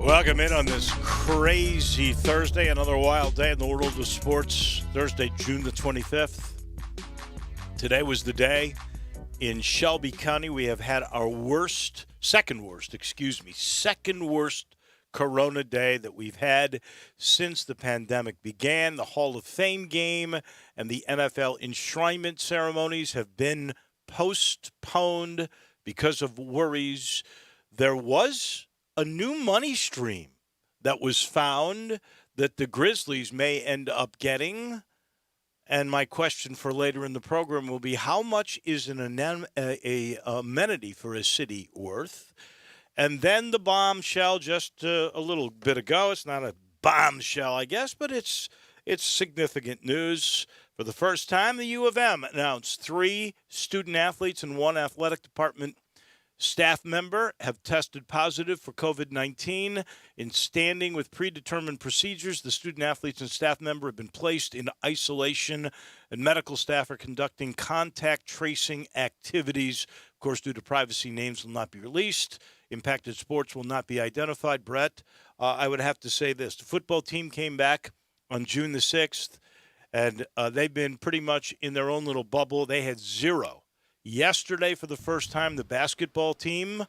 Welcome in on this crazy Thursday, another wild day in the world of sports. Thursday, June the 25th. Today was the day in Shelby County we have had our second worst Corona day that we've had since the pandemic began. The Hall of Fame game and the NFL enshrinement ceremonies have been postponed because of worries. There was a new money stream that was found that the Grizzlies may end up getting. And my question for later in the program will be, how much is an amenity for a city worth? And then the bombshell just a little bit ago. It's not a bombshell, I guess, but it's significant news. For the first time, the U of M announced 3 student athletes and 1 athletic department staff member have tested positive for COVID-19. In standing with predetermined procedures, the student athletes and staff member have been placed in isolation, and medical staff are conducting contact tracing activities. Of course, due to privacy, names will not be released. Impacted sports will not be identified. Brett, I would have to say this. The football team came back on June the 6th, and they've been pretty much in their own little bubble. They had 0. Yesterday, for the first time, the basketball team,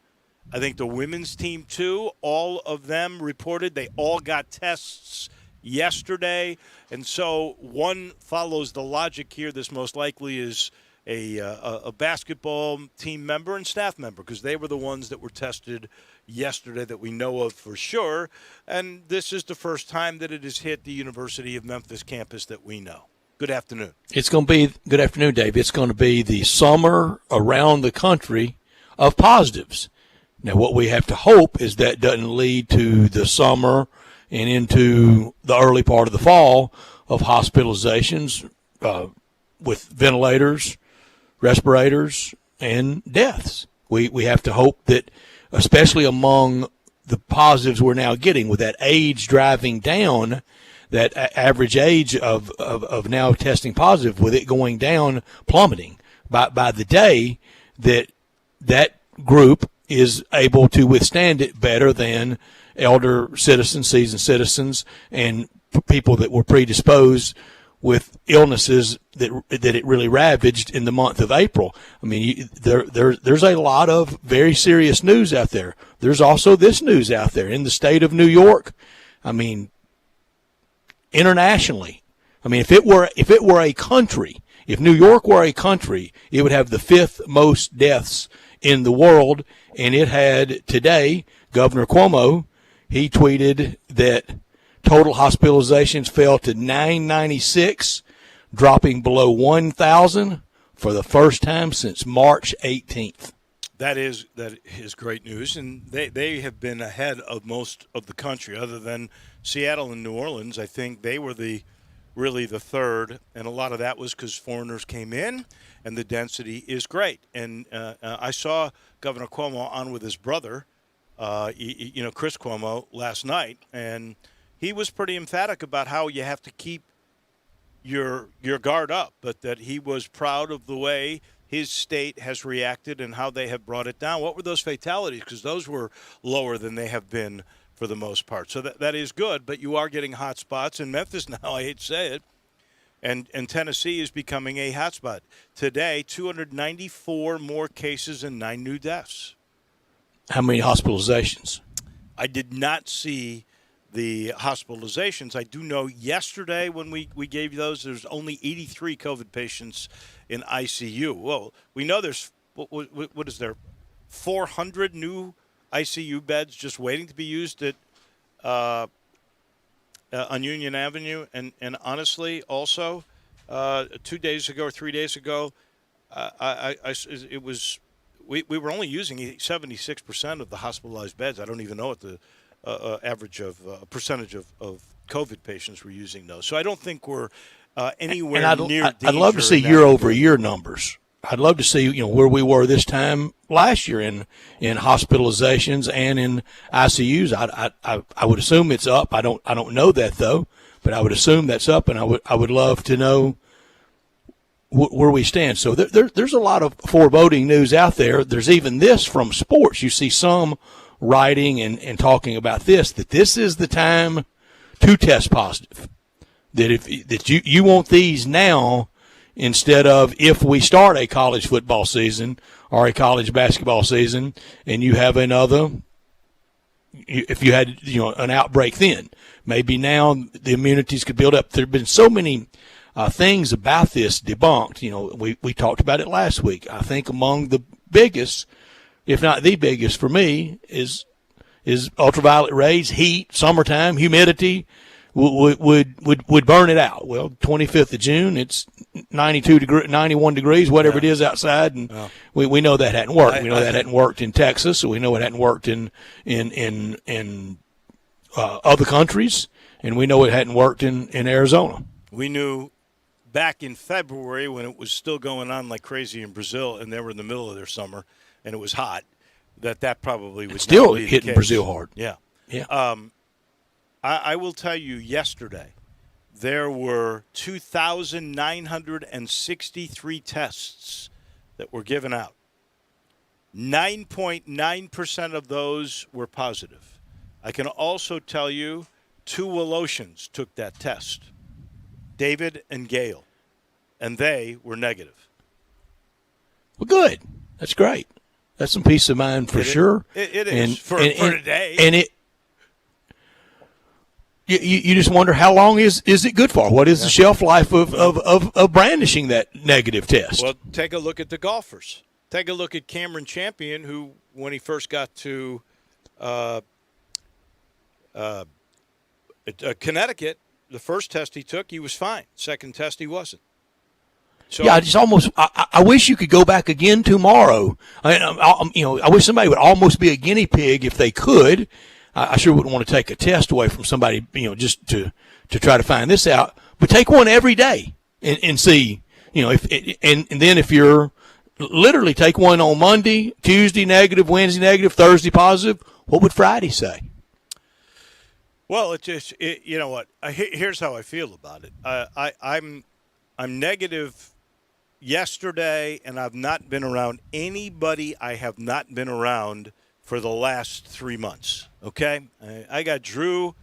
I think the women's team too, all of them reported they all got tests yesterday. And so one follows the logic here. This most likely is a basketball team member and staff member, because they were the ones that were tested yesterday that we know of for sure. And this is the first time that it has hit the University of Memphis campus that we know. Good afternoon. It's going to be, good afternoon, Dave. It's going to be the summer around the country of positives. Now, what we have to hope is that doesn't lead to the summer and into the early part of the fall of hospitalizations with ventilators, respirators, and deaths. We have to hope that, especially among the positives we're now getting, with that age driving down, that average age of now testing positive, with it going down, plummeting by the day, that group is able to withstand it better than elder citizens, seasoned citizens, and people that were predisposed with illnesses that it really ravaged in the month of April. I mean, there's a lot of very serious news out there. There's also this news out there in the state of New York. I mean, internationally, I mean, if it were a country, if New York were a country, it would have the 5th most deaths in the world. And it had today, Governor Cuomo, he tweeted that total hospitalizations fell to 996, dropping below 1,000 for the first time since March 18th. That is great news, and they have been ahead of most of the country, other than Seattle and New Orleans. I think they were really the third, and a lot of that was because foreigners came in, and the density is great. And I saw Governor Cuomo on with his brother, Chris Cuomo, last night, and he was pretty emphatic about how you have to keep your guard up, but that he was proud of the way his state has reacted and how they have brought it down. What were those fatalities? Because those were lower than they have been for the most part. So that is good, but you are getting hot spots in Memphis now, I hate to say it, and Tennessee is becoming a hot spot. Today, 294 more cases and 9 new deaths. How many hospitalizations? I did not see the hospitalizations. I do know yesterday when we gave you those, there's only 83 COVID patients in ICU. Well, we know there's, what is there, 400 new ICU beds just waiting to be used at on Union Avenue. And honestly, also, 2 days ago or 3 days ago, we were only using 76% of the hospitalized beds. I don't even know what the average of percentage of COVID patients were using those. So I don't think we're anywhere near danger. I'd love to see year-over-year numbers. I'd love to see, where we were this time last year in hospitalizations and in ICUs. I would assume it's up. I don't know that though, but I would assume that's up, and I would love to know where we stand. So there's a lot of foreboding news out there. There's even this from sports. You see some writing and talking about this, that this is the time to test positive. That you want these now instead of if we start a college football season or a college basketball season and you have another, if you had an outbreak then. Maybe now the immunities could build up. There have been so many things about this debunked. We talked about it last week. I think among the biggest, if not the biggest for me, is ultraviolet rays, heat, summertime, humidity would burn it out. Well, 25th of June, it's 91 degrees, whatever it is outside, and we know that hadn't worked. We know that hadn't worked in Texas, so we know it hadn't worked in other countries, and we know it hadn't worked in Arizona. We knew back in February when it was still going on like crazy in Brazil, and they were in the middle of their summer, and it was hot, that probably would still not be hitting the case. Brazil hard. Yeah. Yeah. I will tell you, yesterday there were 2,963 tests that were given out. 9.9% of those were positive. I can also tell you 2 Woloshins took that test, David and Gail, and they were negative. Well, good. That's great. That's some peace of mind for sure. It is for today. And you just wonder how long is it good for? What is the shelf life of brandishing that negative test? Well, take a look at the golfers. Take a look at Cameron Champion, who, when he first got to Connecticut, the first test he took, he was fine. Second test, he wasn't. So, yeah, I wish you could go back again tomorrow. I wish somebody would almost be a guinea pig if they could. I sure wouldn't want to take a test away from somebody, just to try to find this out. But take one every day and see, and then if you're literally take one on Monday, Tuesday negative, Wednesday negative, Thursday positive, what would Friday say? Well, you know what? Here's how I feel about it. I'm negative yesterday, and I've not been around anybody I have not been around for the last 3 months. Okay, I got Drew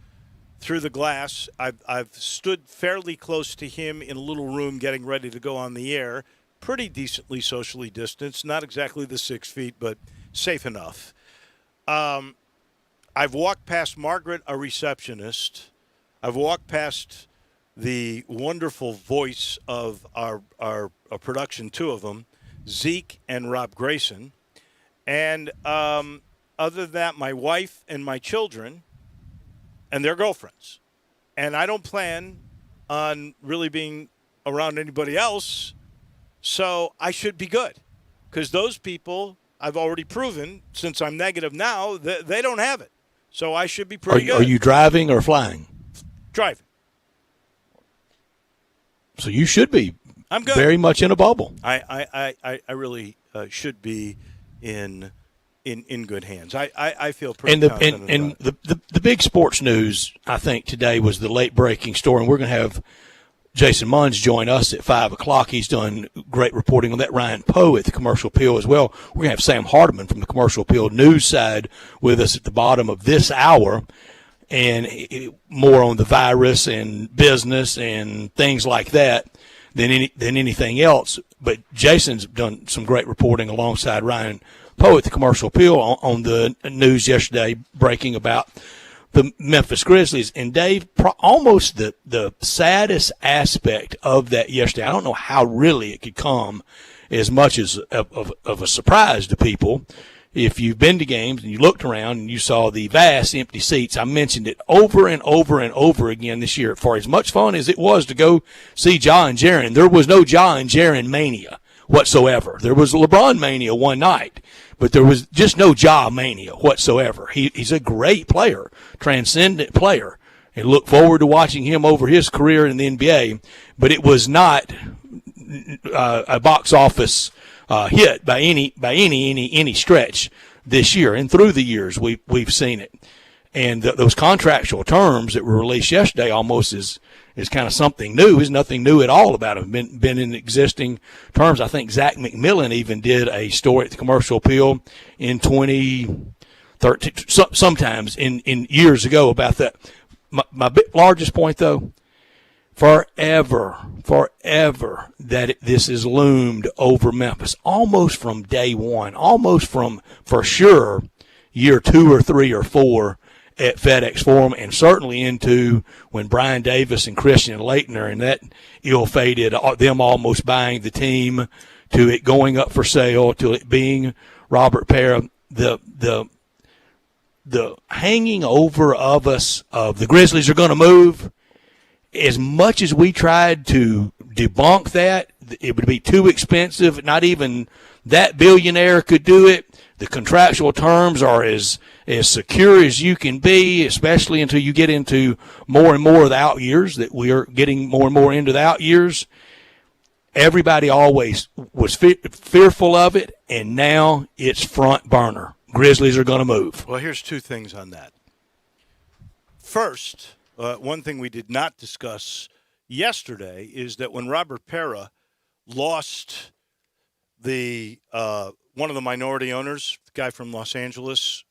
through the glass. I've stood fairly close to him in a little room, getting ready to go on the air. Pretty decently socially distanced, not exactly the 6 feet, but safe enough. I've walked past Margaret, a receptionist. I've walked past the wonderful voice of our production, 2 of them, Zeke and Rob Grayson. And other than that, my wife and my children and their girlfriends. And I don't plan on really being around anybody else, so I should be good. Because those people, I've already proven, since I'm negative now, they don't have it. So I should be pretty good. Are you driving or flying? Driving. So you should be. I'm good. Very much in a bubble. I really should be in good hands. I feel pretty confident. And the big sports news, I think, today was the late breaking story, and we're going to have Jason Munns join us at 5 o'clock. He's done great reporting on that. Ryan Poe at the Commercial Appeal as well. We're going to have Sam Hardiman from the Commercial Appeal news side with us at the bottom of this hour, and more on the virus and business and things like that than anything else. But Jason's done some great reporting alongside Ryan Poe at the Commercial Appeal on the news yesterday, breaking about the Memphis Grizzlies. And Dave, almost the saddest aspect of that yesterday, I don't know how really it could come as much as of a surprise to people. If you've been to games and you looked around and you saw the vast empty seats, I mentioned it over and over and over again this year. For as much fun as it was to go see Ja and Jaren, there was no Ja and Jaren mania whatsoever. There was LeBron mania one night, but there was just no Ja mania whatsoever. He's a great player, transcendent player, and look forward to watching him over his career in the NBA. But it was not a box office hit by any stretch this year, and through the years we've seen it. And those contractual terms that were released yesterday almost is kind of something new. There's nothing new at all about them. Been in existing terms. I think Zach McMillan even did a story at the Commercial Appeal in 2013 13, sometimes in years ago about that. My largest point, though, forever that this has loomed over Memphis, almost from day one, almost from, for sure, year 2 or 3 or 4 at FedEx Forum, and certainly into when Brian Davis and Christian Laettner and that ill-fated, them almost buying the team, to it going up for sale, to it being Robert Parra, the hanging over of us of the Grizzlies are going to move. As much as we tried to debunk that, it would be too expensive. Not even that billionaire could do it. The contractual terms are as secure as you can be, especially until you get into more and more of the out years, that we are getting more and more into the out years. Everybody always was fearful of it, and now it's front burner. Grizzlies are going to move. Well, here's 2 things on that. First, one thing we did not discuss yesterday is that when Robert Parra lost the one of the minority owners, the guy from Los Angeles,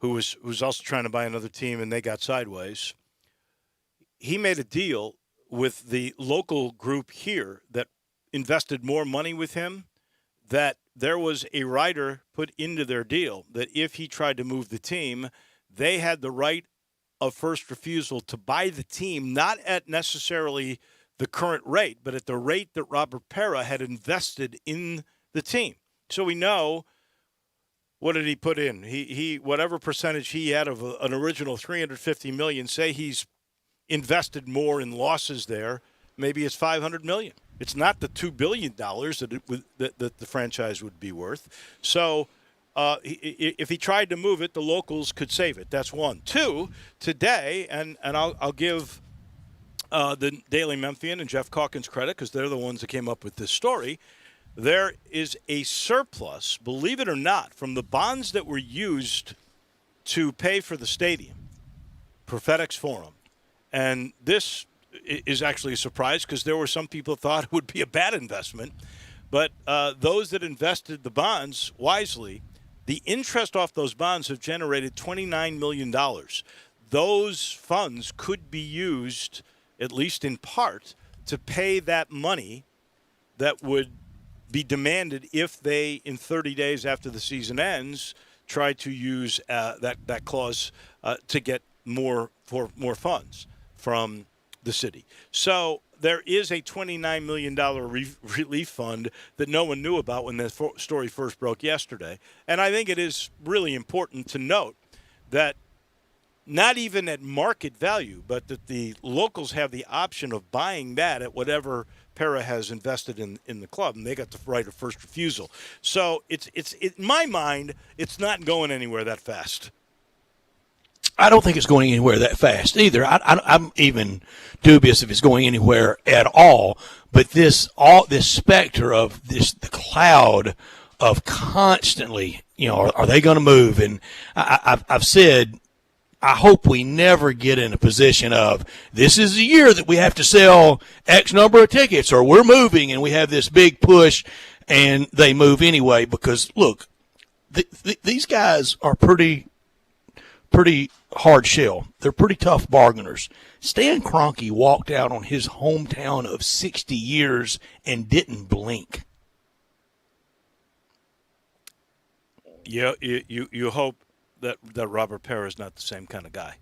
who was also trying to buy another team, and they got sideways, he made a deal with the local group here that invested more money with him, that there was a rider put into their deal that if he tried to move the team, they had the right of first refusal to buy the team, not at necessarily the current rate, but at the rate that Robert Parra had invested in the team. So we know, what did he put in? He whatever percentage he had of an original $350 million, say he's invested more in losses there, maybe it's $500 million. It's not the $2 billion that the franchise would be worth. So if he tried to move it, the locals could save it. That's one. 2, today, and I'll give the Daily Memphian and Jeff Calkins credit because they're the ones that came up with this story. There is a surplus, believe it or not, from the bonds that were used to pay for the stadium, for FedEx Forum. And this is actually a surprise because there were some people who thought it would be a bad investment. But those that invested the bonds wisely, the interest off those bonds have generated $29 million. Those funds could be used, at least in part, to pay that money that would be demanded if they, in 30 days after the season ends, try to use that clause to get more funds from the city. So there is a $29 million relief fund that no one knew about when the story first broke yesterday. And I think it is really important to note that not even at market value, but that the locals have the option of buying that at whatever Parra has invested in the club, and they got the right of first refusal. So it's in my mind, it's not going anywhere that fast. I don't think it's going anywhere that fast either. I'm even dubious if it's going anywhere at all. But this specter of the cloud of constantly, are they going to move? And I've said, I hope we never get in a position of this is the year that we have to sell X number of tickets, or we're moving and we have this big push and they move anyway. Because look, these guys are pretty hard shell. They're pretty tough bargainers. Stan Kroenke walked out on his hometown of 60 years and didn't blink. Yeah, you hope that Robert Parra is not the same kind of guy.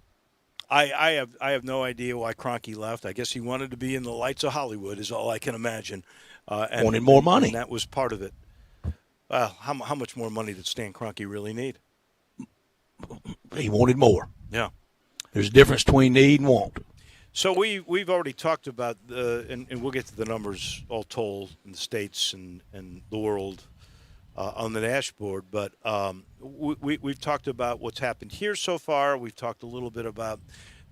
I have no idea why Kroenke left. I guess he wanted to be in the lights of Hollywood is all I can imagine. And wanted more money. And that was part of it. Well, how much more money did Stan Kroenke really need? He wanted more. Yeah. There's a difference between need and want. So we've already talked about and we'll get to the numbers all told in the States and the world on the dashboard. But we've talked about what's happened here so far. We've talked a little bit about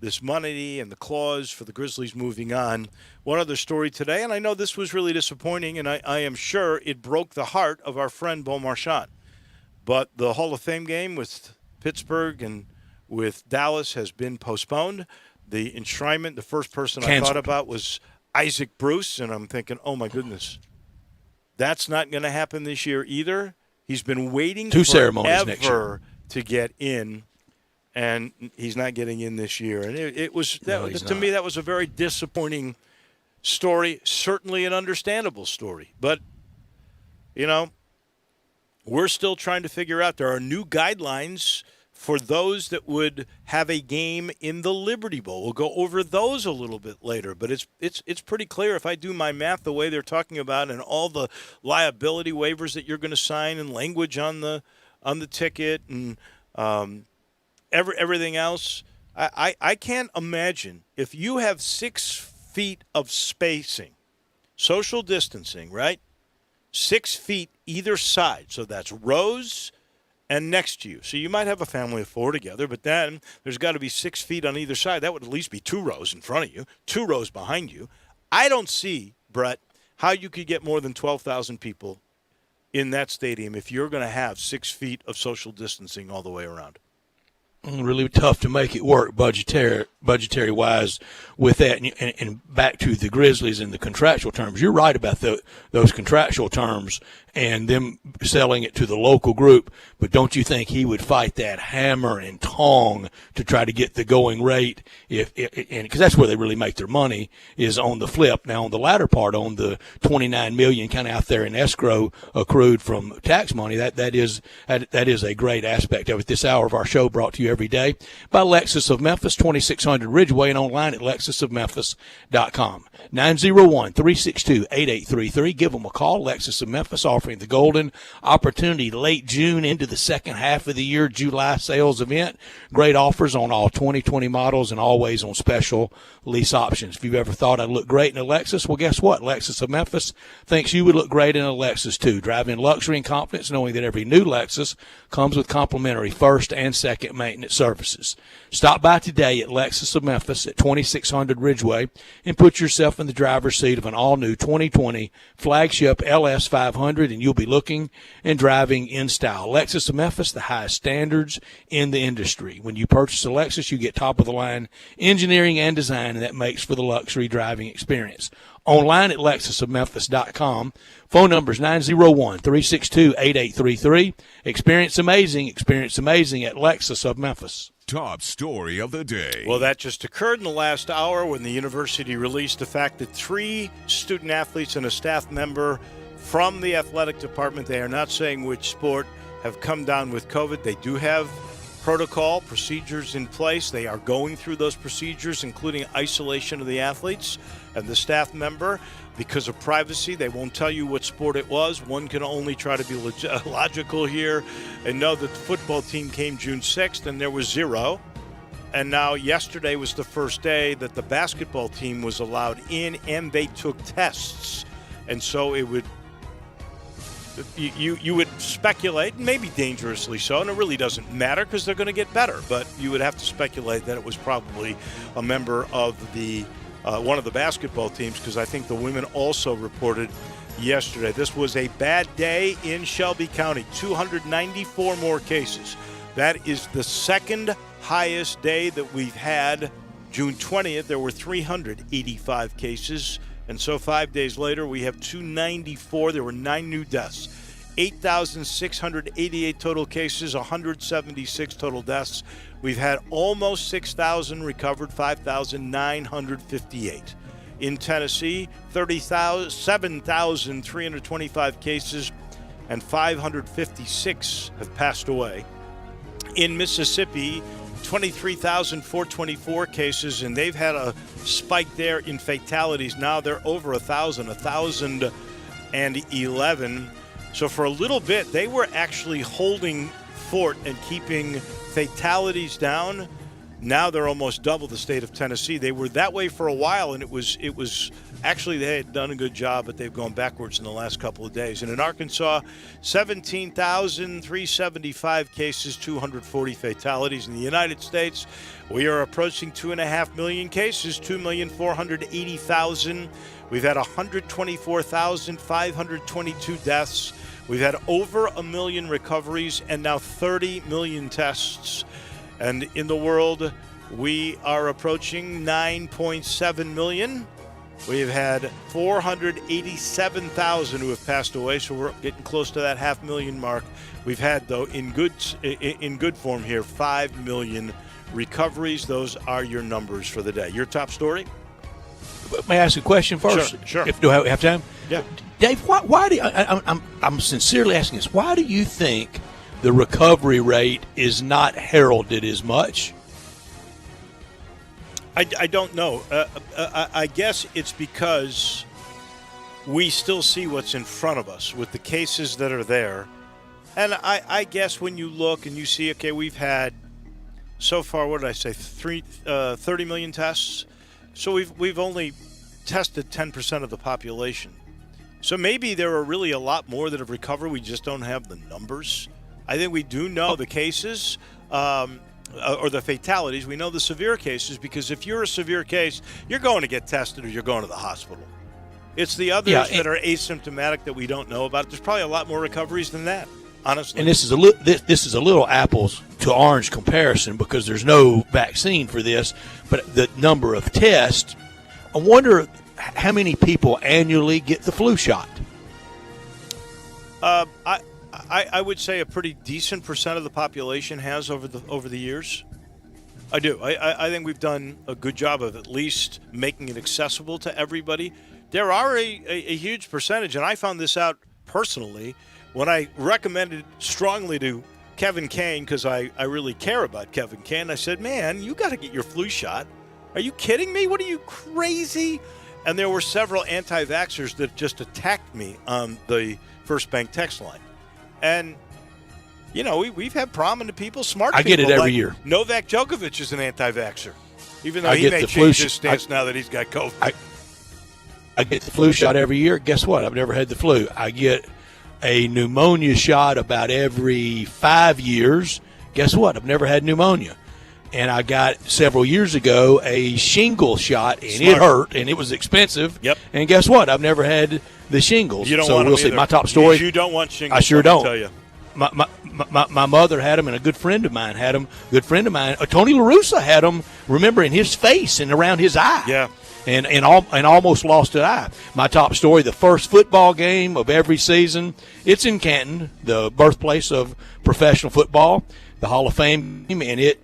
this money and the clause for the Grizzlies moving on. One other story today, and I know this was really disappointing, and I am sure it broke the heart of our friend Bo Marchand. But the Hall of Fame game with Pittsburgh and with Dallas has been postponed. The enshrinement, the first person I thought about was Isaac Bruce, and I'm thinking, oh, my goodness, that's not going to happen this year either. He's been waiting Two ceremonies next year to get in, and he's not getting in this year. And it was to me that was a very disappointing story. Certainly an understandable story, but we're still trying to figure out. There are new guidelines for those that would have a game in the Liberty Bowl. We'll go over those a little bit later, but it's pretty clear if I do my math the way they're talking about and all the liability waivers that you're going to sign and language on the ticket and everything else. I can't imagine if you have 6 feet of spacing, social distancing, right? 6 feet either side. So that's rows and next to you. So you might have a family of 4 together, but then there's got to be 6 feet on either side. That would at least be 2 rows in front of you, 2 rows behind you. I don't see, Brett, how you could get more than 12,000 people in that stadium if you're going to have 6 feet of social distancing all the way around. Really tough to make it work budgetary wise with that. And back to the Grizzlies and the contractual terms. You're right about those contractual terms and them selling it to the local group. But don't you think he would fight that hammer and tong to try to get the going rate? Because that's where they really make their money is on the flip. Now on the latter part, on the $29 million kind of out there in escrow accrued from tax money, that is a great aspect of it. This hour of our show brought to you every day by Lexus of Memphis, 2600 Ridgeway, and online at lexusofmemphis.com. 901-362-8833. Give them a call. Lexus of Memphis offering the golden opportunity late June into the second half of the year, July sales event. Great offers on all 2020 models and always on special lease options. If you've ever thought I'd look great in a Lexus, well, guess what? Lexus of Memphis thinks you would look great in a Lexus, too. Drive in luxury and confidence knowing that every new Lexus comes with complimentary first and second maintenance services. Stop by today at Lexus of Memphis at 2600 Ridgeway and put yourself in the driver's seat of an all-new 2020 flagship LS 500, and you'll be looking and driving in style. Lexus of Memphis, the highest standards in the industry. When you purchase a Lexus, you get top-of-the-line engineering and design, and that makes for the luxury driving experience. Online at lexusofmemphis.com. Phone number is 901-362-8833. Experience amazing at Lexus of Memphis. Top story of the day. Well, that just occurred in the last hour when the university released the fact that 3 student athletes and a staff member from the athletic department, they are not saying which sport, have come down with COVID. They do have protocol procedures in place. They are going through those procedures, including isolation of the athletes and the staff member. Because of privacy, they won't tell you what sport it was. One can only try to be logical here and know that the football team came June 6th and there was 0. And now yesterday was the first day that the basketball team was allowed in and they took tests. And so it would you would speculate, maybe dangerously so, and it really doesn't matter because they're going to get better, but you would have to speculate that it was probably a member of the one of the basketball teams, because I think the women also reported yesterday. This was a bad day in Shelby County. 294 more cases. That is the second highest day that we've had. June 20th, there were 385 cases. And so 5 days later, we have 294. There were 9 new deaths. 8,688 total cases, 176 total deaths. We've had almost 6,000 recovered, 5,958. In Tennessee, 7,325 cases and 556 have passed away. In Mississippi, 23,424 cases, and they've had a spike there in fatalities. Now they're over 1,011. So for a little bit, they were actually holding fort and keeping fatalities down. Now they're almost double the state of Tennessee. They were that way for a while, and it was actually they had done a good job, but they've gone backwards in the last couple of days. And in Arkansas, 17,375 cases, 240 fatalities. In the United States, we are approaching 2.5 million cases, 2,480,000. We've had 124,522 deaths. We've had over 1 million recoveries and now 30 million tests. And in the world, we are approaching 9.7 million. We have had 487,000 who have passed away, so we're getting close to that 500,000 mark. We've had, though, in good form here, 5 million recoveries. Those are your numbers for the day. Your top story? May I ask a question first? Sure. Do I have time? Yeah. Dave, why do I'm sincerely asking this? Why do you think the recovery rate is not heralded as much? I don't know. I guess it's because we still see what's in front of us with the cases that are there. And I guess when you look and you see, okay, we've had so far, what did I say, 30 million tests? So we've only tested 10% of the population. So maybe there are really a lot more that have recovered. We just don't have the numbers. I think we do know the cases. Or the fatalities. We know the severe cases because if you're a severe case, you're going to get tested or you're going to the hospital. It's the others that are asymptomatic that we don't know about. There's probably a lot more recoveries than that, honestly. And this is a little apples to orange comparison because there's no vaccine for this, but the number of tests, I wonder how many people annually get the flu shot. I would say a pretty decent percent of the population has over the years. I do. I think we've done a good job of at least making it accessible to everybody. There are a huge percentage, and I found this out personally when I recommended strongly to Kevin Kane, because I really care about Kevin Kane. I said, man, you got to get your flu shot. Are you kidding me? What are you, crazy? And there were several anti-vaxxers that just attacked me on the First Bank text line. And, you know, we've had prominent people, smart people. I get it every like year. Novak Djokovic is an anti-vaxxer, even though I he get may the change flu his stance now that he's got COVID. I get the flu shot every year. Guess what? I've never had the flu. I get a pneumonia shot about every 5 years. Guess what? I've never had pneumonia. And I got several years ago a shingle shot, and Smart. it hurt, and it was expensive. Yep. And guess what? I've never had the shingles. You don't so want we'll them see. either. My top story. You don't want shingles. I sure let me don't. Tell you. My mother had them, and a good friend of mine had them. Good friend of mine, Tony La Russa, had them. Remember, in his face and around his eye. Yeah. And almost lost an eye. My top story: the first football game of every season. It's in Canton, the birthplace of professional football, the Hall of Fame game, and it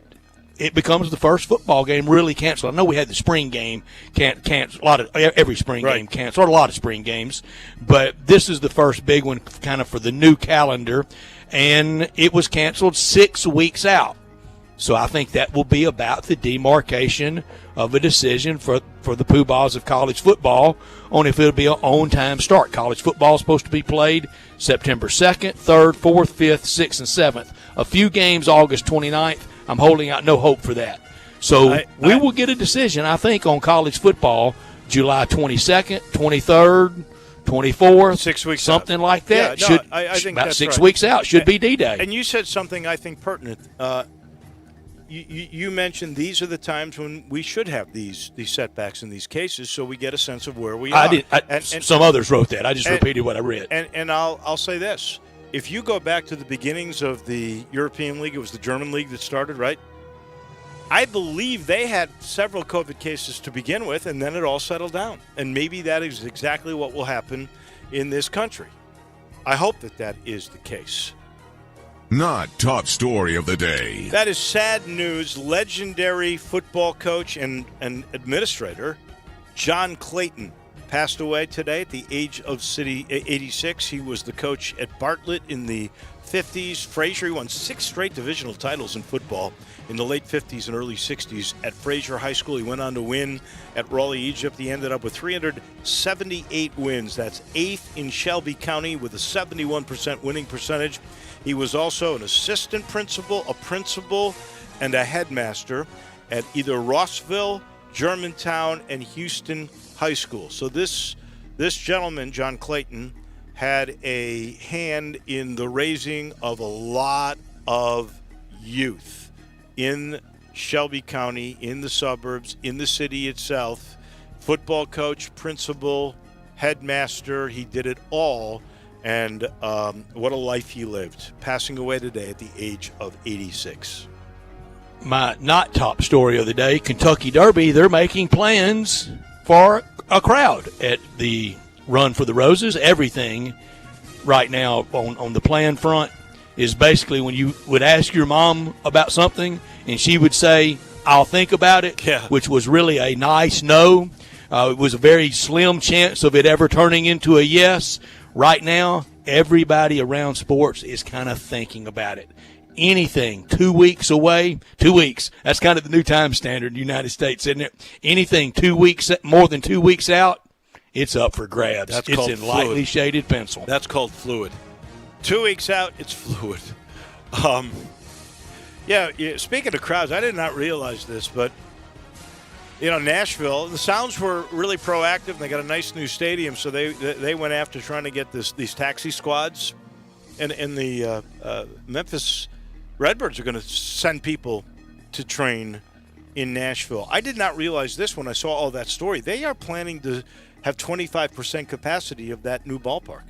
becomes the first football game really canceled. I know we had the spring game canceled, every spring game canceled, or a lot of spring games, but this is the first big one kind of for the new calendar, and it was canceled 6 weeks out. So I think that will be about the demarcation of a decision for the poobahs of college football on if it'll be an on-time start. College football is supposed to be played September 2nd, 3rd, 4th, 5th, 6th, and 7th. A few games August 29th. I'm holding out no hope for that. So we will get a decision, I think, on college football July 22nd, 23rd, 24th. 6 weeks something out. like that. Yeah, no, I think about that's 6 right. weeks out should be D-Day. And you said something I think pertinent. You mentioned these are the times when we should have these setbacks in these cases, so we get a sense of where we are. I did. And some others wrote that. I just repeated what I read. And I'll say this: if you go back to the beginnings of the European League, it was the German league that started, right? I believe they had several COVID cases to begin with, and then it all settled down. And maybe that is exactly what will happen in this country. I hope that is the case. Not top story of the day. That is sad news. Legendary football coach and administrator John Clayton passed away today at the age of 86. He was the coach at Bartlett in the 50s. Frazier, he won 6 straight divisional titles in football in the late 50s and early 60s at Frazier High School. He went on to win at Raleigh, Egypt. He ended up with 378 wins. That's 8th in Shelby County with a 71% winning percentage. He was also an assistant principal, a principal, and a headmaster at either Rossville, Germantown, and Houston High School. So this gentleman, John Clayton, had a hand in the raising of a lot of youth in Shelby County, in the suburbs, in the city itself. Football coach, principal, headmaster, he did it all. And what a life he lived, passing away today at the age of 86. My not top story of the day, Kentucky Derby, they're making plans for a crowd at the Run for the Roses. Everything right now on the plan front is basically when you would ask your mom about something and she would say, I'll think about it, which was really a nice no. It was a very slim chance of it ever turning into a yes. Right now, everybody around sports is kind of thinking about it. Anything 2 weeks away, 2 weeks, that's kind of the new time standard in the United States, isn't it? Anything 2 weeks, more than 2 weeks out, it's up for grabs. It's in fluid. Lightly shaded pencil. That's called fluid. 2 weeks out, it's fluid. Yeah, speaking of crowds, I did not realize this, but, Nashville, the Sounds were really proactive, and they got a nice new stadium, so they went after trying to get these taxi squads, and the Memphis Redbirds are going to send people to train in Nashville. I did not realize this when I saw all that story. They are planning to have 25% capacity of that new ballpark.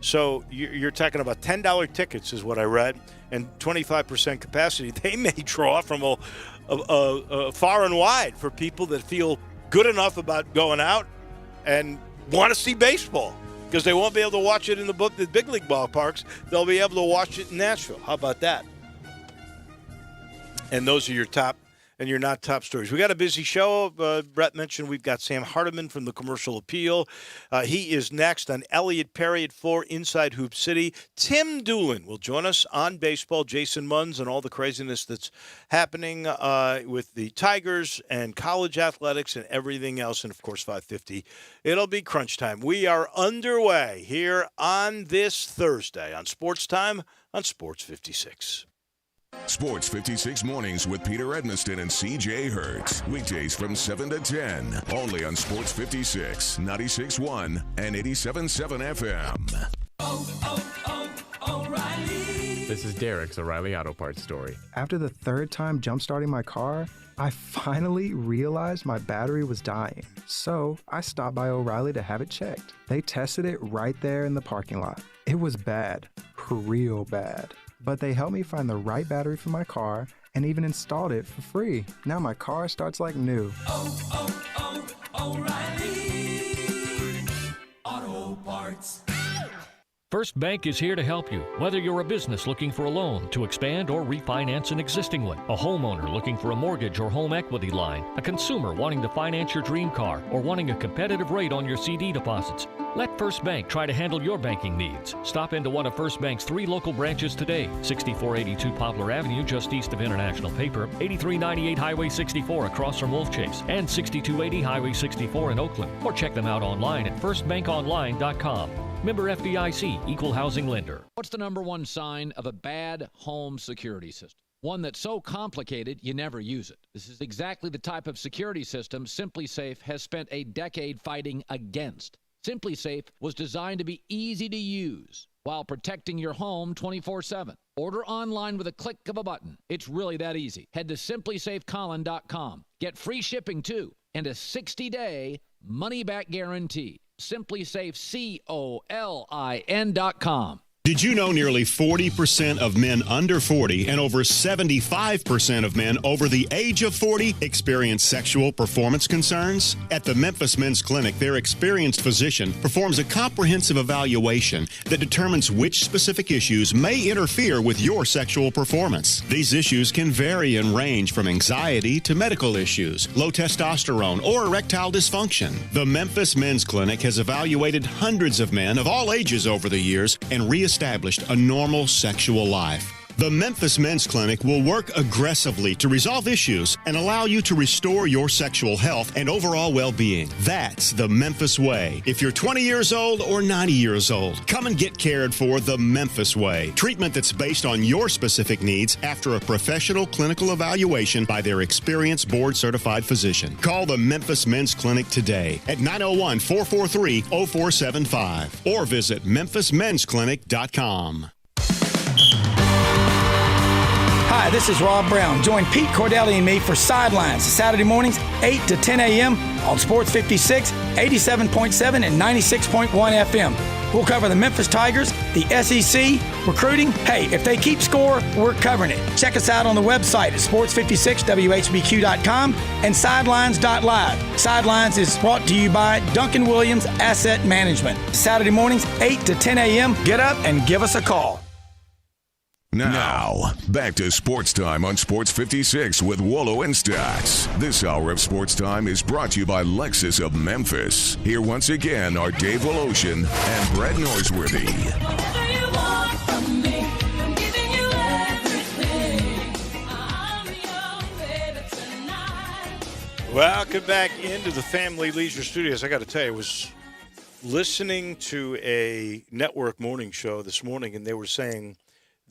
So you're talking about $10 tickets is what I read, and 25% capacity. They may draw from a far and wide for people that feel good enough about going out and want to see baseball, because they won't be able to watch it in the big league ballparks. They'll be able to watch it in Nashville. How about that? And those are your top and your not top stories. We got a busy show. Brett mentioned we've got Sam Hardiman from the Commercial Appeal. He is next on Elliot Perry at 4 Inside Hoop City. Tim Doolin will join us on baseball. Jason Munns and all the craziness that's happening with the Tigers and college athletics and everything else. And, of course, 5:50. It'll be crunch time. We are underway here on this Thursday on Sports Time on Sports 56. Sports 56 mornings with Peter Edmiston and CJ Hertz. Weekdays from 7 to 10. Only on Sports 56, 96.1 and 87.7 FM. O'Reilly. This is Derek's O'Reilly Auto Parts story. After the third time jump-starting my car, I finally realized my battery was dying. So I stopped by O'Reilly to have it checked. They tested it right there in the parking lot. It was bad, real bad. But they helped me find the right battery for my car and even installed it for free. Now my car starts like new. O'Reilly Auto Parts. First Bank is here to help you, whether you're a business looking for a loan to expand or refinance an existing one, a homeowner looking for a mortgage or home equity line, a consumer wanting to finance your dream car, or wanting a competitive rate on your CD deposits. Let First Bank try to handle your banking needs. Stop into one of First Bank's 3 local branches today. 6482 Poplar Avenue, just east of International Paper, 8398 Highway 64 across from Wolf Chase, and 6280 Highway 64 in Oakland. Or check them out online at firstbankonline.com. Member FDIC, Equal Housing Lender. What's the number one sign of a bad home security system? One that's so complicated you never use it. This is exactly the type of security system SimpliSafe has spent a decade fighting against. SimpliSafe was designed to be easy to use while protecting your home 24/7. Order online with a click of a button. It's really that easy. Head to simplysafecolin.com. Get free shipping too and a 60-day money-back guarantee. SimpliSafeColin.com. Did you know nearly 40% of men under 40 and over 75% of men over the age of 40 experience sexual performance concerns? At the Memphis Men's Clinic, their experienced physician performs a comprehensive evaluation that determines which specific issues may interfere with your sexual performance. These issues can vary and range from anxiety to medical issues, low testosterone, or erectile dysfunction. The Memphis Men's Clinic has evaluated hundreds of men of all ages over the years and reestablished a normal sexual life. The Memphis Men's Clinic will work aggressively to resolve issues and allow you to restore your sexual health and overall well-being. That's the Memphis way. If you're 20 years old or 90 years old, come and get cared for the Memphis way. Treatment that's based on your specific needs after a professional clinical evaluation by their experienced board-certified physician. Call the Memphis Men's Clinic today at 901-443-0475 or visit memphismensclinic.com. Hi, this is Rob Brown. Join Pete Cordelli and me for Sidelines Saturday mornings, 8 to 10 a.m. on Sports 56, 87.7, and 96.1 FM. We'll cover the Memphis Tigers, the SEC, recruiting. Hey, if they keep score, we're covering it. Check us out on the website at sports56whbq.com and sidelines.live. Sidelines is brought to you by Duncan Williams Asset Management. Saturday mornings, 8 to 10 a.m. Get up and give us a call. Now, back to Sports Time on Sports 56 with Wolo and Stacks. This hour of Sports Time is brought to you by Lexus of Memphis. Here once again are Dave Woloshin and Brett Norsworthy. Welcome back into the Family Leisure Studios. I got to tell you, I was listening to a network morning show this morning, and they were saying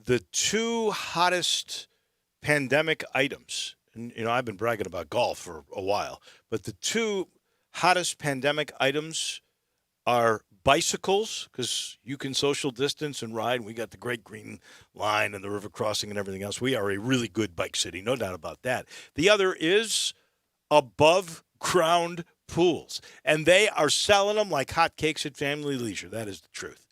the two hottest pandemic items, and I've been bragging about golf for a while, but the two hottest pandemic items are bicycles, because you can social distance and ride. We got the Great Green Line and the river crossing and everything else. We are a really good bike city, no doubt about that. The other is above ground pools, and they are selling them like hotcakes at Family Leisure. That is the truth.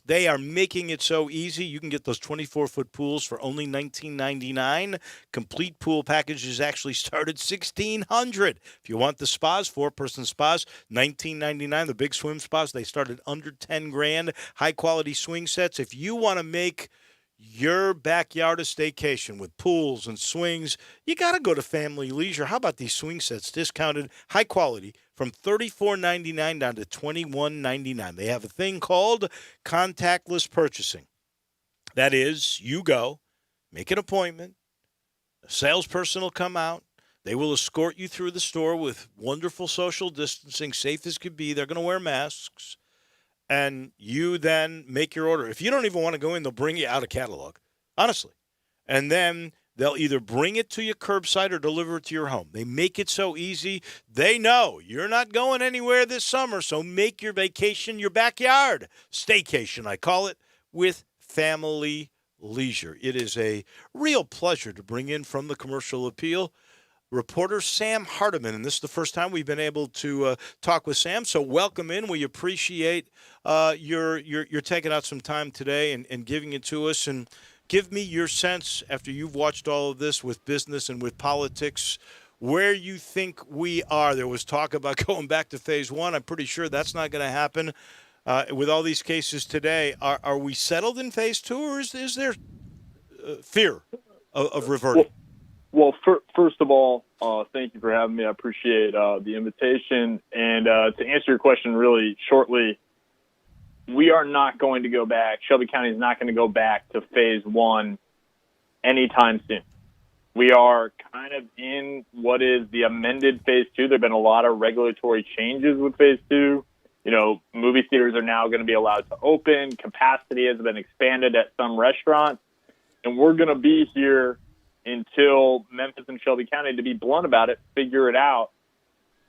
They are making it so easy. You can get those 24-foot pools for only $19.99. Complete pool packages actually start at $1,600. If you want the spas, four-person spas, $19.99. The big swim spas, they start at under $10,000. High-quality swing sets. If you want to make your backyard a staycation with pools and swings, you got to go to Family Leisure. How about these swing sets, discounted, high quality, from $34.99 down to $21.99. They have a thing called contactless purchasing. That is, you go, make an appointment, a salesperson will come out, they will escort you through the store with wonderful social distancing, safe as could be. They're going to wear masks. And you then make your order. If you don't even want to go in, they'll bring you out a catalog, honestly. And then they'll either bring it to you curbside or deliver it to your home. They make it so easy. They know you're not going anywhere this summer, so make your vacation your backyard. Staycation, I call it, with Family Leisure. It is a real pleasure to bring in from the Commercial Appeal reporter Sam Hardiman, and this is the first time we've been able to talk with Sam. So welcome in. We appreciate your taking out some time today and giving it to us. And give me your sense, after you've watched all of this with business and with politics, where you think we are. There was talk about going back to phase one. I'm pretty sure that's not going to happen. With all these cases today, are we settled in phase two, or is there fear of reverting? Well, first of all, thank you for having me. I appreciate the invitation. And to answer your question really shortly, we are not going to go back. Shelby County is not going to go back to phase one anytime soon. We are kind of in what is the amended phase two. There have been a lot of regulatory changes with phase two. Movie theaters are now going to be allowed to open. Capacity has been expanded at some restaurants. And we're going to be here until Memphis and Shelby County, to be blunt about it, figure it out,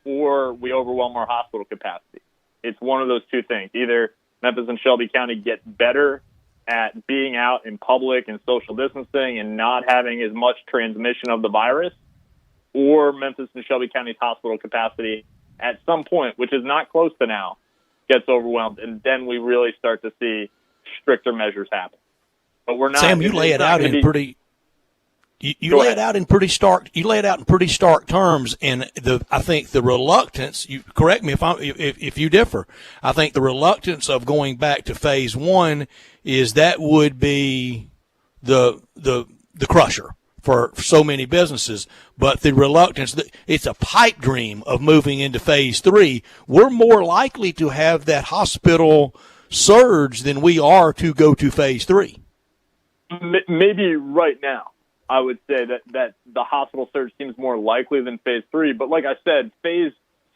or we overwhelm our hospital capacity. It's one of those two things. Either Memphis and Shelby County get better at being out in public and social distancing and not having as much transmission of the virus, or Memphis and Shelby County's hospital capacity at some point, which is not close to now, gets overwhelmed, and then we really start to see stricter measures happen. But we're not. Sam, you lay it out in pretty. You lay it out in pretty stark. You lay it out in pretty stark terms, and I think the reluctance. You correct me if you differ. I think the reluctance of going back to phase one is that would be the crusher for so many businesses. But the reluctance, it's a pipe dream of moving into phase three. We're more likely to have that hospital surge than we are to go to phase three. Maybe right now. I would say that the hospital surge seems more likely than phase three. But like I said,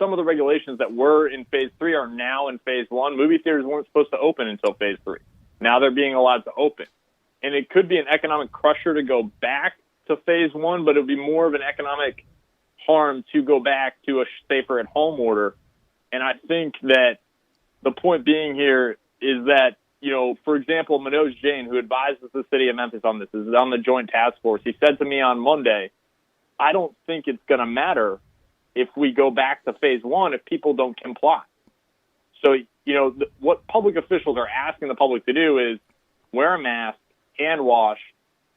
some of the regulations that were in phase three are now in phase one. Movie theaters weren't supposed to open until phase three. Now they're being allowed to open. And it could be an economic crusher to go back to phase one, but it would be more of an economic harm to go back to a safer at home order. And I think that the point being here is that, for example, Manoj Jain, who advises the city of Memphis on this, is on the joint task force. He said to me on Monday, I don't think it's going to matter if we go back to phase one if people don't comply. So what public officials are asking the public to do is wear a mask, hand wash,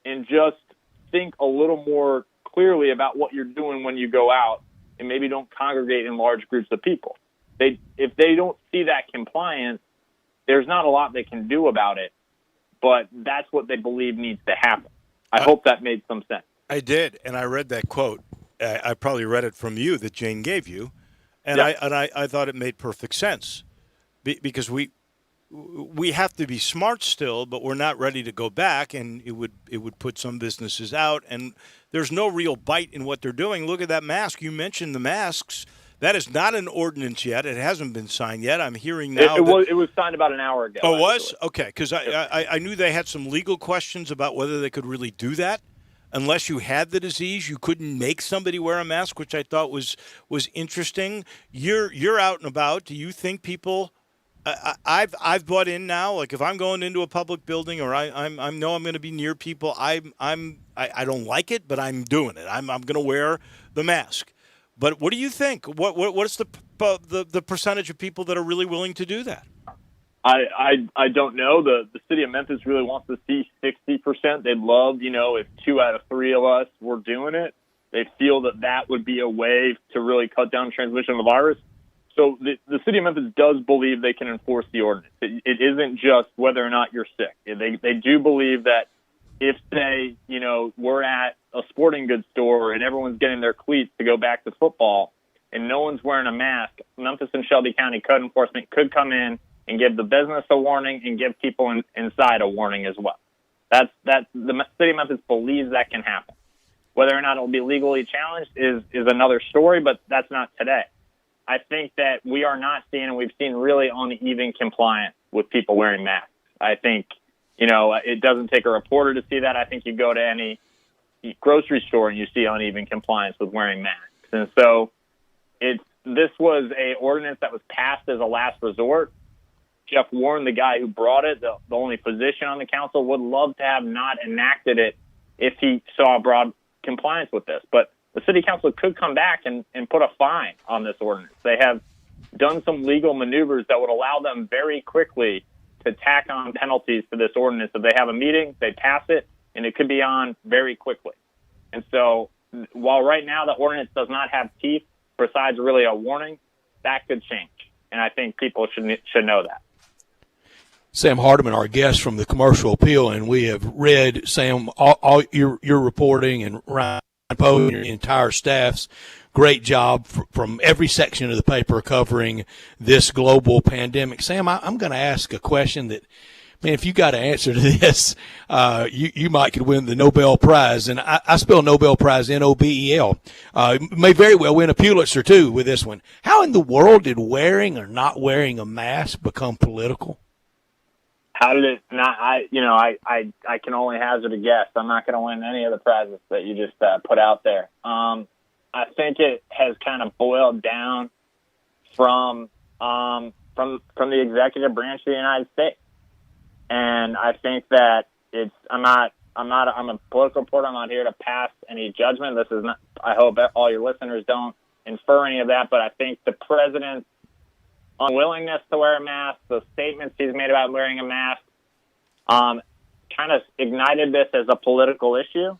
and just think a little more clearly about what you're doing when you go out, and maybe don't congregate in large groups of people. If they don't see that compliance, there's not a lot they can do about it, but that's what they believe needs to happen. I hope that made some sense. I did, and I read that quote. I probably read it from you that Jane gave you, and Yeah. I thought it made perfect sense because we have to be smart still, but we're not ready to go back, and it would put some businesses out, and there's no real bite in what they're doing. Look at that mask. You mentioned the masks. That is not an ordinance yet. It hasn't been signed yet. I'm hearing now it was signed about an hour ago. Oh, it was? Okay, because I knew they had some legal questions about whether they could really do that. Unless you had the disease, you couldn't make somebody wear a mask, which I thought was interesting. You're out and about. Do you think people? I've bought in now. Like if I'm going into a public building or I know I'm going to be near people, I don't like it, but I'm doing it. I'm going to wear the mask. But what do you think? What's the percentage of people that are really willing to do that? I don't know. The city of Memphis really wants to see 60%. They'd love, if 2 out of 3 of us were doing it. They feel that would be a way to really cut down transmission of the virus. So the city of Memphis does believe they can enforce the ordinance. It isn't just whether or not you're sick. They do believe that if, say, we're at a sporting goods store and everyone's getting their cleats to go back to football and no one's wearing a mask, Memphis and Shelby County Code Enforcement could come in and give the business a warning and give people inside a warning as well. That's the city of Memphis believes that can happen. Whether or not it'll be legally challenged is another story, but that's not today. I think that we are not seeing, and we've seen really uneven compliance with people wearing masks. I think, it doesn't take a reporter to see that. I think you go to any grocery store and you see uneven compliance with wearing masks. And so this was a ordinance that was passed as a last resort. Jeff Warren, the guy who brought it, the only position on the council, would love to have not enacted it if he saw broad compliance with this. But the city council could come back and put a fine on this ordinance. They have done some legal maneuvers that would allow them very quickly to tack on penalties to this ordinance. If they have a meeting, they pass it, and it could be on very quickly. And so while right now the ordinance does not have teeth besides really a warning, that could change. And I think people should know that. Sam Hardiman, our guest from the Commercial Appeal, and we have read, Sam, all your reporting, and Ryan Poe and your entire staff's great job from every section of the paper covering this global pandemic. Sam, I'm going to ask a question that, man, if you got an answer to this, you might could win the Nobel Prize. And I spell Nobel Prize Nobel. May very well win a Pulitzer, too, with this one. How in the world did wearing or not wearing a mask become political? How did it not? I can only hazard a guess. I'm not going to win any of the prizes that you just put out there. I think it has kind of boiled down from the executive branch of the United States, and I think that I'm a political reporter. I'm not here to pass any judgment. This is not. I hope all your listeners don't infer any of that, but I think the president's unwillingness to wear a mask, the statements he's made about wearing a mask, kind of ignited this as a political issue.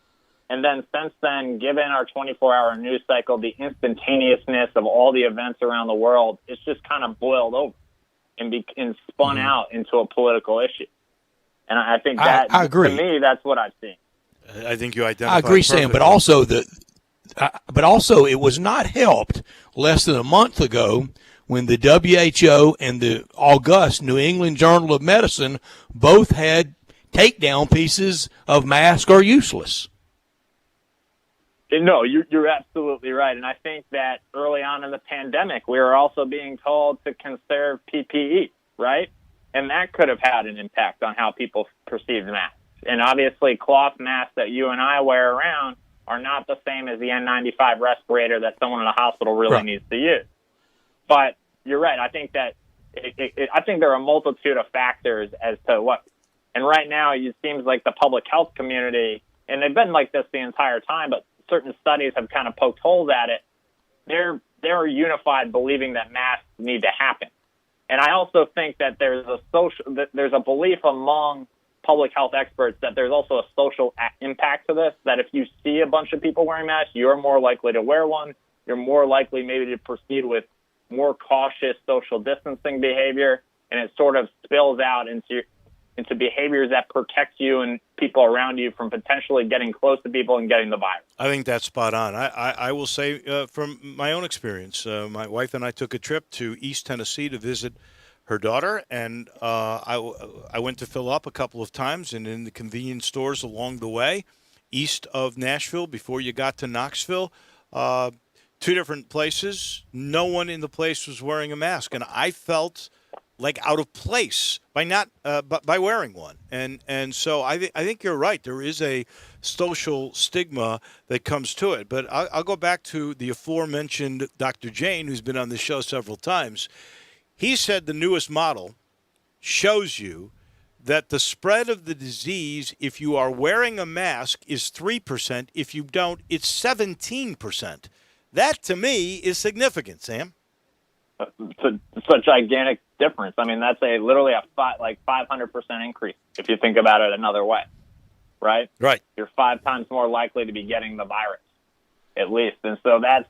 And then since then, given our 24-hour news cycle, the instantaneousness of all the events around the world, it's just kind of boiled over and spun out into a political issue. And I think that, I agree. To me, that's what I've seen. I think you identified. I agree, Sam, but also it was not helped less than a month ago when the WHO and the august New England Journal of Medicine both had takedown pieces of masks are useless. No, you're absolutely right. And I think that early on in the pandemic, we were also being told to conserve PPE, right? And that could have had an impact on how people perceived masks. And obviously cloth masks that you and I wear around are not the same as the N95 respirator that someone in a hospital really needs to use. But you're right. I think that I think there are a multitude of factors as to what. And right now, it seems like the public health community, and they've been like this the entire time, but certain studies have kind of poked holes at it. They're unified, believing that masks need to happen. And I also think that there's a belief among public health experts that there's also a social impact to this, that if you see a bunch of people wearing masks, you're more likely to wear one. You're more likely maybe to proceed with more cautious social distancing behavior, and it sort of spills out into behaviors that protect you and people around you from potentially getting close to people and getting the virus. I think that's spot on. I will say from my own experience, my wife and I took a trip to East Tennessee to visit her daughter, and I went to fill up a couple of times, and in the convenience stores along the way, east of Nashville, before you got to Knoxville, two different places, no one in the place was wearing a mask, and I felt like out of place by wearing one, and so I think you're right. There is a social stigma that comes to it, but I'll go back to the aforementioned Dr. Jane, who's been on the show several times. He said the newest model shows you that the spread of the disease, if you are wearing a mask, is 3%. If you don't, it's 17%. That, to me, is significant, Sam. It's a gigantic difference. I mean, that's literally a 500% increase if you think about it another way, right? Right. You're 5 times more likely to be getting the virus, at least. And so right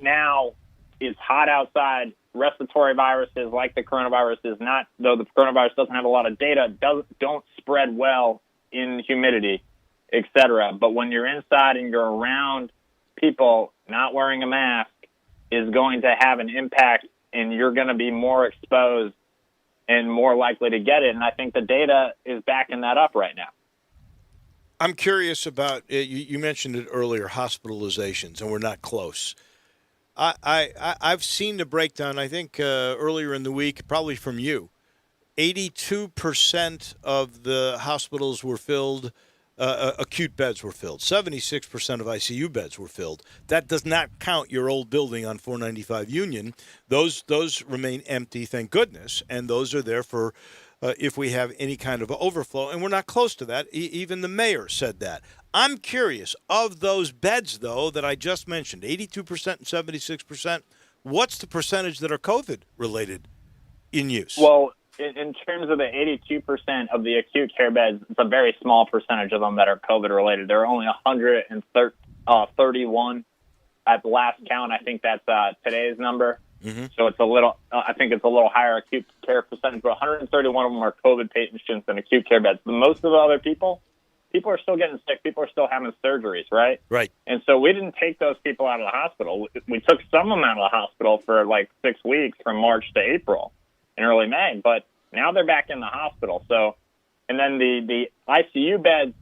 now it's hot outside. Respiratory viruses like the coronavirus though the coronavirus doesn't have a lot of data, don't spread well in humidity, et cetera. But when you're inside and you're around people, not wearing a mask is going to have an impact, and you're going to be more exposed and more likely to get it. And I think the data is backing that up right now. I'm curious about, you mentioned it earlier, hospitalizations, and we're not close. I've seen the breakdown, I think, earlier in the week, probably from you. 82% of the hospitals were filled, acute beds were filled. 76% of ICU beds were filled. That does not count your old building on 495 Union. Those remain empty, thank goodness, and those are there for if we have any kind of overflow, and we're not close to that. Even the mayor said that. I'm curious, of those beds, though, that I just mentioned, 82% and 76%, what's the percentage that are COVID-related in use? Well, in terms of the 82% of the acute care beds, it's a very small percentage of them that are COVID-related. There are only 131 at the last count. I think that's today's number. Mm-hmm. So it's I think it's a little higher acute care percentage, but 131 of them are COVID patients in acute care beds. Most of the other people are still getting sick. People are still having surgeries, right? Right. And so we didn't take those people out of the hospital. We took some of them out of the hospital for like 6 weeks from March to April and early May, but now they're back in the hospital. So, and then the ICU beds,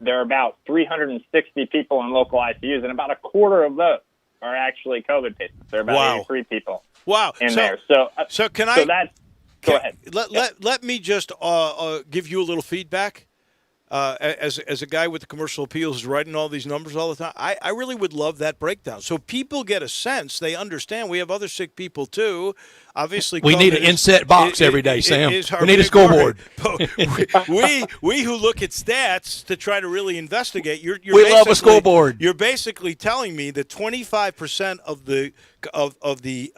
there are about 360 people in local ICUs, and about a quarter of those are actually COVID patients. There are about 83 people in there. Go ahead. Let me just give you a little feedback. As a guy with the commercial appeal who's writing all these numbers all the time, I really would love that breakdown. So people get a sense, they understand we have other sick people too. Obviously, we need an inset box every day, Sam. We need a scoreboard. we who look at stats to try to really investigate. We love a scoreboard. You're basically telling me that 25% of the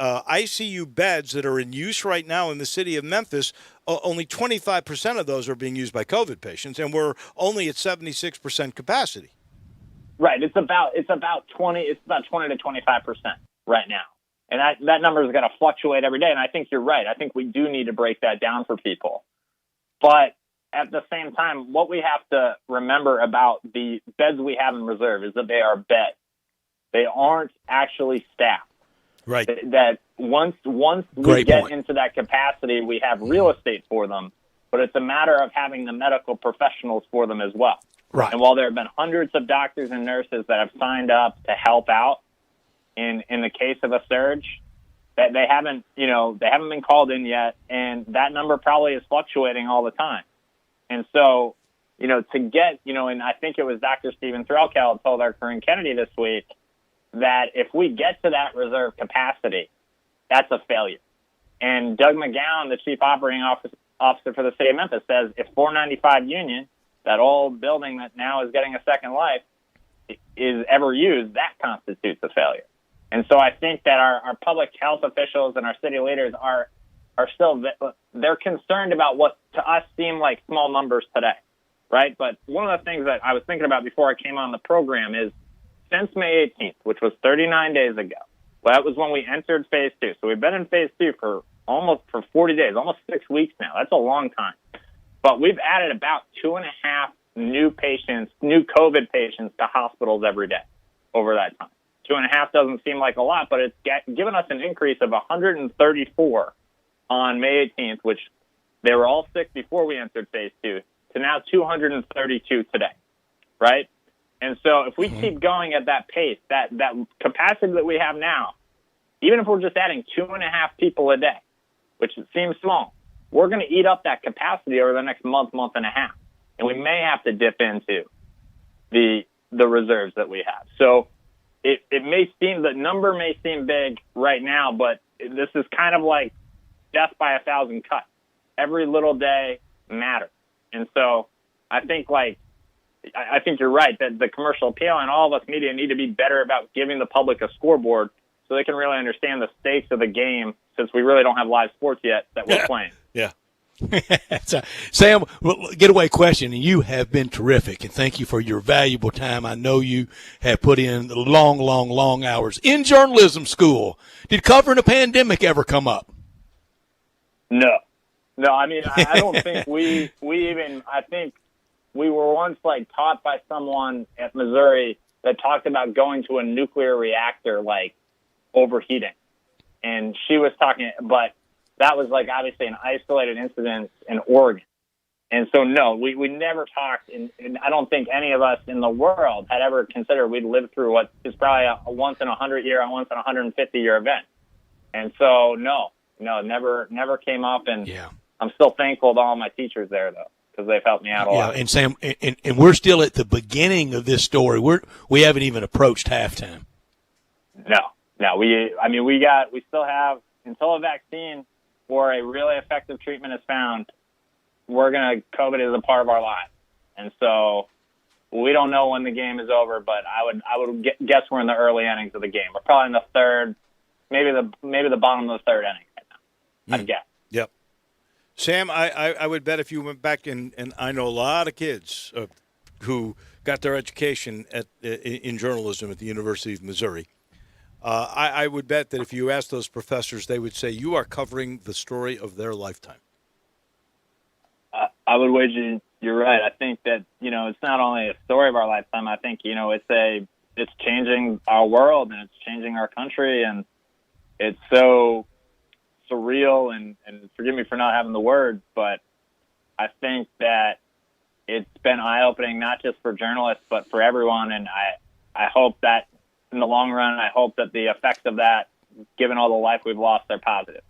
ICU beds that are in use right now in the city of Memphis, only 25% of those are being used by COVID patients, and we're only at 76% capacity. Right. It's about 20 to 25% right now. And that number is going to fluctuate every day. And I think you're right. I think we do need to break that down for people. But at the same time, what we have to remember about the beds we have in reserve is that they are beds. They aren't actually staffed. Right. That once we get into that capacity, we have real estate for them, but it's a matter of having the medical professionals for them as well. Right. And while there have been hundreds of doctors and nurses that have signed up to help out in the case of a surge, that they haven't been called in yet, and that number probably is fluctuating all the time. And so, to get, and I think it was Dr. Stephen Threlkeld told our Corinne Kennedy this week that if we get to that reserve capacity, that's a failure. And Doug McGowan, the chief operating officer for the city of Memphis, says if 495 Union, that old building that now is getting a second life, is ever used, that constitutes a failure. And so I think that our public health officials and our city leaders are still, they're concerned about what to us seem like small numbers today, right? But one of the things that I was thinking about before I came on the program is since May 18th, which was 39 days ago, well, that was when we entered phase 2. So we've been in phase 2 for 40 days, almost 6 weeks now. That's a long time. But we've added about 2.5 new COVID patients to hospitals every day over that time. 2.5 doesn't seem like a lot, but it's given us an increase of 134 on May 18th, which they were all sick before we entered phase 2, to now 232 today, right? And so if we keep going at that pace, that capacity that we have now, even if we're just adding 2.5 people a day, which seems small, we're going to eat up that capacity over the next month and a half. And we may have to dip into the reserves that we have. So it may seem, the number may seem big right now, but this is kind of like death by 1,000 cuts. Every little day matters. And so I think you're right that the commercial appeal and all of us media need to be better about giving the public a scoreboard so they can really understand the stakes of the game, since we really don't have live sports yet that we're playing. Yeah. Sam, getaway question, and you have been terrific, and thank you for your valuable time. I know you have put in long hours in journalism school. Did covering a pandemic ever come up? No. I mean, I don't think we even. I think we were once taught by someone at Missouri that talked about going to a nuclear reactor overheating, and she was talking, but that was obviously an isolated incident in Oregon. And so, no, we never talked, and I don't think any of us in the world had ever considered we'd live through what is probably a once in 100-year, a once in 150-year event. And so, no, never came up. And I'm still thankful to all my teachers there, though, because they've helped me out a lot. And Sam, and we're still at the beginning of this story. We haven't even approached halftime. No, we still have, until a vaccine or a really effective treatment is found, COVID is a part of our lives. And so we don't know when the game is over, but I would guess we're in the early innings of the game. We're probably in the third, maybe the bottom of the third inning right now. I'd guess. Yep. Sam, I would bet if you went back, and I know a lot of kids who got their education in journalism at the University of Missouri. I would bet that if you asked those professors, they would say you are covering the story of their lifetime. I would wager you're right. I think that, it's not only a story of our lifetime. I think, it's changing our world and it's changing our country, and it's so surreal, and forgive me for not having the words, but I think that it's been eye-opening, not just for journalists, but for everyone. And I hope that in the long run, I hope that the effects of that, given all the life we've lost, are positive.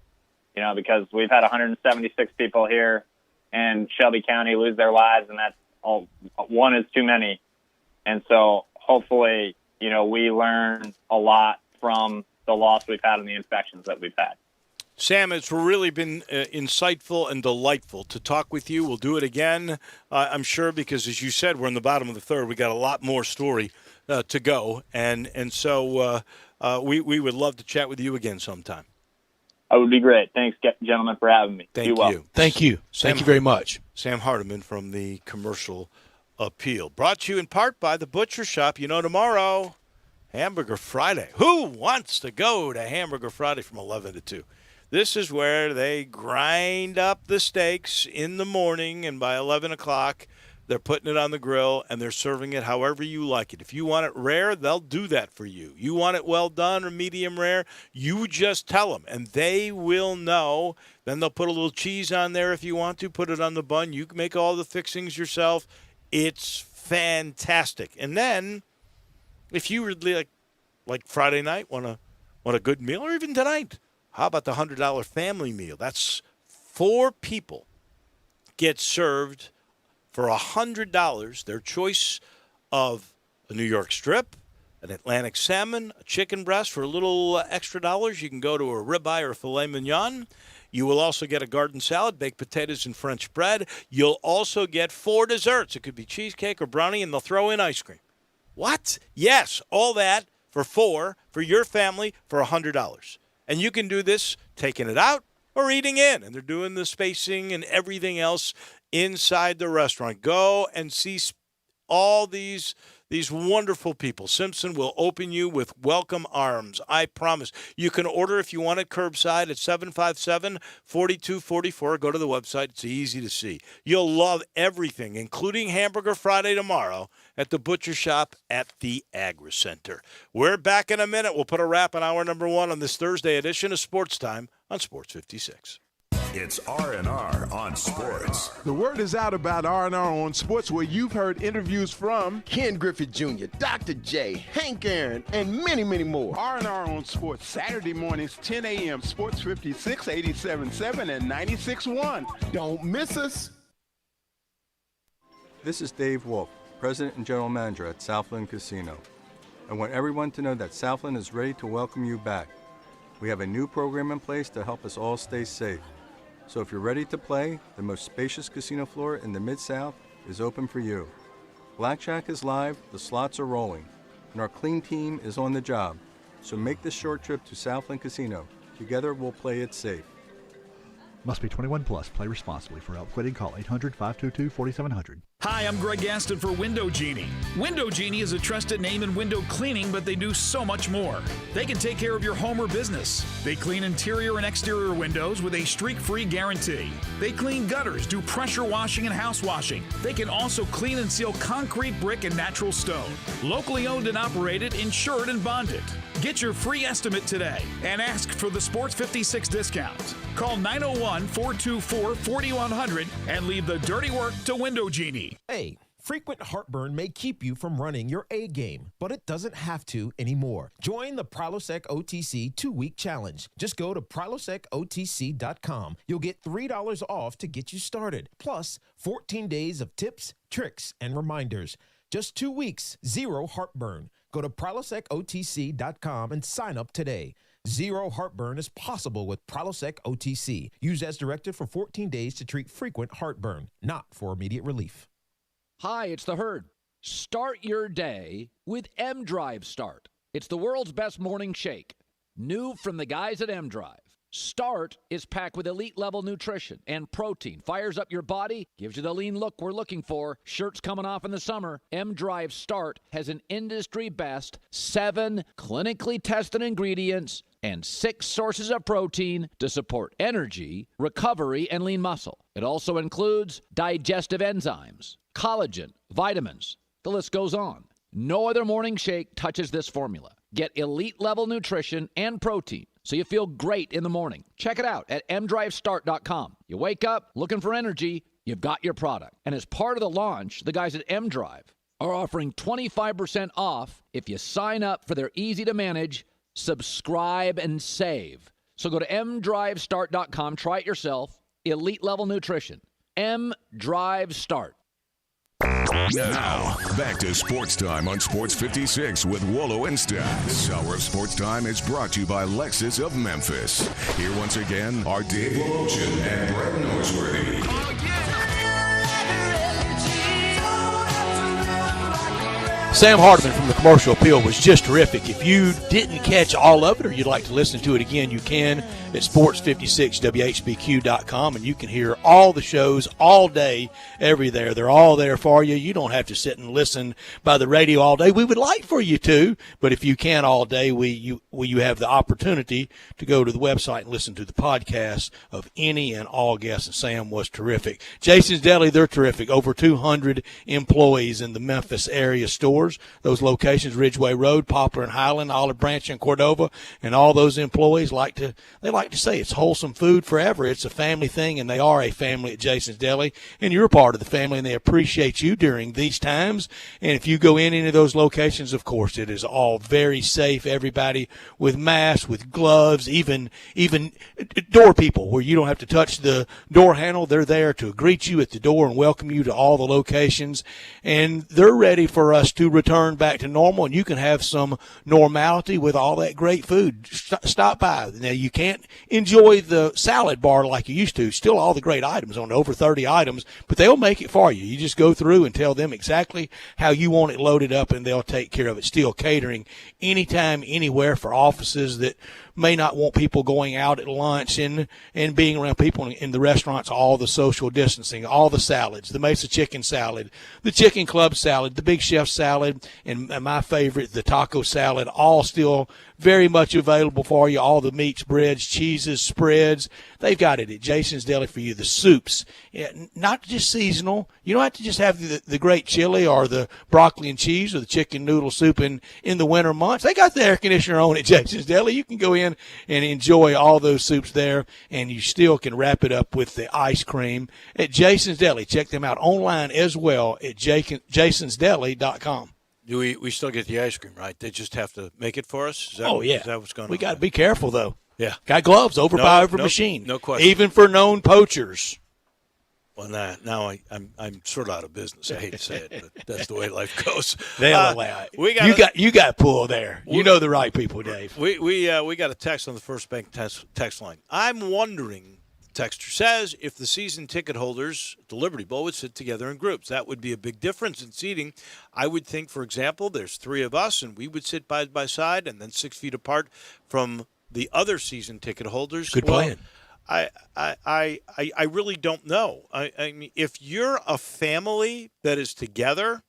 Because we've had 176 people here in Shelby County lose their lives, and that's all, one is too many. And so hopefully, we learn a lot from the loss we've had and the infections that we've had. Sam, it's really been insightful and delightful to talk with you. We'll do it again, I'm sure, because as you said, we're in the bottom of the third. We got a lot more story to go, and so we would love to chat with you again sometime. That would be great. Thanks, gentlemen, for having me. Thank well. you. Thank you. Thank you very much. Sam Hardiman from the Commercial Appeal. Brought to you in part by The Butcher Shop. Tomorrow, Hamburger Friday. Who wants to go to Hamburger Friday from 11 to 2? This is where they grind up the steaks in the morning, and by 11 o'clock, they're putting it on the grill, and they're serving it however you like it. If you want it rare, they'll do that for you. You want it well done or medium rare, you just tell them, and they will know. Then they'll put a little cheese on there if you want to. Put it on the bun. You can make all the fixings yourself. It's fantastic. And then, if you really like Friday night, want a good meal, or even tonight, how about the $100 family meal? That's 4 people get served for $100, their choice of a New York strip, an Atlantic salmon, a chicken breast. For a little extra dollars, you can go to a ribeye or a filet mignon. You will also get a garden salad, baked potatoes, and French bread. You'll also get 4 desserts. It could be cheesecake or brownie, and they'll throw in ice cream. What? Yes, all that for 4 for your family for $100. And you can do this taking it out or eating in. And they're doing the spacing and everything else inside the restaurant. Go and see all these wonderful people. Simpson will open you with welcome arms. I promise. You can order if you want it curbside at 757-4244. Go to the website. It's easy to see. You'll love everything, including Hamburger Friday tomorrow at the Butcher Shop at the Agri Center. We're back in a minute. We'll put a wrap on hour number 1 on this Thursday edition of Sports Time on Sports 56. It's R&R on Sports. The word is out about R&R on Sports, where you've heard interviews from Ken Griffith Jr., Dr. J, Hank Aaron, and many, many more. R&R on Sports, Saturday mornings, 10 a.m., Sports 56, 87.7, and 96.1. Don't miss us. This is Dave Wolf, President and General Manager at Southland Casino. I want everyone to know that Southland is ready to welcome you back. We have a new program in place to help us all stay safe. So if you're ready to play, the most spacious casino floor in the Mid-South is open for you. Blackjack is live, the slots are rolling, and our clean team is on the job. So make this short trip to Southland Casino. Together we'll play it safe. Must be 21 plus. Play responsibly. For help quitting, call 800-522-4700. Hi, I'm Greg Gaston for Window Genie. Window Genie is a trusted name in window cleaning, but they do so much more. They can take care of your home or business. They clean interior and exterior windows with a streak-free guarantee. They clean gutters, do pressure washing and house washing. They can also clean and seal concrete, brick, and natural stone. Locally owned and operated, insured and bonded. Get your free estimate today and ask for the Sports 56 discount. Call 901-424-4100 and leave the dirty work to Window Genie. Hey, frequent heartburn may keep you from running your A game, but it doesn't have to anymore. Join the Prilosec OTC 2-week challenge. Just go to prilosecotc.com. You'll get $3 off to get you started, plus 14 days of tips, tricks, and reminders. Just 2 weeks, zero heartburn. Go to prilosecotc.com and sign up today. Zero heartburn is possible with Prilosec OTC. Use as directed for 14 days to treat frequent heartburn, not for immediate relief. Hi, it's the Herd. Start your day with M-Drive Start. It's the world's best morning shake. New from the guys at M-Drive. Start is packed with elite-level nutrition and protein. Fires up your body, gives you the lean look we're looking for. Shirts coming off in the summer. M-Drive Start has an industry-best 7 clinically tested ingredients and 6 sources of protein to support energy, recovery, and lean muscle. It also includes digestive enzymes, collagen, vitamins. The list goes on. No other morning shake touches this formula. Get elite-level nutrition and protein so you feel great in the morning. Check it out at mdrivestart.com. You wake up looking for energy, you've got your product. And as part of the launch, the guys at M-Drive are offering 25% off if you sign up for their easy-to-manage subscribe and save. So go to mdrivestart.com, try it yourself. Elite-level nutrition. M-Drive Start. Now, back to Sports Time on Sports 56 with Wolo and Stat. This hour of Sports Time is brought to you by Lexus of Memphis. Here once again are Dave Wolochin and Brett Norsworthy. Sam Hardiman from the Commercial Appeal was just terrific. If you didn't catch all of it or you'd like to listen to it again, you can at sports56whbq.com, and you can hear all the shows all day, every day. They're all there for you. You don't have to sit and listen by the radio all day. We would like for you to, but if you can't all day, you have the opportunity to go to the website and listen to the podcast of any and all guests, and Sam was terrific. Jason's Deli, they're terrific. Over 200 employees in the Memphis area stores. Those locations, Ridgeway Road, Poplar and Highland, Olive Branch and Cordova, and all those employees like to say it's wholesome food forever. It's a family thing, and they are a family at Jason's Deli, and you're a part of the family, and they appreciate you during these times. And if you go in any of those locations, of course, it is all very safe. Everybody with masks, with gloves, even door people where you don't have to touch the door handle. They're there to greet you at the door and welcome you to all the locations, and they're ready for us to return back to normal and you can have some normality with all that great food, stop by. Now, you can't enjoy the salad bar like you used to. Still all the great items on over 30 items, but they'll make it for you. You just go through and tell them exactly how you want it loaded up, and they'll take care of it. Still catering anytime, anywhere for offices that may not want people going out at lunch and being around people in the restaurants, all the social distancing, all the salads, the Mesa chicken salad, the chicken club salad, the Big Chef salad, and my favorite, the taco salad, all still very much available for you. All the meats, breads, cheeses, spreads. They've got it at Jason's Deli for you. The soups, not just seasonal. You don't have to just have the great chili or the broccoli and cheese or the chicken noodle soup in the winter months. They got the air conditioner on at Jason's Deli. You can go in and enjoy all those soups there, and you still can wrap it up with the ice cream at Jason's Deli. Check them out online as well at jasonsdeli.com. We still get the ice cream, right? They just have to make it for us? Is that, yeah. Is that what's going on? We got to be careful, though. Yeah. Got gloves over machine. No question. Even for known poachers. Well, now I'm sort of out of business. I hate to say it, but that's the way life goes. They'll allow it. You got pull there. You know the right people, Dave. We got a text on the First Bank text line. I'm wondering, texter says, if the season ticket holders at the Liberty Bowl would sit together in groups. That would be a big difference in seating. I would think, for example, there's 3 of us, and we would sit side by side and then 6 feet apart from the other season ticket holders. Good plan. I really don't know. I mean, if you're a family that is together,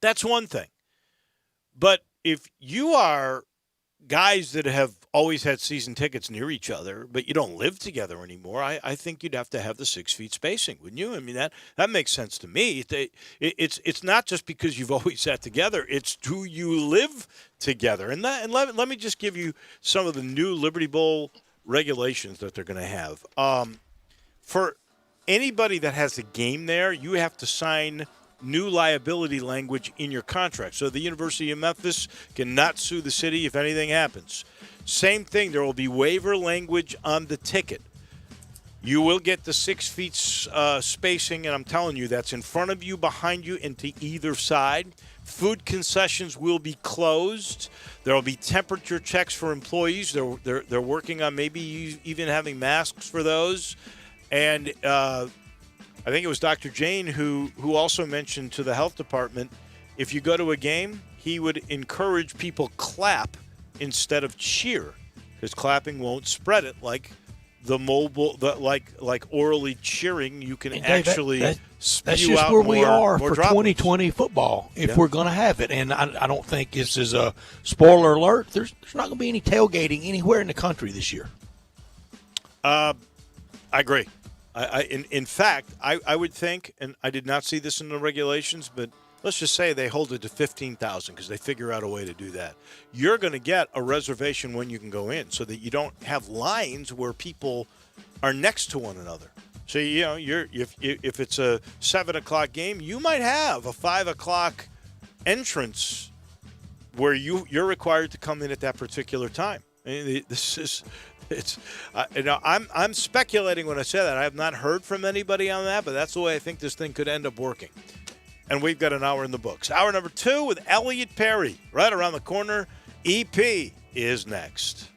that's one thing. But if you are guys that have always had season tickets near each other, but you don't live together anymore, I think you'd have to have the 6 feet spacing, wouldn't you? I mean, that makes sense to me. It's not just because you've always sat together. It's do you live together? And let me just give you some of the new Liberty Bowl regulations that they're going to have. For anybody that has a game there, you have to sign new liability language in your contract. So the University of Memphis cannot sue the city if anything happens. Same thing, there will be waiver language on the ticket. You will get the 6 feet spacing, and I'm telling you, that's in front of you, behind you, and to either side. Food concessions will be closed. There will be temperature checks for employees. They're working on maybe even having masks for those. And I think it was Dr. Jane who also mentioned to the health department, if you go to a game, he would encourage people clap instead of cheer, because clapping won't spread it like like orally cheering. You can actually that's just where we are for 2020 football if we're going to have it. And I don't think this is a spoiler alert. There's not going to be any tailgating anywhere in the country this year. I agree. In fact, I would think, and I did not see this in the regulations, but let's just say they hold it to 15,000 because they figure out a way to do that. You're going to get a reservation when you can go in, so that you don't have lines where people are next to one another. So if it's a 7:00 game, you might have a 5:00 entrance where you're required to come in at that particular time. I mean, I'm speculating when I say that. I have not heard from anybody on that, but that's the way I think this thing could end up working. And we've got an hour in the books. Hour number 2 with Elliot Perry right around the corner. EP is next.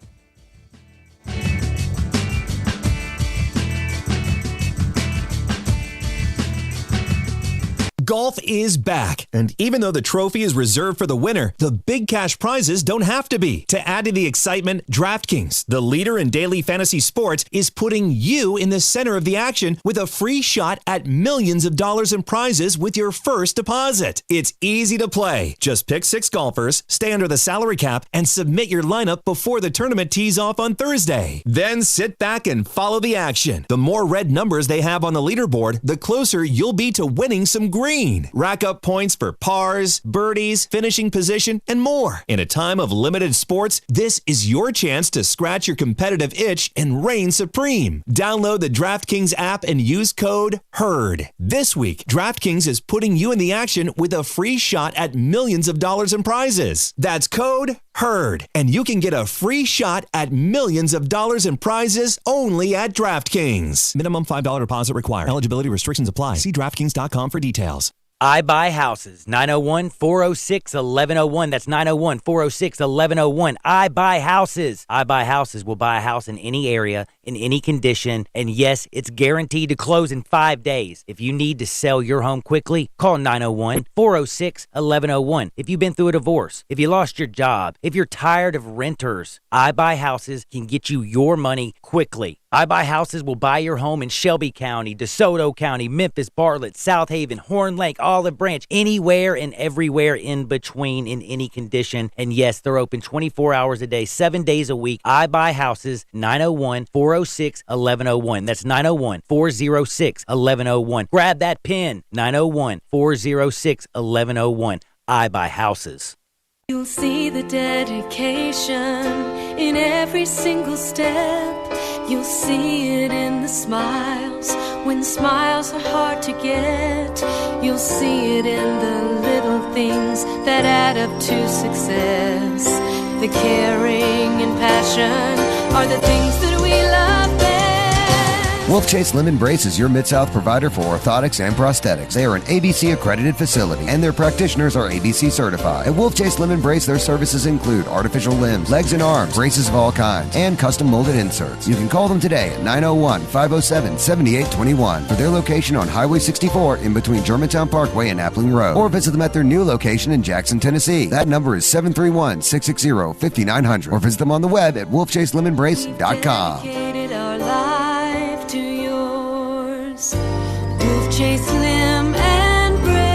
Golf is back, and even though the trophy is reserved for the winner, the big cash prizes don't have to be. To add to the excitement, DraftKings, the leader in daily fantasy sports, is putting you in the center of the action with a free shot at millions of dollars in prizes with your first deposit. It's easy to play. Just pick 6 golfers, stay under the salary cap, and submit your lineup before the tournament tees off on Thursday. Then sit back and follow the action. The more red numbers they have on the leaderboard, the closer you'll be to winning some green. Rack up points for pars, birdies, finishing position, and more. In a time of limited sports, this is your chance to scratch your competitive itch and reign supreme. Download the DraftKings app and use code HERD. This week, DraftKings is putting you in the action with a free shot at millions of dollars in prizes. That's code HERD, and you can get a free shot at millions of dollars in prizes only at DraftKings. Minimum $5 deposit required. Eligibility restrictions apply. See DraftKings.com for details. I Buy Houses, 901-406-1101. That's 901-406-1101. I Buy Houses. I Buy Houses will buy a house in any area, in any condition, and yes, it's guaranteed to close in 5 days. If you need to sell your home quickly, call 901-406-1101. If you've been through a divorce, if you lost your job, if you're tired of renters, I Buy Houses can get you your money quickly. I Buy Houses will buy your home in Shelby County, DeSoto County, Memphis, Bartlett, South Haven, Horn Lake, Olive Branch, anywhere and everywhere in between in any condition. And yes, they're open 24 hours a day, 7 days a week. I Buy Houses, 901-406-1101. That's 901-406-1101. Grab that pen, 901-406-1101. I Buy Houses. You'll see the dedication in every single step. You'll see it in the smiles, when smiles are hard to get. You'll see it in the little things that add up to success. The caring and passion are the things that we love best. Wolf Chase Limb Brace is your Mid-South provider for orthotics and prosthetics. They are an ABC accredited facility, and their practitioners are ABC certified. At Wolf Chase Limb Brace, their services include artificial limbs, legs and arms, braces of all kinds, and custom molded inserts. You can call them today at 901-507-7821 for their location on Highway 64 in between Germantown Parkway and Appling Road, or visit them at their new location in Jackson, Tennessee. That number is 731-660-5900, or visit them on the web at wolfchaselemonbrace.com. Dedicated our life to yours. Wolf Chase Limb and Brace.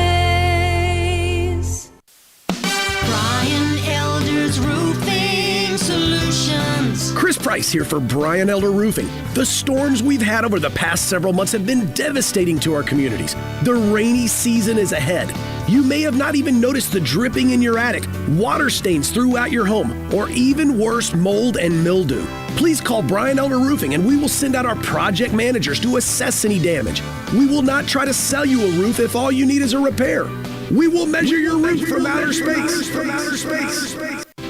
Brian Elder's Roofing Solutions. Chris Price here for Brian Elder Roofing. The storms we've had over the past several months have been devastating to our communities. The rainy season is ahead. You may have not even noticed the dripping in your attic, water stains throughout your home, or even worse, mold and mildew. Please call Brian Elder Roofing and we will send out our project managers to assess any damage. We will not try to sell you a roof if all you need is a repair. We will measure your roof from outer space.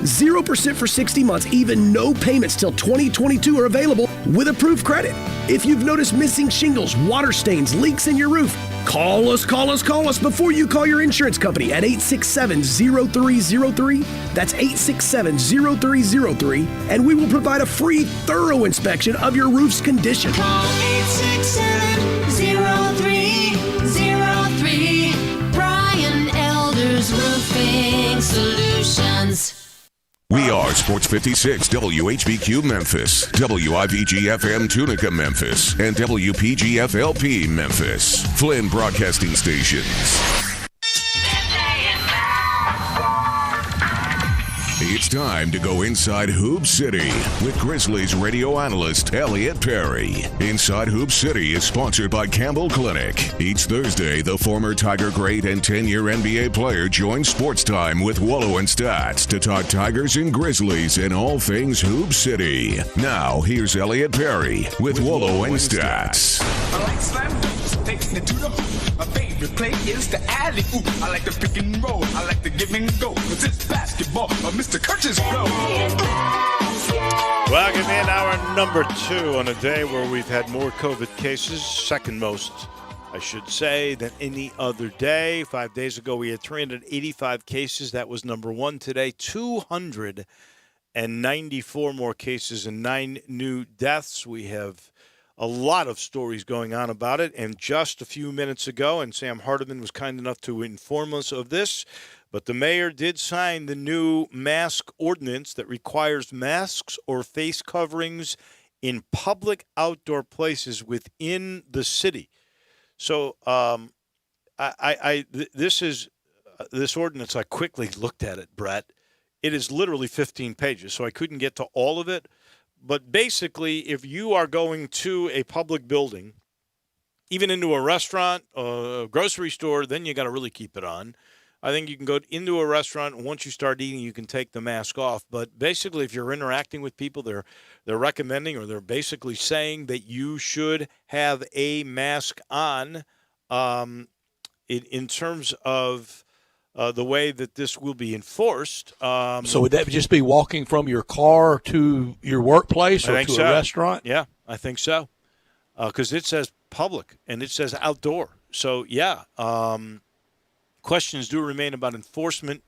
0% for 60 months, even no payments till 2022 are available with approved credit. If you've noticed missing shingles, water stains, leaks in your roof, call us before you call your insurance company at 867-0303. That's 867-0303, and we will provide a free, thorough inspection of your roof's condition. Call 867-0303. Brian Elder's Roofing Solutions. We are Sports 56 WHBQ Memphis, WIVG-FM Tunica Memphis, and WPG-FLP Memphis. Flynn Broadcasting Stations. It's time to go inside Hoop City with Grizzlies radio analyst Elliot Perry. Inside Hoop City is sponsored by Campbell Clinic. Each Thursday, the former Tiger great and 10-year NBA player joins Sportstime with Wallow and Stats to talk Tigers and Grizzlies and all things Hoop City. Now, here's Elliot Perry with Wallow and Stats. I like slam dunks, taking it to the hoop. My favorite play is the alley-oop. I like the pick and roll. I like the give and go. 'Cause it's basketball. Mr. Curtis Blow. Welcome in our number 2 on a day where we've had more COVID cases, second most, I should say, than any other day. 5 days ago, we had 385 cases. That was number 1 today. 294 more cases and 9 new deaths. We have a lot of stories going on about it. And just a few minutes ago, and Sam Hardiman was kind enough to inform us of this, but the mayor did sign the new mask ordinance that requires masks or face coverings in public outdoor places within the city. So this ordinance, I quickly looked at it, Brett. It is literally 15 pages, so I couldn't get to all of it. But basically, if you are going to a public building, even into a restaurant, a grocery store, then you got to really keep it on. I think you can go into a restaurant, and once you start eating, you can take the mask off. But basically, if you're interacting with people, they're recommending, or they're basically saying that you should have a mask on in terms of the way that this will be enforced. So would that just be walking from your car to your workplace or to a restaurant? Yeah, I think so. Because it says public and it says outdoor. So, yeah. questions do remain about enforcement.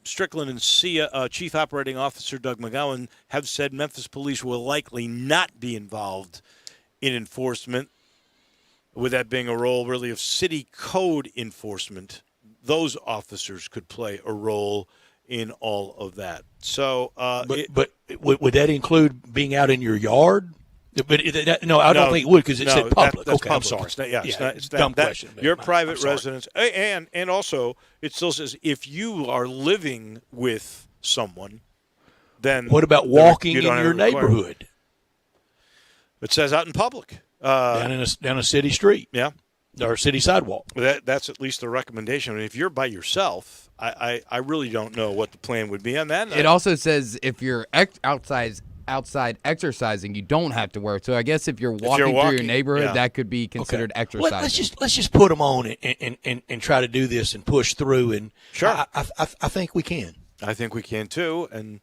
Strickland and Chief Operating Officer Doug McGowan have said Memphis police will likely not be involved in enforcement, with that being a role really of city code enforcement. Those officers could play a role in all of that. So, but would that include being out in your yard? But no, I don't think it would because it said public. That's okay, public. I'm sorry. It's dumb that, question. Your private residence, and also it still says if you are living with someone, then what about walking in your neighborhood? It says out in public, down a city street, yeah, or city sidewalk. That's at least the recommendation. I mean, if you're by yourself, I really don't know what the plan would be on that. It also says if you're outside exercising, you don't have to wear it. So I guess if you're walking through your neighborhood, that could be considered exercising. Let's just put them on and try to do this and push through. And sure, I think we can. I think we can too. And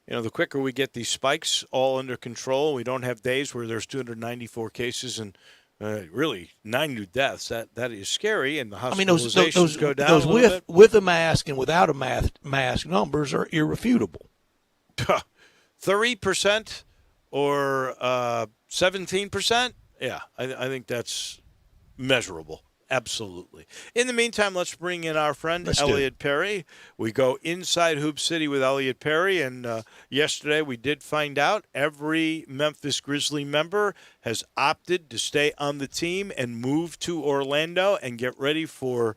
the quicker we get these spikes all under control, we don't have days where there's 294 cases and really 9 new deaths. That is scary, and the hospitalizations go down a little bit. With a mask and without a mask numbers are irrefutable. 3% or 17%? Yeah, I think that's measurable. Absolutely. In the meantime, let's bring in our friend Elliot Perry. We go inside Hoop City with Elliot Perry, and yesterday we did find out every Memphis Grizzly member has opted to stay on the team and move to Orlando and get ready for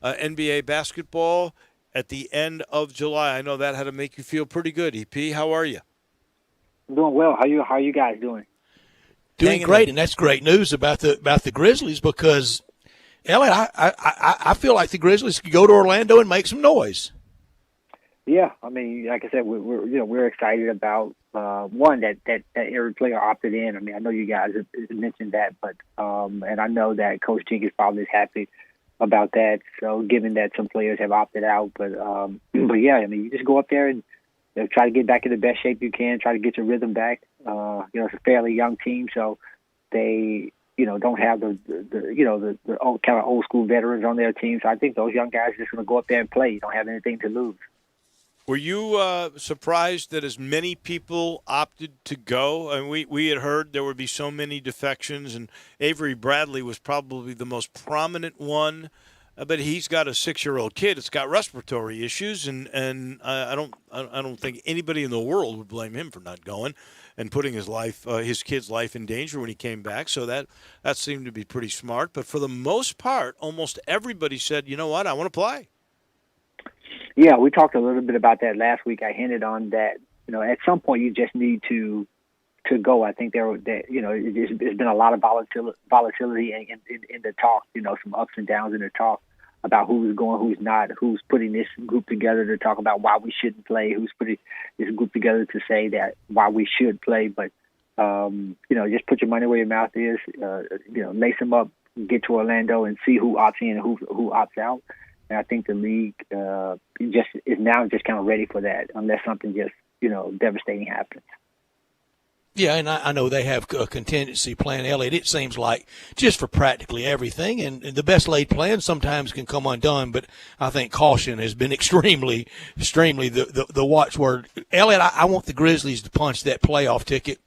NBA basketball at the end of July. I know that had to make you feel pretty good. EP, how are you? I'm doing well. How you guys doing? Doing great, and that's great news about the Grizzlies because, Elliot, I feel like the Grizzlies could go to Orlando and make some noise. Yeah, I mean, like I said, we're excited about one that every player opted in. I mean, I know you guys have mentioned that, but and I know that Coach Jenkins probably is happy about that. So, given that some players have opted out, but yeah, I mean, you just go up there and try to get back in the best shape you can. Try to get your rhythm back. It's a fairly young team, so they don't have the old, kind of old school veterans on their team. So I think those young guys are just going to go up there and play. You don't have anything to lose. Were you surprised that as many people opted to go? I mean, we had heard there would be so many defections, and Avery Bradley was probably the most prominent one. But he's got a 6-year-old kid that's got respiratory issues, and I don't think anybody in the world would blame him for not going and putting his kid's life in danger when he came back. So that seemed to be pretty smart. But for the most part, almost everybody said, you know what, I want to play. Yeah, we talked a little bit about that last week. I hinted on that. At some point you just need to go. I think there's been a lot of volatility in the talk. Some ups and downs in the talk about who's going, who's not, who's putting this group together to talk about why we shouldn't play, who's putting this group together to say that why we should play. But just put your money where your mouth is. Lace them up, get to Orlando, and see who opts in and who opts out. And I think the league is now kind of ready for that, unless something just devastating happens. Yeah, and I know they have a contingency plan, Elliot. It seems like just for practically everything, and the best laid plans sometimes can come undone, but I think caution has been extremely the watchword. Elliot, I want the Grizzlies to punch that playoff ticket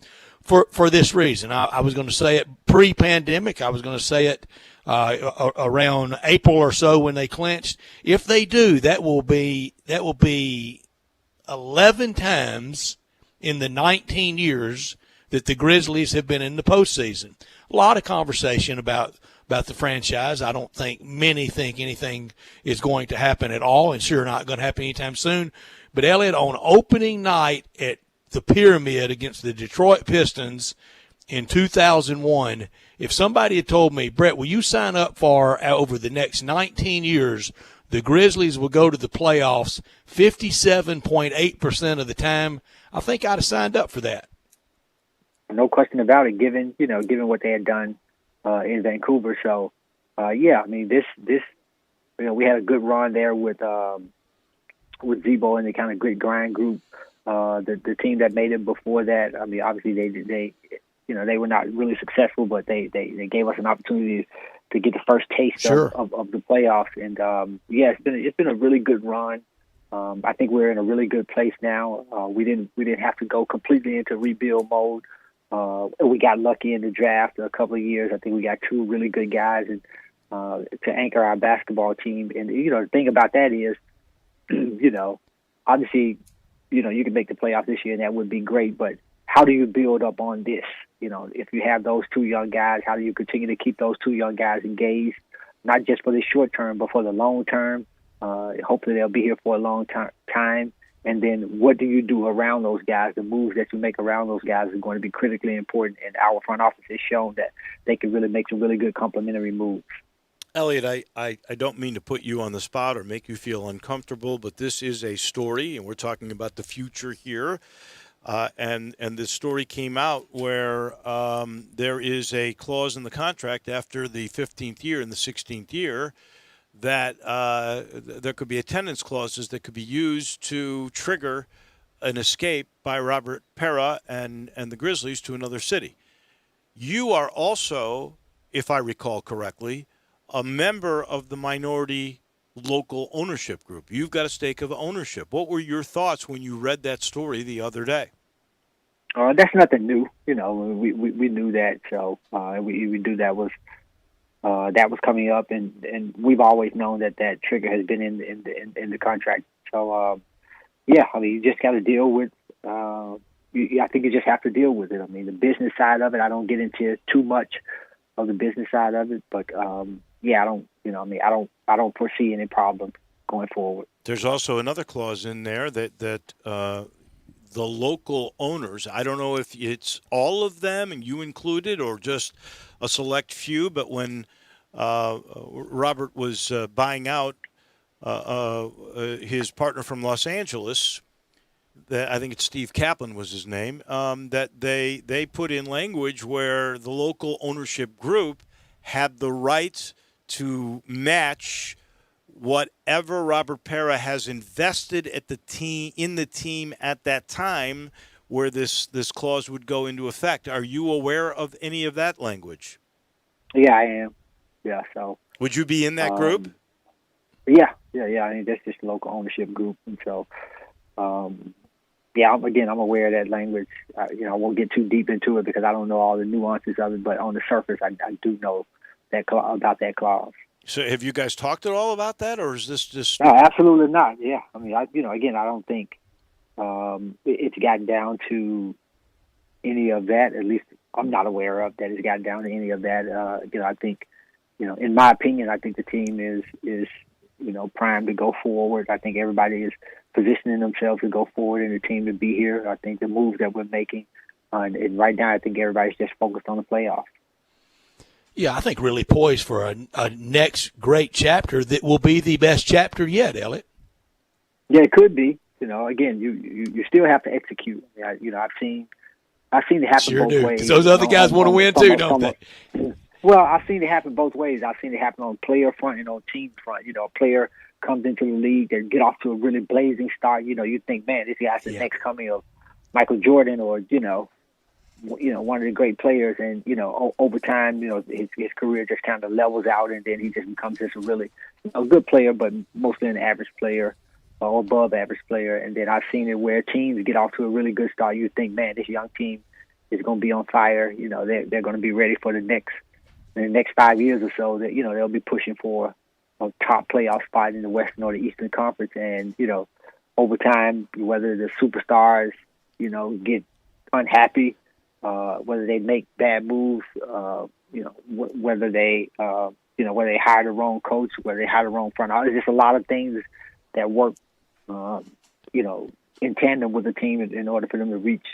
for this reason. I was going to say it pre-pandemic. I was going to say it around April or so when they clinched. If they do, that will be 11 times in the 19 years that the Grizzlies have been in the postseason. A lot of conversation about the franchise. I don't think many think anything is going to happen at all, and sure not going to happen anytime soon. But, Elliot, on opening night at the Pyramid against the Detroit Pistons in 2001, if somebody had told me, Brett, will you sign up for over the next 19 years the Grizzlies will go to the playoffs 57.8% of the time, I think I'd have signed up for that. No question about it, given what they had done in Vancouver. So, I mean, this we had a good run there with Zebo and the kind of grit grind group. The team that made it before that, I mean, obviously they were not really successful, but they gave us an opportunity to get the first taste Sure. of the playoffs. And yeah, it's been a really good run. I think we're in a really good place now. We didn't have to go completely into rebuild mode. We got lucky in the draft a couple of years. I think we got two really good guys and to anchor our basketball team. And the thing about that is, obviously, you can make the playoffs this year and that would be great. But how do you build up on this? If you have those two young guys, how do you continue to keep those two young guys engaged, not just for the short term, but for the long term? Hopefully they'll be here for a long time. And then what do you do around those guys? The moves that you make around those guys is going to be critically important. And our front office has shown that they can really make some really good complementary moves. Elliot, I don't mean to put you on the spot or make you feel uncomfortable, but this is a story, and we're talking about the future here. And this story came out where there is a clause in the contract after the 15th year and the 16th year that there could be attendance clauses that could be used to trigger an escape by Robert Pera and the Grizzlies to another city. You are also, if I recall correctly, a member of the minority local ownership group. You've got a stake of ownership. What were your thoughts when you read that story the other day? That's nothing new. We knew that. So we knew that was coming up, and we've always known that trigger has been in the contract. So yeah, you just got to deal with. I think you just have to deal with it. The business side of it, I don't get into too much of the business side of it, but yeah, I don't foresee any problem going forward. There's also another clause in there that the local owners, I don't know if it's all of them and you included or just a select few, but when Robert was buying out his partner from Los Angeles, I think it's Steve Kaplan was his name, that they put in language where the local ownership group had the right to match whatever Robert Pera has invested in the team at that time where this clause would go into effect. Are you aware of any of that language? Yeah, I am. Yeah, so. Would you be in that group? Yeah. That's just a local ownership group. And so, yeah, I'm aware of that language. I won't get too deep into it because I don't know all the nuances of it, but on the surface, I do know about that clause. So have you guys talked at all about that, or is this just... No, absolutely not. Yeah. I don't think it's gotten down to any of that. At least I'm not aware of that it's gotten down to any of that. I think, in my opinion, I think the team is primed to go forward. I think everybody is positioning themselves to go forward and the team to be here. I think the moves that we're making, and right now I think everybody's just focused on the playoffs. Yeah, I think really poised for a next great chapter that will be the best chapter yet, Elliot. Yeah, it could be. Again, you still have to execute. I've seen it happen both ways. Those other guys want to win too, don't they? Well, I've seen it happen both ways. I've seen it happen on player front and on team front. A player comes into the league and get off to a really blazing start. You think, man, this guy's the next coming of Michael Jordan or one of the great players, and over time, his career just kind of levels out, and then he just becomes just a really good player, but mostly an average player or above average player. And then I've seen it where teams get off to a really good start. You think, man, this young team is going to be on fire. They're going to be ready for the next 5 years or so. That they'll be pushing for a top playoff spot in the Western or the Eastern Conference. And over time, whether the superstars get unhappy. Whether they make bad moves, whether they hire the wrong coach, whether they hire the wrong front office. There's just a lot of things that work, in tandem with the team in order for them to reach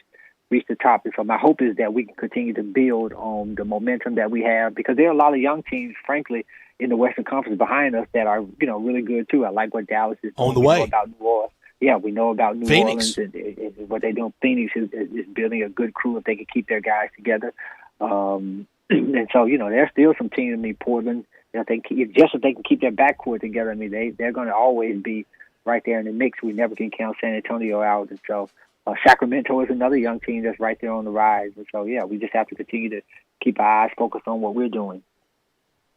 the top. And so my hope is that we can continue to build on the momentum that we have, because there are a lot of young teams, frankly, in the Western Conference behind us that are, really good too. I like what Dallas is doing. On the way. About New Orleans. Yeah, we know about New Phoenix. Orleans and what they're doing. Phoenix is building a good crew if they can keep their guys together. And so, there's still some teams. Portland, if they can keep their backcourt together, they're going to always be right there in the mix. We never can count San Antonio out. And so Sacramento is another young team that's right there on the rise. And so, yeah, we just have to continue to keep our eyes focused on what we're doing.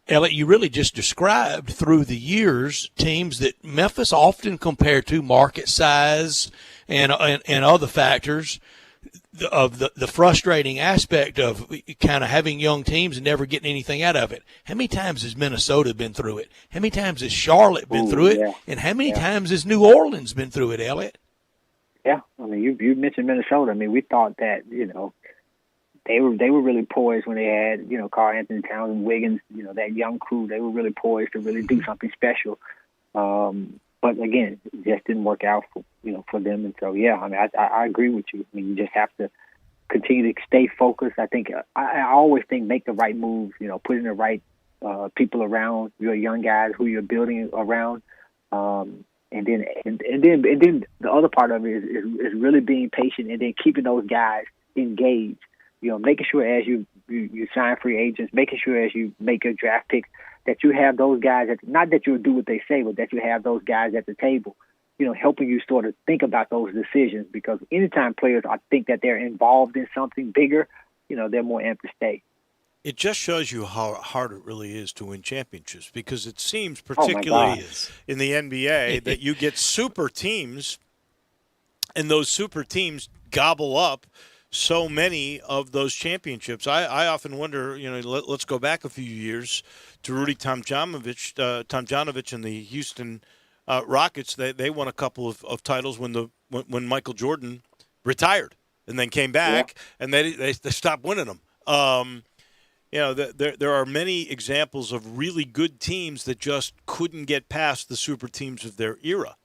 Elliot, you really just described through the years teams that Memphis often compared to market size and other factors of the frustrating aspect of kind of having young teams and never getting anything out of it. How many times has Minnesota been through it? How many times has Charlotte been through it? Yeah. And how many times has New Orleans been through it, Elliot? Yeah, I mean, you mentioned Minnesota. I mean, we thought that, they were really poised when they had, Karl Anthony Towns and Wiggins, that young crew. They were really poised to really do something special. But again, it just didn't work out for them. And so, yeah, I mean, I agree with you. I mean, you just have to continue to stay focused. I think I always think make the right moves. Put in the right people around your young guys who you're building around. And then the other part of it is really being patient and then keeping those guys engaged. Making sure as you sign free agents, making sure as you make your draft picks that you have those guys, not that you'll do what they say, but that you have those guys at the table, helping you sort of think about those decisions. Because anytime players think that they're involved in something bigger, they're more amped to stay. It just shows you how hard it really is to win championships, because it seems, particularly in the NBA, that you get super teams, and those super teams gobble up so many of those championships. I often wonder, let's go back a few years to Rudy Tomjanovich and the Houston Rockets. They won a couple of titles when Michael Jordan retired and then came back, and they stopped winning them. There are many examples of really good teams that just couldn't get past the super teams of their era.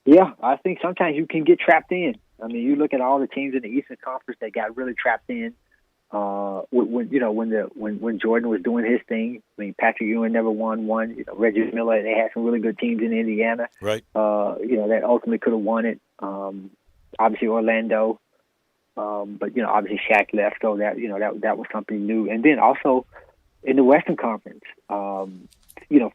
Yeah, I think sometimes you can get trapped in. I mean, you look at all the teams in the Eastern Conference that got really trapped in. When Jordan was doing his thing. I mean, Patrick Ewing never won one. Reggie Miller. They had some really good teams in Indiana. Right. That ultimately could have won it. Obviously Orlando. But obviously Shaq left, so that was something new. And then also in the Western Conference,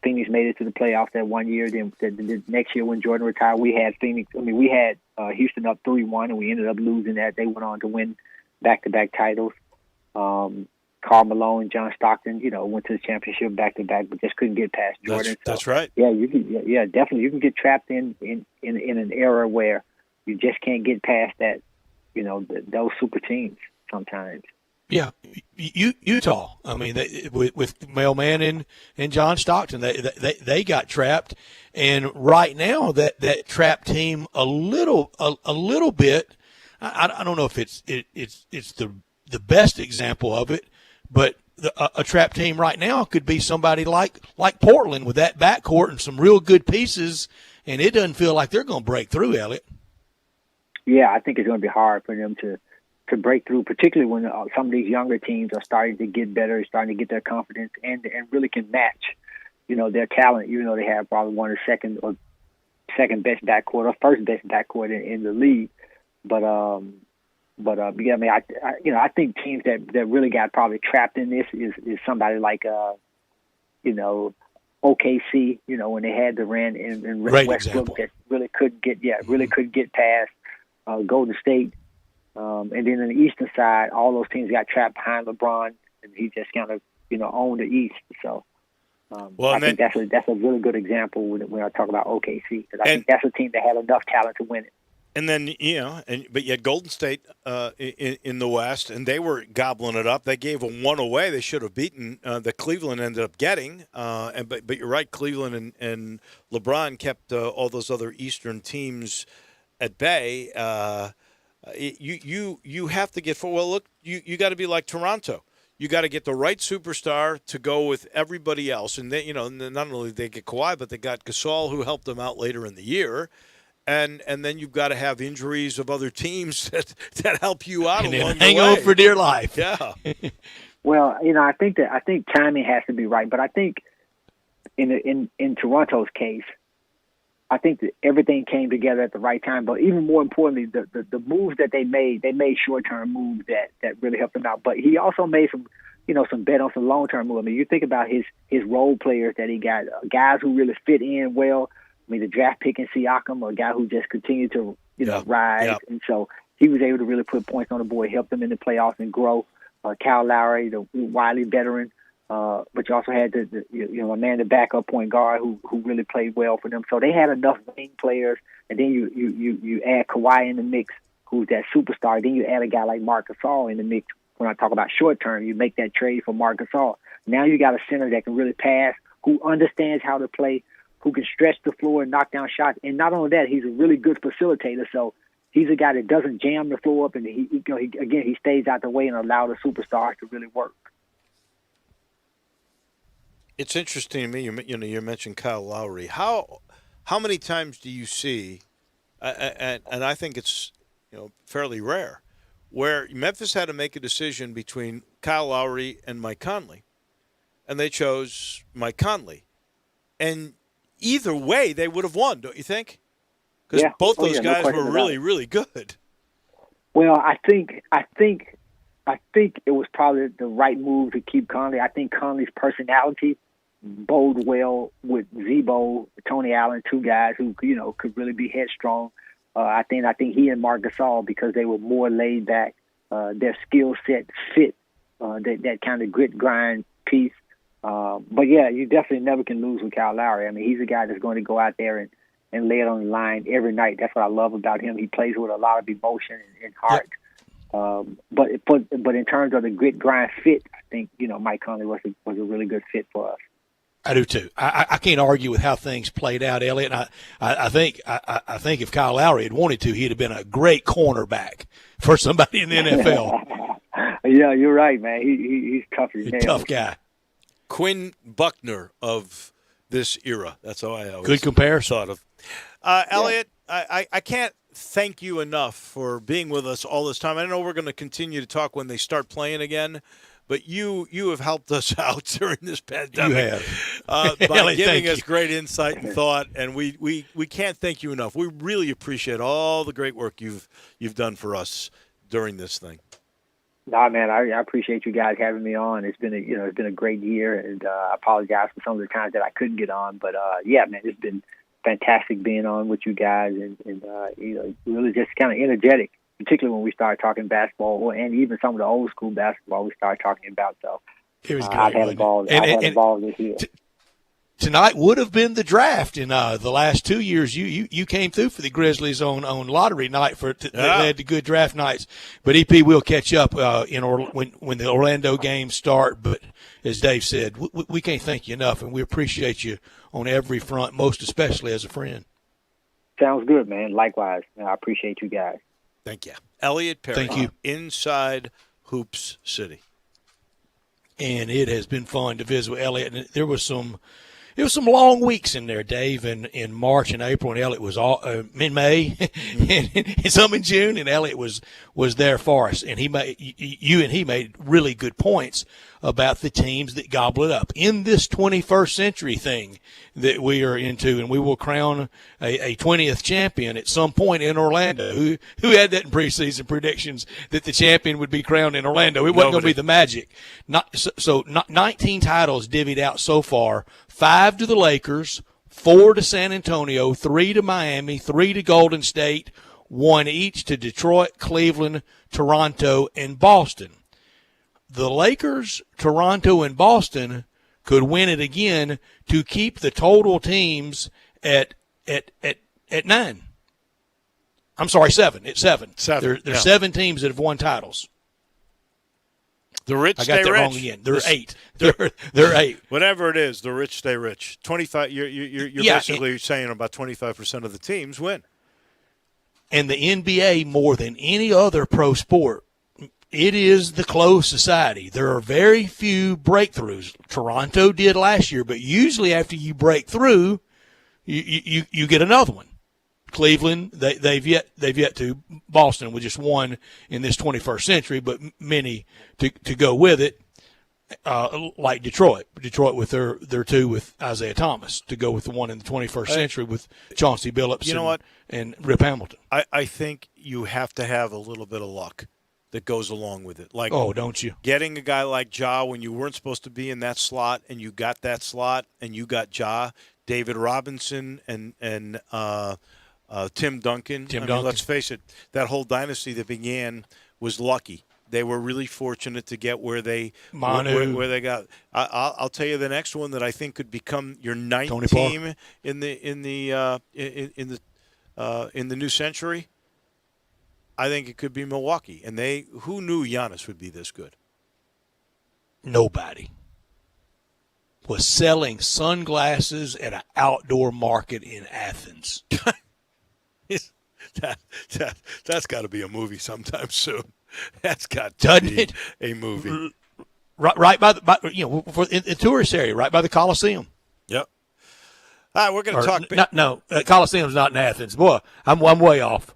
Phoenix made it to the playoffs that one year. Then the next year when Jordan retired, we had Phoenix. I mean, we had Houston up 3-1, and we ended up losing that. They went on to win back-to-back titles. Karl Malone and John Stockton, went to the championship back-to-back, but just couldn't get past Jordan. That's right. Yeah, definitely. You can get trapped in an era where you just can't get past that. Those super teams sometimes. Yeah, Utah. I mean, with Mailman and John Stockton, they got trapped, and right now that trapped team a little bit. I don't know if it's the best example of it, but a trapped team right now could be somebody like Portland with that backcourt and some real good pieces, and it doesn't feel like they're going to break through, Elliot. Yeah, I think it's going to be hard for them to break through, particularly when some of these younger teams are starting to get better, starting to get their confidence, and really can match, their talent, even though they have probably one of the second best backcourt or first best backcourt in the league. But I mean, I think teams that really got probably trapped in this is somebody like OKC, when they had Durant and Westbrook that really couldn't get past Golden State. And then on the Eastern side, all those teams got trapped behind LeBron, and he just kind of, owned the East. So I think that's a really good example when I talk about OKC, because I think that's a team that had enough talent to win it. And then, but yet Golden State in the West, and they were gobbling it up. They gave one away they should have beaten that Cleveland ended up getting. But you're right, Cleveland and LeBron kept all those other Eastern teams at bay. You have to get forward. Well, look, you got to be like Toronto. You got to get the right superstar to go with everybody else. And they, not only did they get Kawhi, but they got Gasol, who helped them out later in the year. And then you've got to have injuries of other teams that help you out along the way. Hang on for dear life. Yeah. Well, I think timing has to be right, but I think in Toronto's case, I think that everything came together at the right time. But even more importantly, the moves that they made short-term moves that really helped them out. But he also made some bet on some long-term moves. I mean, you think about his role players that he got, guys who really fit in well. I mean, the draft pick in Siakam, a guy who just continued to, rise. Yep. And so he was able to really put points on the board, help them in the playoffs and grow. Kyle Lowry, the wily veteran, but you also had a man, the backup point guard who really played well for them. So they had enough wing players, and then you add Kawhi in the mix, who's that superstar. Then you add a guy like Marc Gasol in the mix. When I talk about short term, you make that trade for Marc Gasol. Now you got a center that can really pass, who understands how to play, who can stretch the floor and knock down shots. And not only that, he's a really good facilitator. So he's a guy that doesn't jam the floor up, and he stays out the way and allow the superstars to really work. It's interesting to me. You mentioned Kyle Lowry. How many times do you see, and I think it's fairly rare, where Memphis had to make a decision between Kyle Lowry and Mike Conley, and they chose Mike Conley, and either way they would have won, don't you think? Because both those guys were really, really good. Well, I think it was probably the right move to keep Conley. I think Conley's personality bode well with Z-Bo, Tony Allen, two guys who could really be headstrong. I think he and Marc Gasol, because they were more laid back, their skill set fit that kind of grit grind piece. But yeah, you definitely never can lose with Kyle Lowry. I mean, he's a guy that's going to go out there and lay it on the line every night. That's what I love about him. He plays with a lot of emotion and heart. But in terms of the grit grind fit, I think Mike Conley was a really good fit for us. I do too. I can't argue with how things played out, Elliot. I think if Kyle Lowry had wanted to, he'd have been a great cornerback for somebody in the NFL. Yeah, you're right, man. He's tough as hell. Tough guy. Quinn Buckner of this era. That's how I always good comparison. Thought of. Elliot, I can't thank you enough for being with us all this time. I know we're going to continue to talk when they start playing again, but you have helped us out during this pandemic. You have. By giving us great insight and thought, and we can't thank you enough. We really appreciate all the great work you've done for us during this thing. Nah, man, I appreciate you guys having me on. It's been a great year, and I apologize for some of the times that I couldn't get on. But yeah, man, it's been fantastic being on with you guys, and really just kind of energetic, particularly when we started talking basketball, and even some of the old school basketball we started talking about. So it was great. I've had a ball this year. Tonight would have been the draft in the last 2 years. You came through for the Grizzlies on lottery night they had the good draft nights. But EP will catch up when the Orlando games start. But as Dave said, we can't thank you enough, and we appreciate you on every front, most especially as a friend. Sounds good, man. Likewise, I appreciate you guys. Thank you, Elliot Perry. Thank you. Inside Hoops City, and it has been fun to visit with Elliot. And there was some long weeks in there, Dave, in March and April, and Elliot was all in May, and some in June, and Elliot was there for us, and he made really good points about the teams that gobble it up in this 21st century thing that we are into, and we will crown a 20th champion at some point in Orlando. Who had that in preseason predictions that the champion would be crowned in Orlando? It wasn't going to be the Magic. 19 titles divvied out so far. 5 to the Lakers, 4 to San Antonio, 3 to Miami, 3 to Golden State, 1 each to Detroit, Cleveland, Toronto, and Boston. The Lakers, Toronto, and Boston could win it again to keep the total teams at 9. I'm sorry, 7. It's 7. There's 7 teams that have won titles. The rich stay rich. I got that wrong again. There's 8. They're 8. Whatever it is, the rich stay rich. 25. You're basically saying about 25% of the teams win. And the NBA, more than any other pro sport, it is the closed society. There are very few breakthroughs. Toronto did last year, but usually after you break through, you get another one. Cleveland, they've yet to. Boston with just one in this 21st century, but many to go with it, like Detroit. Detroit with their 2 with Isaiah Thomas to go with the one in the 21st century with Chauncey Billups and Rip Hamilton. I think you have to have a little bit of luck that goes along with it. Like, don't you? Getting a guy like Ja when you weren't supposed to be in that slot, and you got that slot, and you got Ja, David Robinson, and Tim Duncan. Let's face it, that whole dynasty that began was lucky. they were really fortunate to get where they Manu. they got. I'll tell you the next one that I think could become your ninth Tony team Parker. in the new century. I think it could be Milwaukee, and who knew Giannis would be this good? Nobody was selling sunglasses at an outdoor market in Athens. That's got to be a movie sometime soon. That's got to Doesn't be it? a movie. Right by in the tourist area, right by the Coliseum. Yep. All right, we're going to talk. Coliseum's not in Athens. Boy, I'm way off.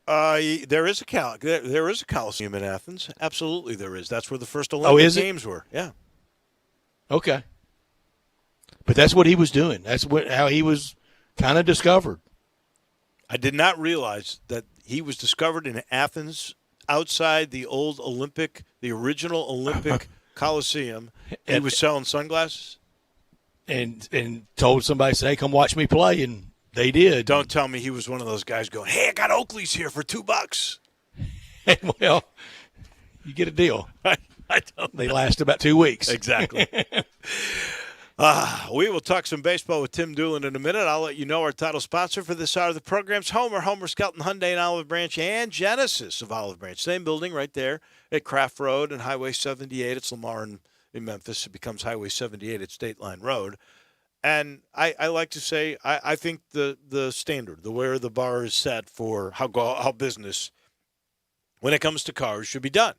There is a Coliseum in Athens. Absolutely, there is. That's where the first Olympic Games were. Yeah. Okay. But that's what he was doing. That's how he was kind of discovered. I did not realize that he was discovered in Athens, outside the original Olympic Coliseum. He was selling sunglasses, and told somebody, "Say, hey, come watch me play," and they did. Don't tell me he was one of those guys going, "Hey, I got Oakley's here for $2." Well, you get a deal. I don't. They last about 2 weeks. Exactly. We will talk some baseball with Tim Doolin in a minute. I'll let you know our title sponsor for this hour of the program's Homer Skelton Hyundai in Olive Branch, and Genesis of Olive Branch. Same building right there at Craft Road and Highway 78. It's Lamar in Memphis. It becomes Highway 78 at State Line Road. And I like to say I think the standard, where the bar is set for how business, when it comes to cars, should be done.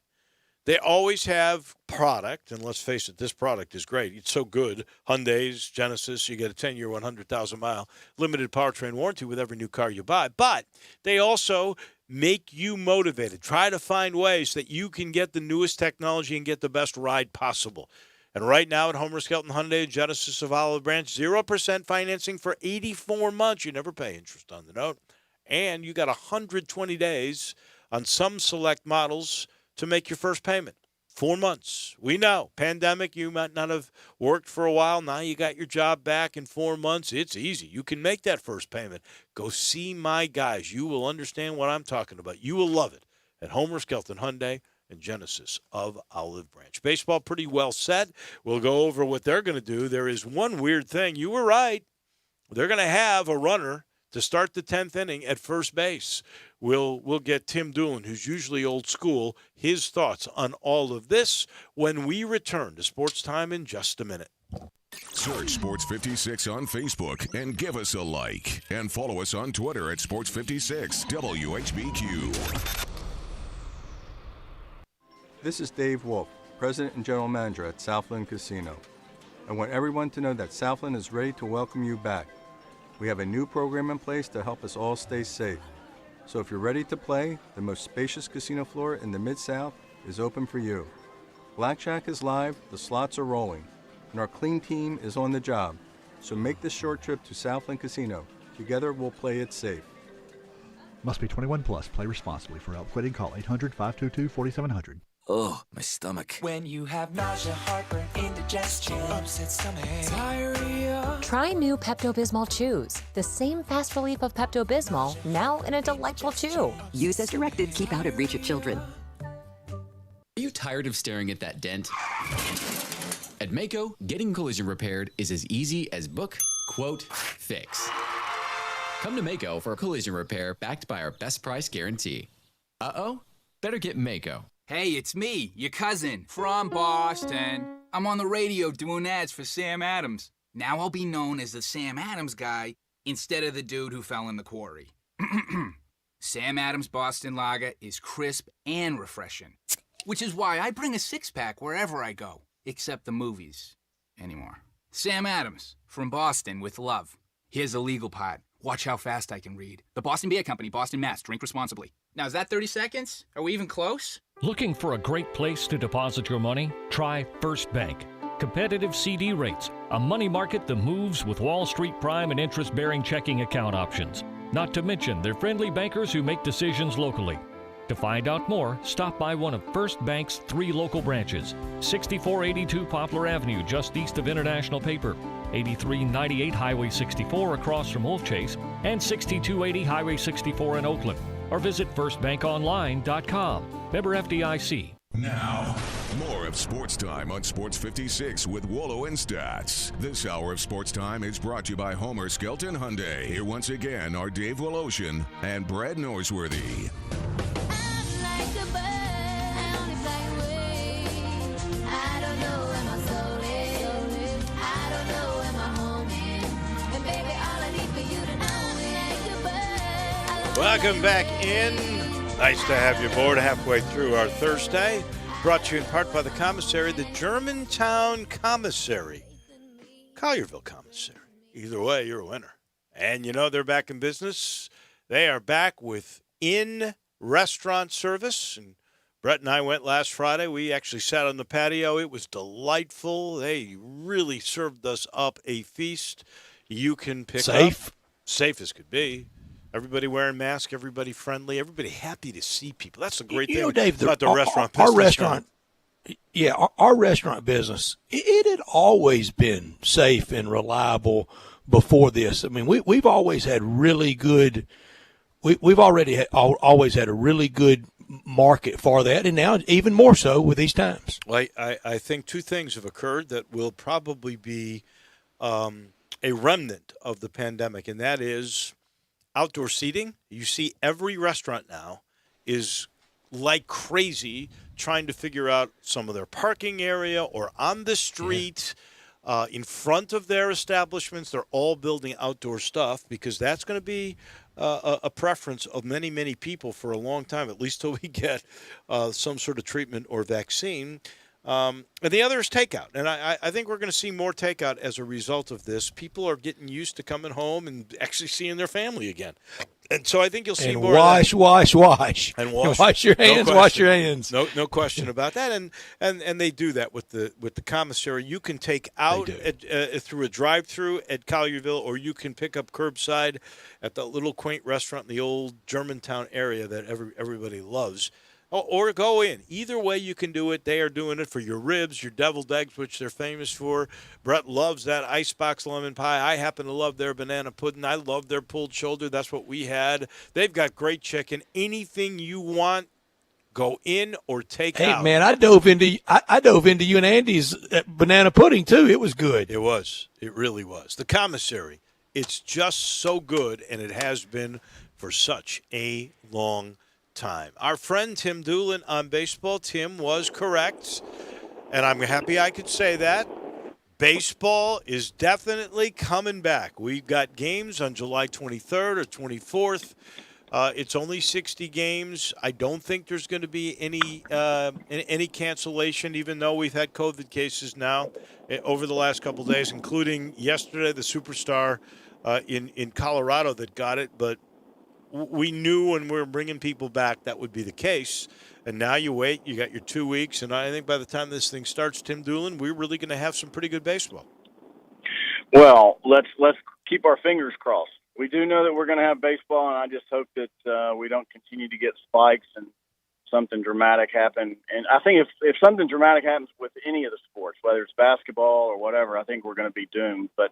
They always have product, and let's face it, this product is great. It's so good. Hyundai's, Genesis, you get a 10-year, 100,000-mile limited powertrain warranty with every new car you buy. But they also make you motivated. Try to find ways that you can get the newest technology and get the best ride possible. And right now at Homer Skelton Hyundai and Genesis of Olive Branch, 0% financing for 84 months. You never pay interest on the note. And you got 120 days on some select models to make your first payment. 4 months. We know. Pandemic, you might not have worked for a while. Now you got your job back in 4 months. It's easy. You can make that first payment. Go see my guys. You will understand what I'm talking about. You will love it at Homer Skelton Hyundai and Genesis of Olive Branch. Baseball pretty well set. We'll go over what they're going to do. There is one weird thing. You were right. They're going to have a runner to start the 10th inning at first base. We'll get Tim Doolin, who's usually old school, his thoughts on all of this when we return to Sports Time in just a minute. Search Sports 56 on Facebook and give us a like. And follow us on Twitter at Sports 56 WHBQ. This is Dave Wolf, President and General Manager at Southland Casino. I want everyone to know that Southland is ready to welcome you back. We have a new program in place to help us all stay safe. So if you're ready to play, the most spacious casino floor in the Mid-South is open for you. Blackjack is live, the slots are rolling, and our clean team is on the job. So make this short trip to Southland Casino. Together we'll play it safe. Must be 21 plus. Play responsibly. For help quitting, call 800-522-4700. Oh, my stomach. When you have nausea, heartburn, indigestion, upset stomach, diarrhea. Try new Pepto-Bismol Chews. The same fast relief of Pepto-Bismol, now in a delightful chew. Use as directed. Keep out of reach of children. Are you tired of staring at that dent? At Mako, getting collision repaired is as easy as book, quote, fix. Come to Mako for a collision repair backed by our best price guarantee. Uh-oh? Better get Mako. Hey, it's me, your cousin, from Boston. I'm on the radio doing ads for Sam Adams. Now I'll be known as the Sam Adams guy instead of the dude who fell in the quarry. Sam Adams Boston Lager is crisp and refreshing, which is why I bring a six-pack wherever I go, except the movies anymore. Sam Adams, from Boston with love. Here's the legal part. Watch how fast I can read. The Boston Beer Company, Boston, Mass. Drink responsibly. Now, is that 30 seconds? Are we even close? Looking for a great place to deposit your money? Try First Bank. Competitive CD rates, a money market that moves with Wall Street prime and interest-bearing checking account options. Not to mention their friendly bankers who make decisions locally. To find out more, stop by one of First Bank's 3 local branches. 6482 Poplar Avenue, just east of International Paper. 8398 Highway 64 across from Wolf Chase. And 6280 Highway 64 in Oakland. or visit firstbankonline.com. Member FDIC. Now, more of Sports Time on Sports 56 with Wolo and Stats. This hour of Sports Time is brought to you by Homer Skelton Hyundai. Here once again are Dave Woloshin and Brad Norsworthy. Welcome back in. Nice to have you aboard halfway through our Thursday. Brought to you in part by the commissary, the Germantown Commissary. Collierville Commissary. Either way, you're a winner. And you know they're back in business. They are back with in-restaurant service. And Brett and I went last Friday. We actually sat on the patio. It was delightful. They really served us up a feast. You can pick up. Safe as could be. Everybody wearing masks, everybody friendly, everybody happy to see people. That's the great thing Dave, about the restaurant business. Our restaurant, our restaurant business, it had always been safe and reliable before this. I mean, we've always had really good. We've already always had a really good market for that, and now even more so with these times. Well, I think two things have occurred that will probably be a remnant of the pandemic, and that is outdoor seating. You see every restaurant now is like crazy trying to figure out some of their parking area or on the street in front of their establishments. They're all building outdoor stuff because that's going to be a preference of many, many people for a long time, at least till we get some sort of treatment or vaccine. And the other is takeout. And I think we're going to see more takeout as a result of this. People are getting used to coming home and actually seeing their family again. And so I think you'll see more wash. And wash your hands. No wash your hands. No question about that. And they do that with the commissary. You can take out through a drive-through at Collierville, or you can pick up curbside at that little quaint restaurant in the old Germantown area that everybody loves. Or go in. Either way you can do it. They are doing it for your ribs, your deviled eggs, which they're famous for. Brett loves that icebox lemon pie. I happen to love their banana pudding. I love their pulled shoulder. That's what we had. They've got great chicken. Anything you want, go in or take out. Hey, man, I dove into you and Andy's banana pudding, too. It was good. It was. It really was. The commissary, it's just so good, and it has been for such a long time. Our friend Tim Doolin on baseball. Tim was correct, and I'm happy I could say that. Baseball is definitely coming back. We've got games on July 23rd or 24th. It's only 60 games. I don't think there's going to be any cancellation, even though we've had COVID cases now over the last couple of days, including yesterday, the superstar in Colorado that got it. But we knew when we were bringing people back that would be the case. And now you wait. You got your 2 weeks. And I think by the time this thing starts, Tim Doolin, we're really going to have some pretty good baseball. Well, let's keep our fingers crossed. We do know that we're going to have baseball, and I just hope that we don't continue to get spikes and something dramatic happen. And I think if something dramatic happens with any of the sports, whether it's basketball or whatever, I think we're going to be doomed. But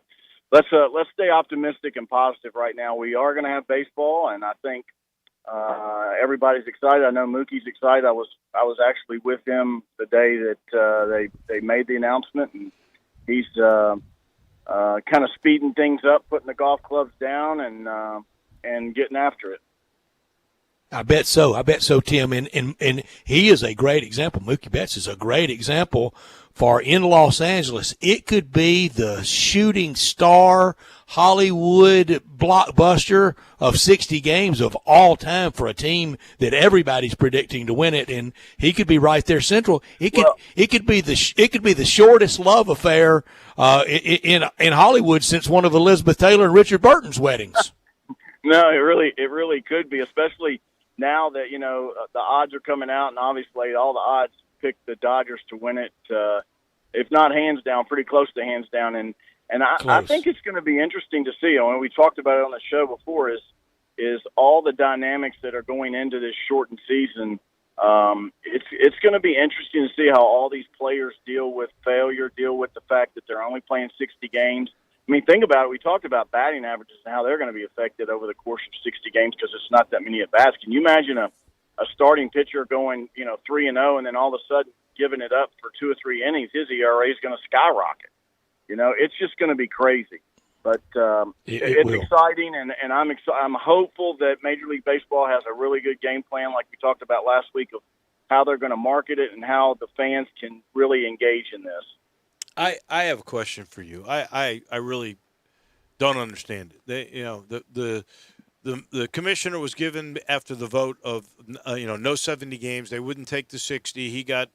let's stay optimistic and positive right now. We are going to have baseball, and I think everybody's excited. I know Mookie's excited. I was actually with him the day that they made the announcement, and he's kind of speeding things up, putting the golf clubs down, and getting after it. I bet so, Tim. And he is a great example. Mookie Betts is a great example for in Los Angeles. It could be the shooting star Hollywood blockbuster of 60 games of all time for a team that everybody's predicting to win it, and he could be right there central. It could be the shortest love affair in Hollywood since one of Elizabeth Taylor and Richard Burton's weddings. No, it really could be, especially now that the odds are coming out, and obviously all the odds pick the Dodgers to win it, if not hands down, pretty close to hands down. And I think it's going to be interesting to see. I mean, we talked about it on the show before. Is all the dynamics that are going into this shortened season. It's going to be interesting to see how all these players deal with failure, deal with the fact that they're only playing 60 games. I mean, think about it. We talked about batting averages and how they're going to be affected over the course of 60 games because it's not that many at bats. Can you imagine a starting pitcher going, 3-0, and then all of a sudden giving it up for 2 or 3 innings? His ERA is going to skyrocket. It's just going to be crazy. But it's exciting, and I'm hopeful that Major League Baseball has a really good game plan, like we talked about last week, of how they're going to market it and how the fans can really engage in this. I have a question for you. I really don't understand it. The commissioner was given after the vote of no 70 games. They wouldn't take the 60. He got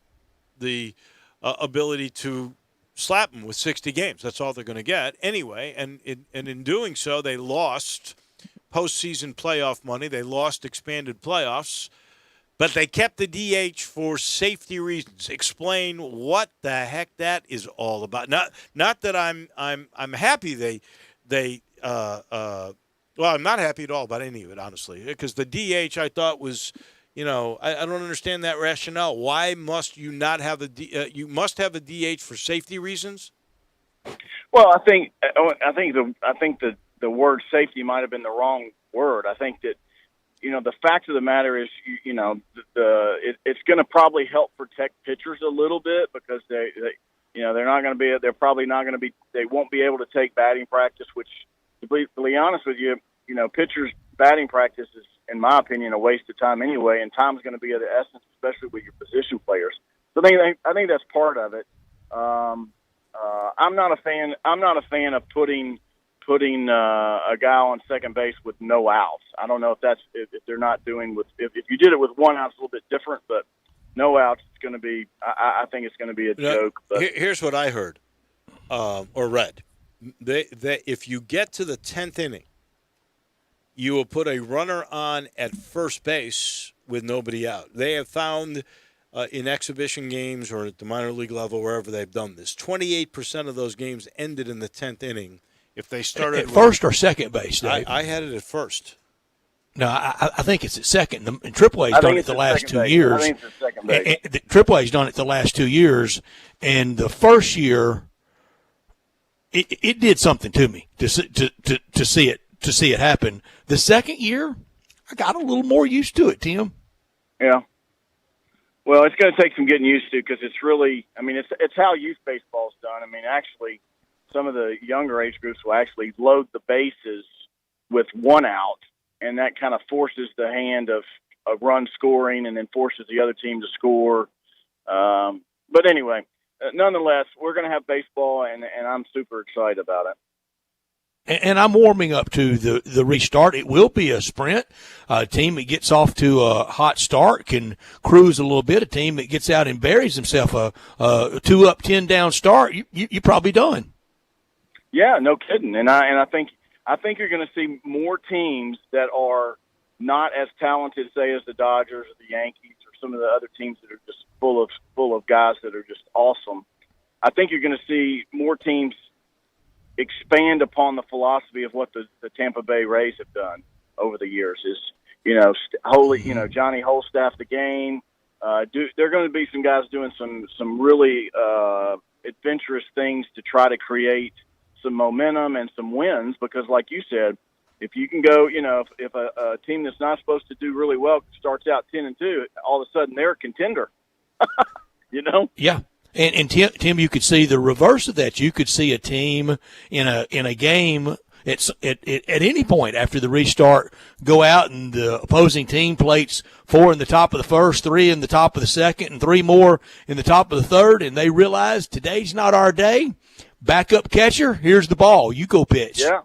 the ability to slap them with 60 games. That's all they're going to get anyway. And in doing so, they lost postseason playoff money. They lost expanded playoffs. But they kept the DH for safety reasons. Explain what the heck that is all about. Not that I'm happy well, I'm not happy at all about any of it, honestly, because the DH I thought was, I don't understand that rationale. Why must you not have you must have a DH for safety reasons? Well, I think the word safety might have been the wrong word. I think that. The fact of the matter is, it's going to probably help protect pitchers a little bit because they're probably not going to be, they won't be able to take batting practice, which, to be honest with you, pitchers' batting practice is, in my opinion, a waste of time anyway, and time's going to be of the essence, especially with your position players. So I think that's part of it. I'm not a fan of putting a guy on second base with no outs. I don't know if they're not doing if you did it with 1 out, it's a little bit different, but no outs, it's going to be. I think it's going to be a joke. But here's what I heard or read: they if you get to the 10th inning, you will put a runner on at first base with nobody out. They have found in exhibition games or at the minor league level, wherever they've done this, 28% of those games ended in the 10th inning. If they started at first or second base, Dave? I had it at first. No, I think it's at second. And AAA's done it the last 2 years. I think it's at second base. AAA's done it the last 2 years, and the first year, it did something to me to see it happen. The second year, I got a little more used to it, Tim. Yeah. Well, it's going to take some getting used to because it's really, it's how youth baseball's done. Actually, some of the younger age groups will actually load the bases with 1 out, and that kind of forces the hand of run scoring and then forces the other team to score. But anyway, nonetheless, we're going to have baseball, and I'm super excited about it. And I'm warming up to the restart. It will be a sprint. A team that gets off to a hot start can cruise a little bit. A team that gets out and buries himself a 2 up, 10 down start, you're probably done. Yeah, no kidding. And I think you're going to see more teams that are not as talented, say, as the Dodgers or the Yankees or some of the other teams that are just full of guys that are just awesome. I think you're going to see more teams expand upon the philosophy of what the Tampa Bay Rays have done over the years. Is Johnny Holstaff the game. There are going to be some guys doing some really adventurous things to try to create some momentum and some wins because, like you said, if you can go, if a team that's not supposed to do really well starts out 10-2, all of a sudden they're a contender. Yeah. And Tim, you could see the reverse of that. You could see a team in a game at any point after the restart go out and the opposing team plates 4 in the top of the first, 3 in the top of the second, and 3 more in the top of the third, and they realize today's not our day. Backup catcher, here's the ball. You go pitch. Yeah.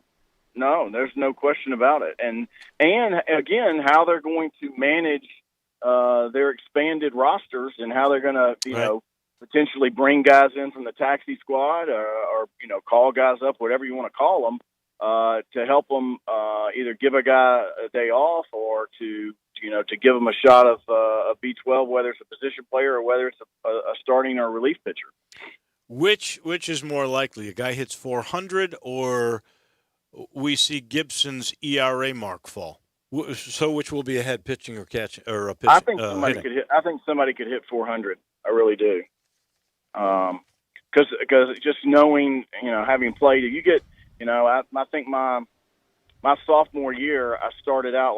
No, there's no question about it. And again, how they're going to manage their expanded rosters and how they're going to, potentially bring guys in from the taxi squad or call guys up, whatever you want to call them, to help them either give a guy a day off or to give them a shot of a B12, whether it's a position player or whether it's a starting or relief pitcher. Which is more likely? A guy hits 400 or we see Gibson's ERA mark fall? So which will be ahead, pitching or catching or a pitch? I think somebody could hit. I think somebody could hit 400. I really do. Because just knowing, having played, I think my sophomore year, I started out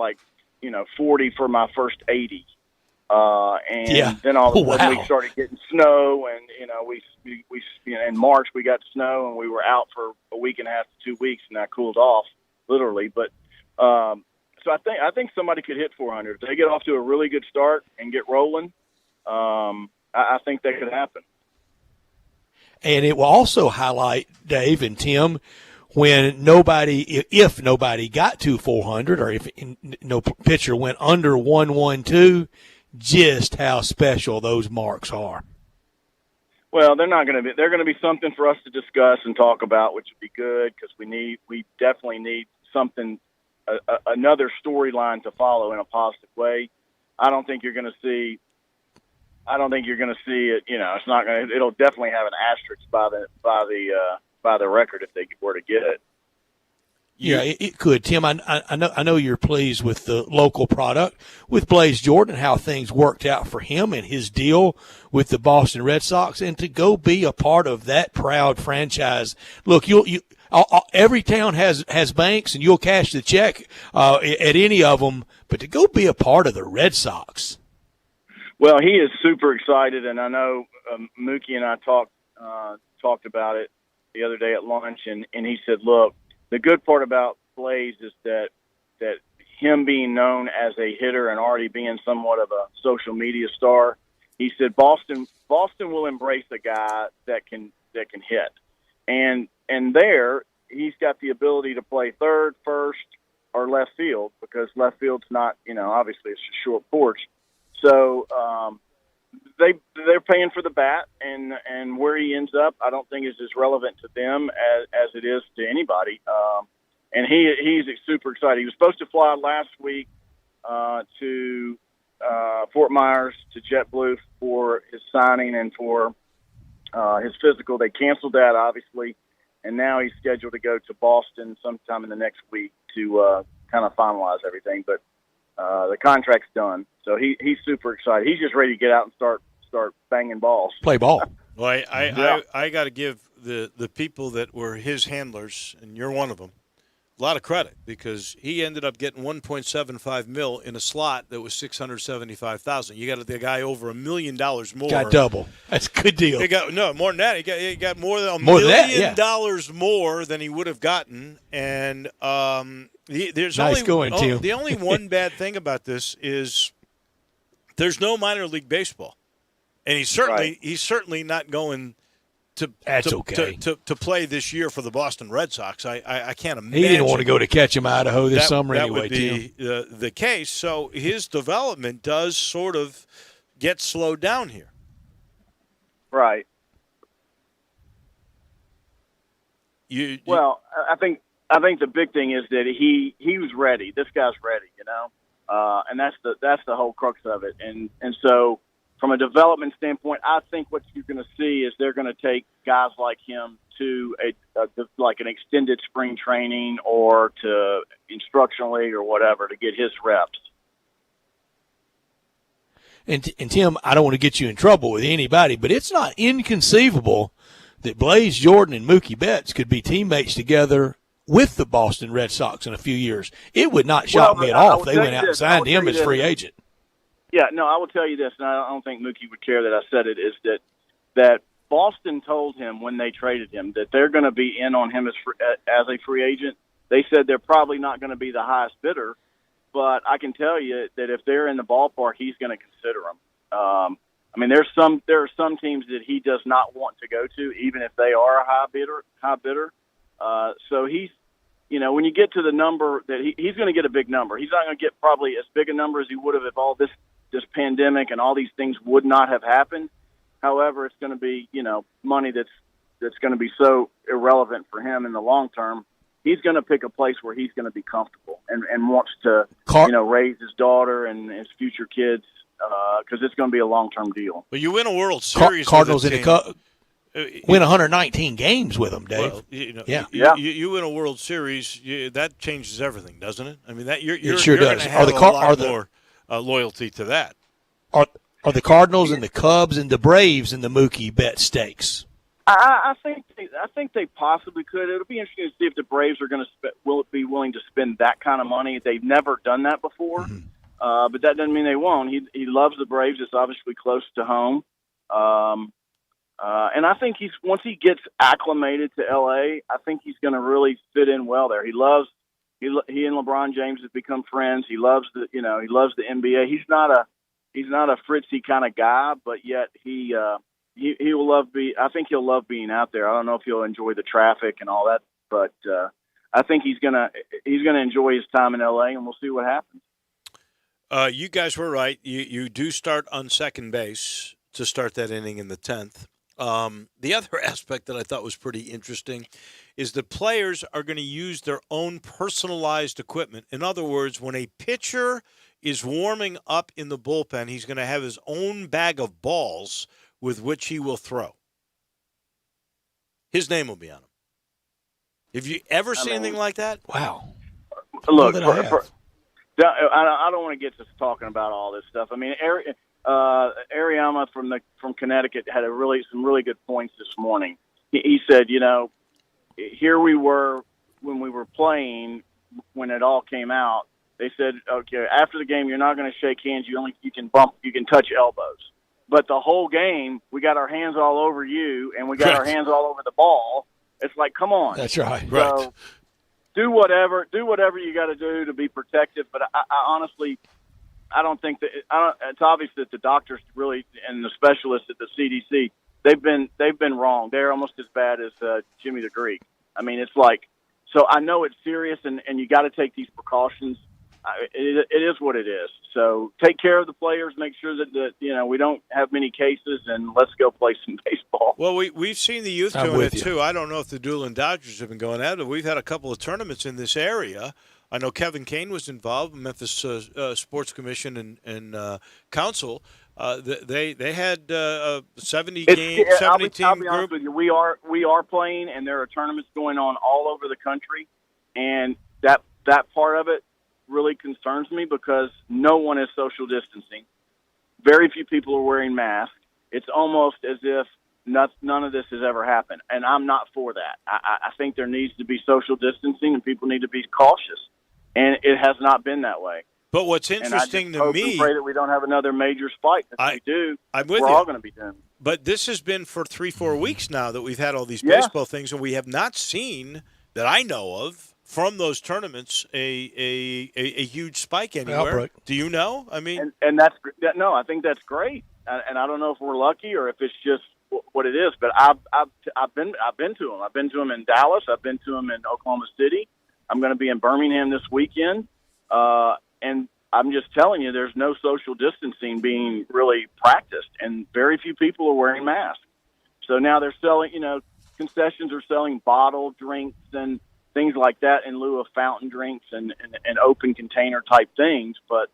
40 for my first 80. And then all of a sudden we started getting snow, and we in March we got snow, and we were out for a week and a half to 2 weeks, and I cooled off literally. But so I think somebody could hit 400 if they get off to a really good start and get rolling. I think that could happen. And it will also highlight, Dave and Tim, when if nobody got to 400, or if no pitcher went under 112. Just how special those marks are. Well, they're going to be something for us to discuss and talk about, which would be good, because we definitely need something, another storyline to follow in a positive way. I don't think you're going to see it. It's not going to. It'll definitely have an asterisk by the record if they were to get it. Yeah, it could, Tim. I know you're pleased with the local product with Blaze Jordan, how things worked out for him and his deal with the Boston Red Sox, and to go be a part of that proud franchise. Look, every town has banks, and you'll cash the check at any of them, but to go be a part of the Red Sox. Well, he is super excited, and I know Mookie and I talked about it the other day at lunch, and he said, look, the good part about Blaze is that him being known as a hitter and already being somewhat of a social media star, he said Boston will embrace a guy that can hit, and there he's got the ability to play third, first, or left field, because left field's not, obviously it's a short porch, so they're paying for the bat, and where he ends up, I don't think is as relevant to them as it is to anybody. And he's super excited. He was supposed to fly last week to Fort Myers to JetBlue for his signing and for his physical. They canceled that, obviously, and now he's scheduled to go to Boston sometime in the next week to kind of finalize everything. But the contract's done, so he's super excited. He's just ready to get out and start banging balls. Play ball. Well, I got to give the people that were his handlers, and you're one of them, a lot of credit, because he ended up getting $1.75 million in a slot that was $675,000. You got the guy over $1 million more. Got double. That's a good deal. More than that. He got more than $1 million more than he would have gotten, and there's the only one bad thing about this is there's no minor league baseball, and he's certainly not going to play this year for the Boston Red Sox. I can't imagine. He didn't want to go to Ketchum, Idaho this summer anyway. That would be the case. So his development does sort of get slowed down here. Right. Well, I think the big thing is that he was ready. This guy's ready, and that's the whole crux of it. And so, from a development standpoint, I think what you're going to see is they're going to take guys like him to like an extended spring training or to instructional league or whatever to get his reps. And Tim, I don't want to get you in trouble with anybody, but it's not inconceivable that Blaze Jordan and Mookie Betts could be teammates together with the Boston Red Sox in a few years. It would not shock me at all if they went out and signed him as free agent. Yeah, no, I will tell you this, and I don't think Mookie would care that I said it, is that Boston told him when they traded him that they're going to be in on him as a free agent. They said they're probably not going to be the highest bidder, but I can tell you that if they're in the ballpark, he's going to consider them. I mean, there are some teams that he does not want to go to, even if they are a high bidder. So he's, when you get to the number that he's going to get a big number. He's not going to get probably as big a number as he would have if all this pandemic and all these things would not have happened. However, it's going to be, money that's going to be so irrelevant for him in the long term. He's going to pick a place where he's going to be comfortable and wants to, raise his daughter and his future kids, because it's going to be a long-term deal. But you win a World Series Cardinals in win 119 games with them, Dave. Well, you win a World Series, that changes everything, doesn't it? I mean, that it sure does. Have a lot more loyalty to that. Are the Cardinals and the Cubs and the Braves in the Mookie Bet stakes? I think they possibly could. It'll be interesting to see if the Braves are going to will be willing to spend that kind of money. They've never done that before, but that doesn't mean they won't. He loves the Braves. It's obviously close to home, and I think once he gets acclimated to L.A., I think he's going to really fit in well there. He and LeBron James have become friends. He loves the NBA. He's not a fritzy kind of guy, but yet he will love I think he'll love being out there. I don't know if he'll enjoy the traffic and all that, but I think he's gonna enjoy his time in LA, and we'll see what happens. You guys were right. You do start on second base to start that inning in the 10th. The other aspect that I thought was pretty interesting is the players are going to use their own personalized equipment. In other words, when a pitcher is warming up in the bullpen, he's going to have his own bag of balls with which he will throw. His name will be on them. Have you ever seen anything like that? Wow. Look, I don't want to get to talking about all this stuff. I mean, Ariama from Connecticut had some really good points this morning. He said, here we were when we were playing, when it all came out. They said, okay, after the game, you're not going to shake hands. You can touch elbows. But the whole game, we got our hands all over you, and we got our hands all over the ball. It's like, come on. That's right. So do whatever you got to do to be protective. But I honestly, I don't think that it's obvious that the doctors really and the specialists at the CDC, they've been wrong. They're almost as bad as Jimmy the Greek. I mean, it's like, so I know it's serious, and you got to take these precautions. It is what it is. So take care of the players. Make sure that we don't have many cases, and let's go play some baseball. Well, we've seen the youth doing it too. I don't know if the Doolin Dodgers have been going at it. We've had a couple of tournaments in this area. I know Kevin Kane was involved, Memphis Sports Commission and Council. They had 70 team I'll be honest group. with you. We are playing, and there are tournaments going on all over the country, and that part of it really concerns me because no one is social distancing. Very few people are wearing masks. It's almost as if none of this has ever happened, and I'm not for that. I think there needs to be social distancing, and people need to be cautious, and it has not been that way. But what's interesting to me, and pray that we don't have another major spike. If we do, we're all going to be doomed. But this has been for 3-4 weeks now that we've had all these baseball things, and we have not seen, that I know of, from those tournaments, a huge spike anywhere. Outbreak. Do you know? I mean, and I think that's great. And I don't know if we're lucky or if it's just what it is. But I've been to them. I've been to them in Dallas. I've been to them in Oklahoma City. I'm going to be in Birmingham this weekend. And I'm just telling you, there's no social distancing being really practiced, and very few people are wearing masks. So now they're selling, concessions are selling bottled drinks and things like that in lieu of fountain drinks and open container type things. But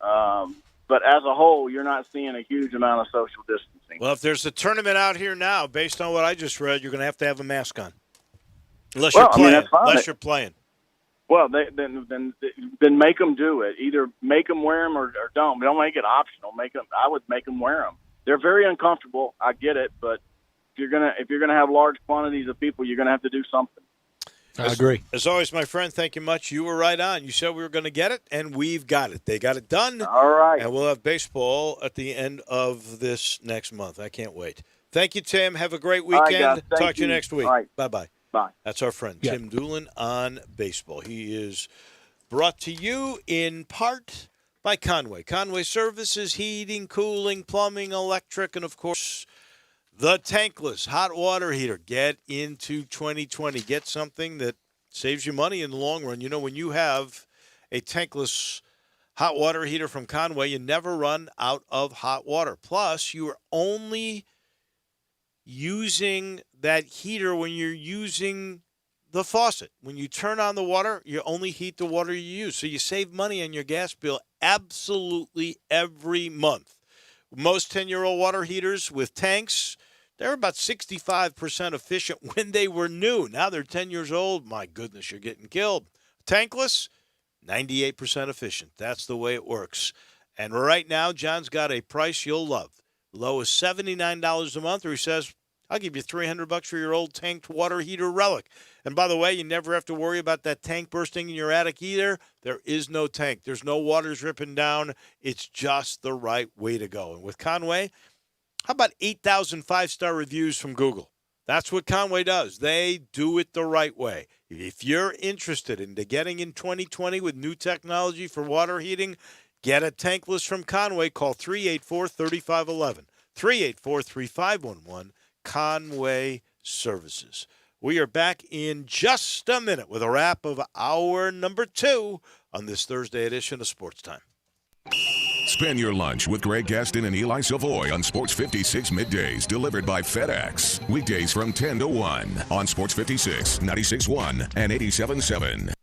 as a whole, you're not seeing a huge amount of social distancing. Well, if there's a tournament out here now, based on what I just read, you're going to have a mask on. Unless you're playing. That's fine. Unless you're playing. Well, then make them do it. Either make them wear them or don't. But don't make it optional. I would make them wear them. They're very uncomfortable. I get it, but if you're gonna have large quantities of people, you're gonna have to do something. I agree. As always, my friend, thank you much. You were right on. You said we were going to get it, and we've got it. They got it done. All right. And we'll have baseball at the end of this next month. I can't wait. Thank you, Tim. Have a great weekend. All right, guys. Talk to you next week. All right. Bye-bye. Bye. That's our friend, Tim Doolin on baseball. He is brought to you in part by Conway. Conway Services, heating, cooling, plumbing, electric, and, of course, the tankless hot water heater. Get into 2020. Get something that saves you money in the long run. When you have a tankless hot water heater from Conway, you never run out of hot water. Plus, you are only using that heater when you're using the faucet. When you turn on the water, you only heat the water you use. So you save money on your gas bill absolutely every month. Most 10-year-old water heaters with tanks, they're about 65% efficient when they were new. Now they're 10 years old. My goodness, you're getting killed. Tankless, 98% efficient. That's the way it works. And right now, John's got a price you'll love. Low as $79 a month, or he says, I'll give you $300 for your old tanked water heater relic. And by the way, you never have to worry about that tank bursting in your attic either. There is no tank. There's no water dripping down. It's just the right way to go. And with Conway, how about 8,000 five-star reviews from Google? That's what Conway does. They do it the right way. If you're interested in getting in 2020 with new technology for water heating, get a tankless from Conway. Call 384-3511. 384-3511. Conway Services. We are back in just a minute with a wrap of hour number 2 on this Thursday edition of Sports Time. Spend your lunch with Greg Gaston and Eli Savoy on Sports 56 middays, delivered by FedEx. Weekdays from 10 to 1 on Sports 56, 96.1, and 87.7.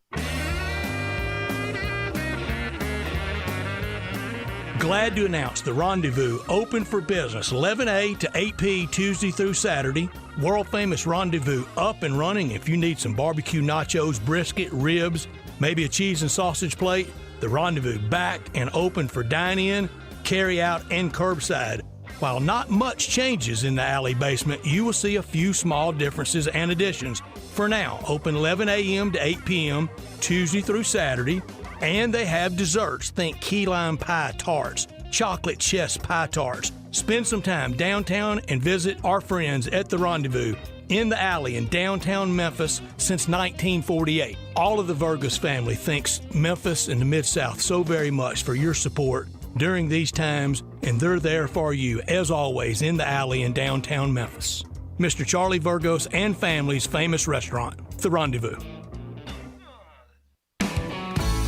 Glad to announce the Rendezvous open for business 11A to 8P Tuesday through Saturday. World famous Rendezvous up and running. If you need some barbecue nachos, brisket, ribs, maybe a cheese and sausage plate, the Rendezvous back and open for dine-in, carry-out, and curbside. While not much changes in the alley basement, you will see a few small differences and additions. For now, open 11 a.m. to 8 p.m. Tuesday through Saturday. And they have desserts. Think key lime pie tarts, chocolate chess pie tarts. Spend some time downtown and visit our friends at the Rendezvous in the alley in downtown Memphis since 1948. All of the Vergas family thanks Memphis and the Mid-South so very much for your support during these times, and they're there for you, as always, in the alley in downtown Memphis. Mr. Charlie Vergos and family's famous restaurant, The Rendezvous.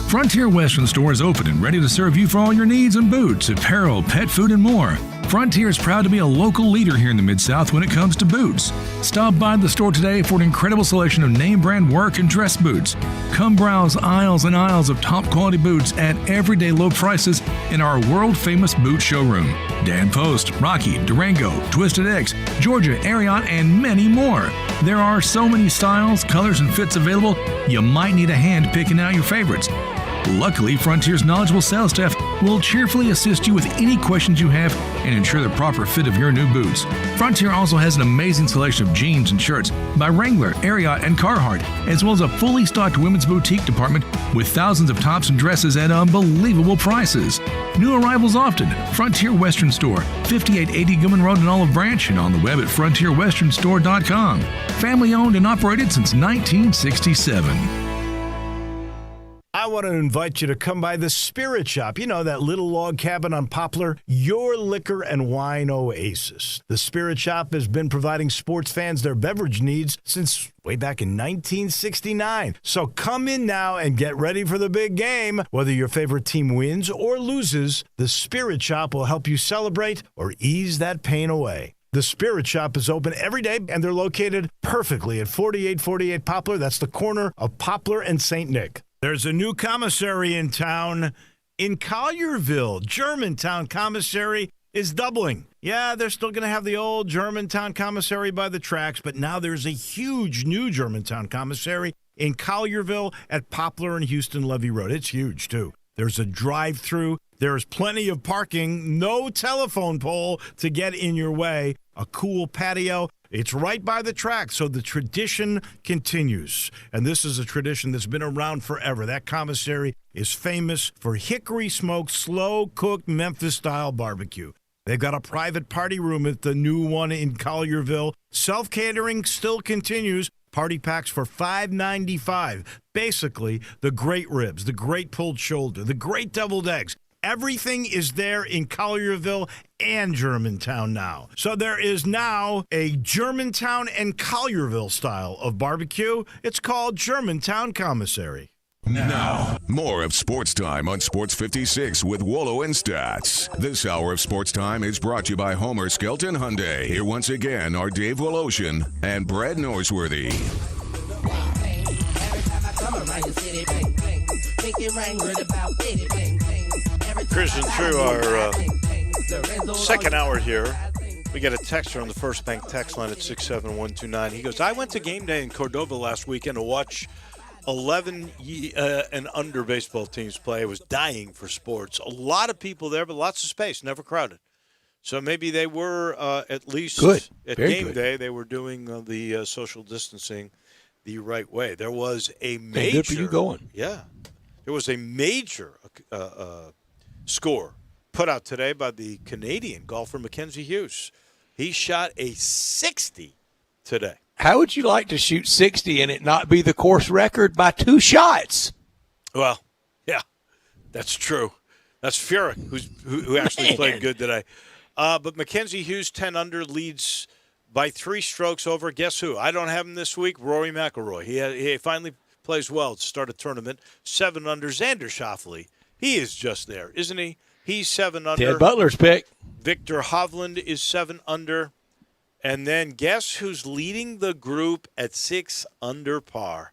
Frontier Western Store is open and ready to serve you for all your needs in boots, apparel, pet food, and more. Frontier is proud to be a local leader here in the Mid-South when it comes to boots. Stop by the store today for an incredible selection of name brand work and dress boots. Come browse aisles and aisles of top quality boots at everyday low prices in our world famous boot showroom. Dan Post, Rocky, Durango, Twisted X, Georgia, Ariat, and many more. There are so many styles, colors, and fits available, you might need a hand picking out your favorites. Luckily, Frontier's knowledgeable sales staff will cheerfully assist you with any questions you have and ensure the proper fit of your new boots. Frontier also has an amazing selection of jeans and shirts by Wrangler, Ariat, and Carhartt, as well as a fully stocked women's boutique department with thousands of tops and dresses at unbelievable prices. New arrivals often. Frontier Western Store, 5880 Gilman Road in Olive Branch, and on the web at frontierwesternstore.com. Family owned and operated since 1967. I want to invite you to come by the Spirit Shop. You know, that little log cabin on Poplar, your liquor and wine oasis. The Spirit Shop has been providing sports fans their beverage needs since way back in 1969. So come in now and get ready for the big game. Whether your favorite team wins or loses, the Spirit Shop will help you celebrate or ease that pain away. The Spirit Shop is open every day, and they're located perfectly at 4848 Poplar. That's the corner of Poplar and St. Nick. There's a new commissary in town in Collierville. Germantown Commissary is doubling. Yeah, they're still going to have the old Germantown Commissary by the tracks, but now there's a huge new Germantown Commissary in Collierville at Poplar and Houston Levy Road. It's huge, too. There's a drive-through. There's plenty of parking, no telephone pole to get in your way, a cool patio. It's right by the track, so the tradition continues. And this is a tradition that's been around forever. That commissary is famous for hickory-smoked, slow-cooked Memphis-style barbecue. They've got a private party room at the new one in Collierville. Self-catering still continues. Party packs for $5.95. Basically, the great ribs, the great pulled shoulder, the great deviled eggs. Everything is there in Collierville and Germantown now. So there is now a Germantown and Collierville style of barbecue. It's called Germantown Commissary. Now, more of Sports Time on Sports 56 with Wolo and Stats. This hour of Sports Time is brought to you by Homer Skelton Hyundai. Here once again are Dave Woloshin and Brad Norsworthy. Christian, through our second hour here, we got a texter on the First Bank text line at 67129. He goes, I went to game day in Cordova last weekend to watch 11 and under baseball teams play. I was dying for sports. A lot of people there, but lots of space, never crowded. So maybe they were at least good. At Very game good. day, they were doing the social distancing the right way. There was a major. Hey, good for you going. Yeah. There was a major score put out today by the Canadian golfer Mackenzie Hughes. He shot a 60 today. How would you like to shoot 60 and it not be the course record by 2 shots? Well, yeah, that's true. That's Furyk, who actually played good today. But Mackenzie Hughes, 10 under, leads by 3 strokes over. Guess who? I don't have him this week. Rory McIlroy. He finally plays well to start a tournament. 7 under. Xander Schauffele. He is just there, isn't he? He's 7 under. Ted Butler's pick. Victor Hovland is 7 under. And then guess who's leading the group at 6 under par?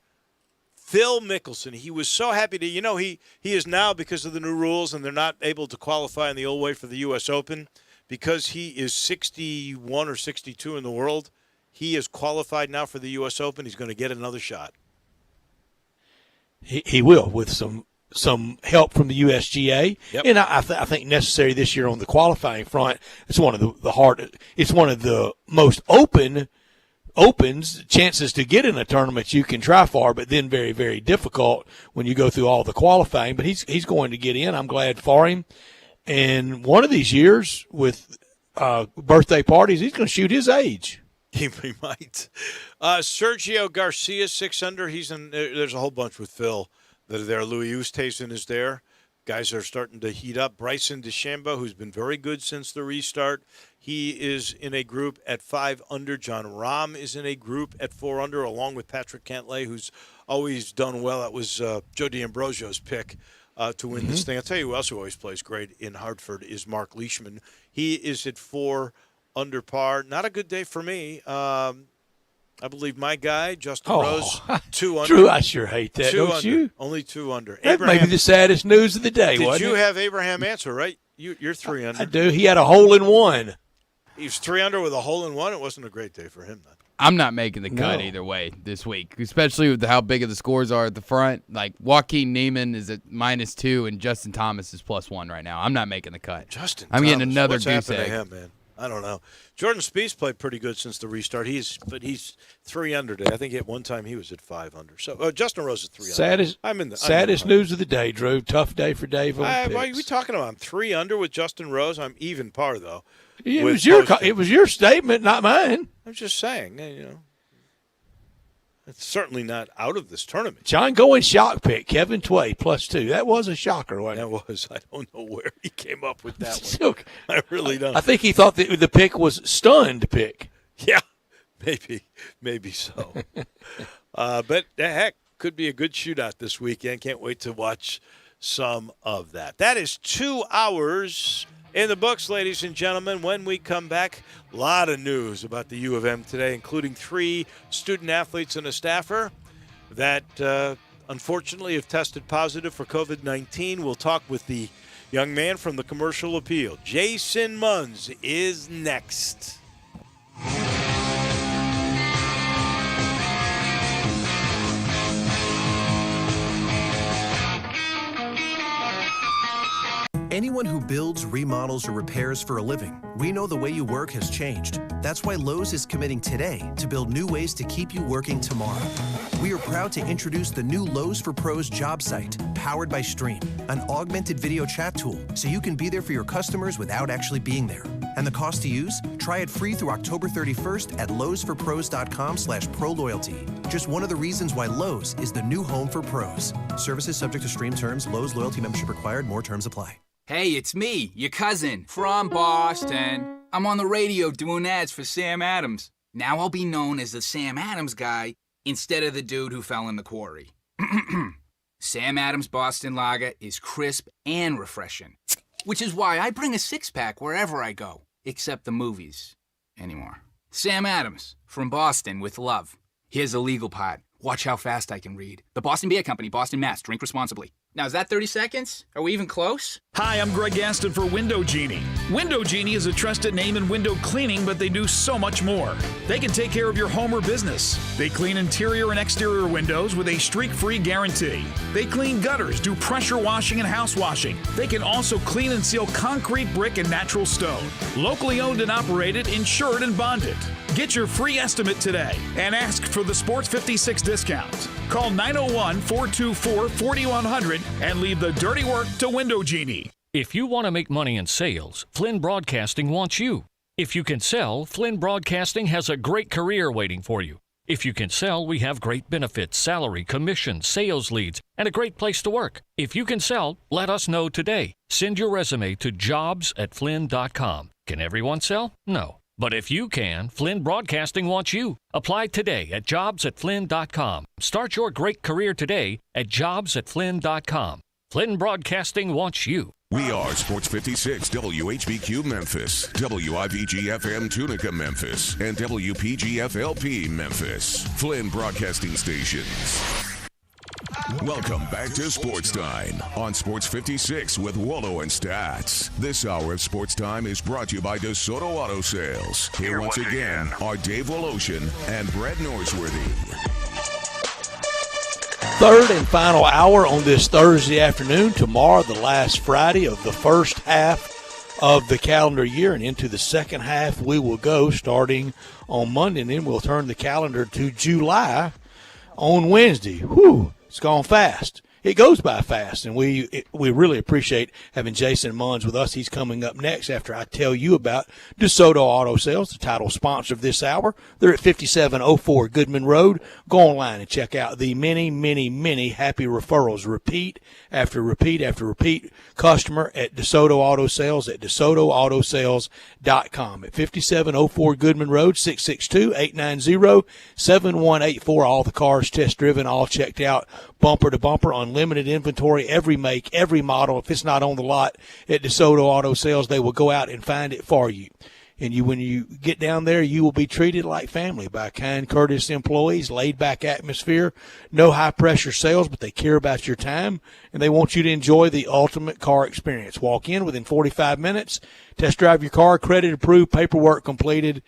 Phil Mickelson. He was so happy to, he is now, because of the new rules and they're not able to qualify in the old way for the U.S. Open, because he is 61 or 62 in the world, he is qualified now for the U.S. Open. He's going to get another shot. He will, with some help from the USGA, Yep. and I think necessary this year on the qualifying front. It's one of it's one of the most opens chances to get in a tournament you can try for, but then very, very difficult when you go through all the qualifying. But he's going to get in. I'm glad for him. And one of these years with birthday parties, he's going to shoot his age. He might. Sergio Garcia, 6 under. He's in. There's a whole bunch with Phil that are there. Louis Oosthuizen is there. Guys are starting to heat up. Bryson DeChambeau, who's been very good since the restart, he is in a group at 5 under. John Rahm is in a group at 4 under, along with Patrick Cantlay, who's always done well. That was Joe D'Ambrosio's pick to win this thing. I'll tell you who else who always plays great in Hartford is Mark Leishman. He is at 4 under par. Not a good day for me. I believe my guy, Justin Rose, 2 under. Drew, I sure hate that, don't under. you? Only 2 under. That may be the saddest news of the day, Did wasn't you it? have Abraham answer, right? You're 3 under. I do. He had a hole-in-one. He was 3 under with a hole-in-one. It wasn't a great day for him, then. I'm not making the cut either way this week, especially with how big of the scores are at the front. Like, Joaquin Neiman is at -2 and Justin Thomas is +1 right now. I'm not making the cut. I'm getting another What's goose happened egg. to him, man? I don't know. Jordan Spieth played pretty good since the restart. He's 3 under today. I think at one time he was at 5 under. So Justin Rose is 3 under. Saddest news of the day, Drew. Tough day for Dave. Why are we talking about? I'm 3 under with Justin Rose. I'm even par though. It was your statement, not mine. I'm just saying, it's certainly not out of this tournament. John Goin shock pick, Kevin Tway +2. That was a shocker, wasn't it? That was. I don't know where he came up with that one. I really don't. I think he thought that the pick was stunned pick. Yeah, maybe so. But heck, could be a good shootout this weekend. Can't wait to watch some of that. That is 2 hours in the books, ladies and gentlemen. When we come back, a lot of news about the U of M today, including 3 student athletes and a staffer that unfortunately have tested positive for COVID-19. We'll talk with the young man from the Commercial Appeal. Jason Munz is next. Anyone who builds, remodels, or repairs for a living, we know the way you work has changed. That's why Lowe's is committing today to build new ways to keep you working tomorrow. We are proud to introduce the new Lowe's for Pros job site, powered by Stream, an augmented video chat tool so you can be there for your customers without actually being there. And the cost to use? Try it free through October 31st at lowesforpros.com/proloyalty. Just one of the reasons why Lowe's is the new home for pros. Services subject to Stream terms. Lowe's loyalty membership required. More terms apply. Hey, it's me, your cousin, from Boston. I'm on the radio doing ads for Sam Adams. Now I'll be known as the Sam Adams guy instead of the dude who fell in the quarry. Sam Adams Boston Lager is crisp and refreshing, which is why I bring a 6-pack wherever I go, except the movies anymore. Sam Adams, from Boston with love. Here's the legal part. Watch how fast I can read. The Boston Beer Company, Boston, Mass. Drink responsibly. Now, is that 30 seconds? Are we even close? Hi, I'm Greg Gaston for Window Genie. Window Genie is a trusted name in window cleaning, but they do so much more. They can take care of your home or business. They clean interior and exterior windows with a streak-free guarantee. They clean gutters, do pressure washing and house washing. They can also clean and seal concrete, brick, and natural stone. Locally owned and operated, insured and bonded. Get your free estimate today and ask for the Sports 56 discount. Call 901-424-4100 and leave the dirty work to Window Genie. If you want to make money in sales, Flynn Broadcasting wants you. If you can sell, Flynn Broadcasting has a great career waiting for you. If you can sell, we have great benefits, salary, commission, sales leads, and a great place to work. If you can sell, let us know today. Send your resume to jobs@flynn.com. Can everyone sell? No. But if you can, Flynn Broadcasting wants you. Apply today at jobs@flynn.com. Start your great career today at jobs@flynn.com. Flynn Broadcasting wants you. We are Sports 56 WHBQ Memphis, WIVG-FM Tunica Memphis, and WPG-FLP Memphis. Flynn Broadcasting Stations. Welcome back to Sports Time on Sports 56 with Waldo and Stats. This hour of Sports Time is brought to you by DeSoto Auto Sales. Here once again are Dave Woloshin and Brett Norsworthy. Third and final hour on this Thursday afternoon. Tomorrow, the last Friday of the first half of the calendar year, and into the second half we will go starting on Monday, and then we'll turn the calendar to July on Wednesday. Whew, it's gone fast. It goes by fast, and we really appreciate having Jason Munns with us. He's coming up next after I tell you about DeSoto Auto Sales, the title sponsor of this hour. They're at 5704 Goodman Road. Go online and check out the many, many, many happy referrals. Repeat after repeat after repeat customer at DeSoto Auto Sales at DeSotoAutoSales.com. At 5704 Goodman Road, 662-890-7184. All the cars test driven, all checked out, bumper to bumper, unlimited inventory, every make, every model. If it's not on the lot at DeSoto Auto Sales, they will go out and find it for you. And when you get down there, you will be treated like family by kind, courteous employees, laid-back atmosphere, no high-pressure sales, but they care about your time, and they want you to enjoy the ultimate car experience. Walk in within 45 minutes, test drive your car, credit approved, paperwork completed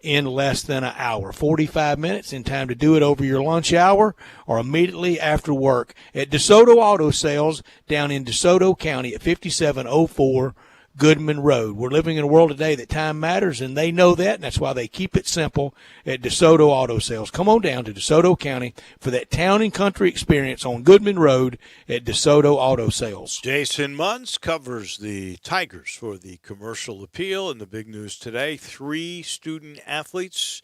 in less than an hour. 45 minutes in time to do it over your lunch hour or immediately after work at DeSoto Auto Sales down in DeSoto County at 5704 Goodman Road. We're living in a world today that time matters, and they know that, and that's why they keep it simple at DeSoto Auto Sales. Come on down to DeSoto County for that town and country experience on Goodman Road at DeSoto Auto Sales. Jason Munns covers the Tigers for the Commercial Appeal, and the big news today, 3 student athletes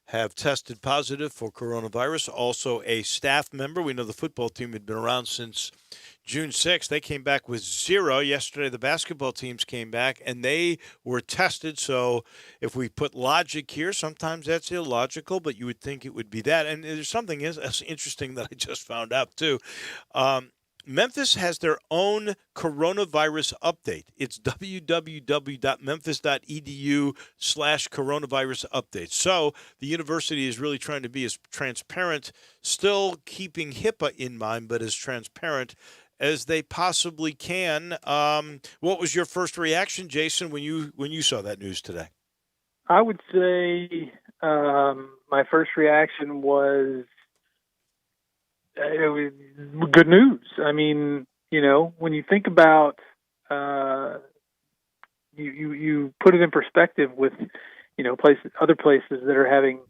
have tested positive for coronavirus. Also a staff member. We know the football team had been around since June 6th. They came back with 0. Yesterday, the basketball teams came back, and they were tested. So if we put logic here, sometimes that's illogical, but you would think it would be that. And there's something interesting that I just found out, too. Memphis has their own coronavirus update. It's www.memphis.edu/coronavirus update. So the university is really trying to be as transparent, still keeping HIPAA in mind, but as transparent as they possibly can. What was your first reaction, Jason, when you saw that news today? I would say my first reaction was it was good news. I mean, when you think about you put it in perspective with other places that are having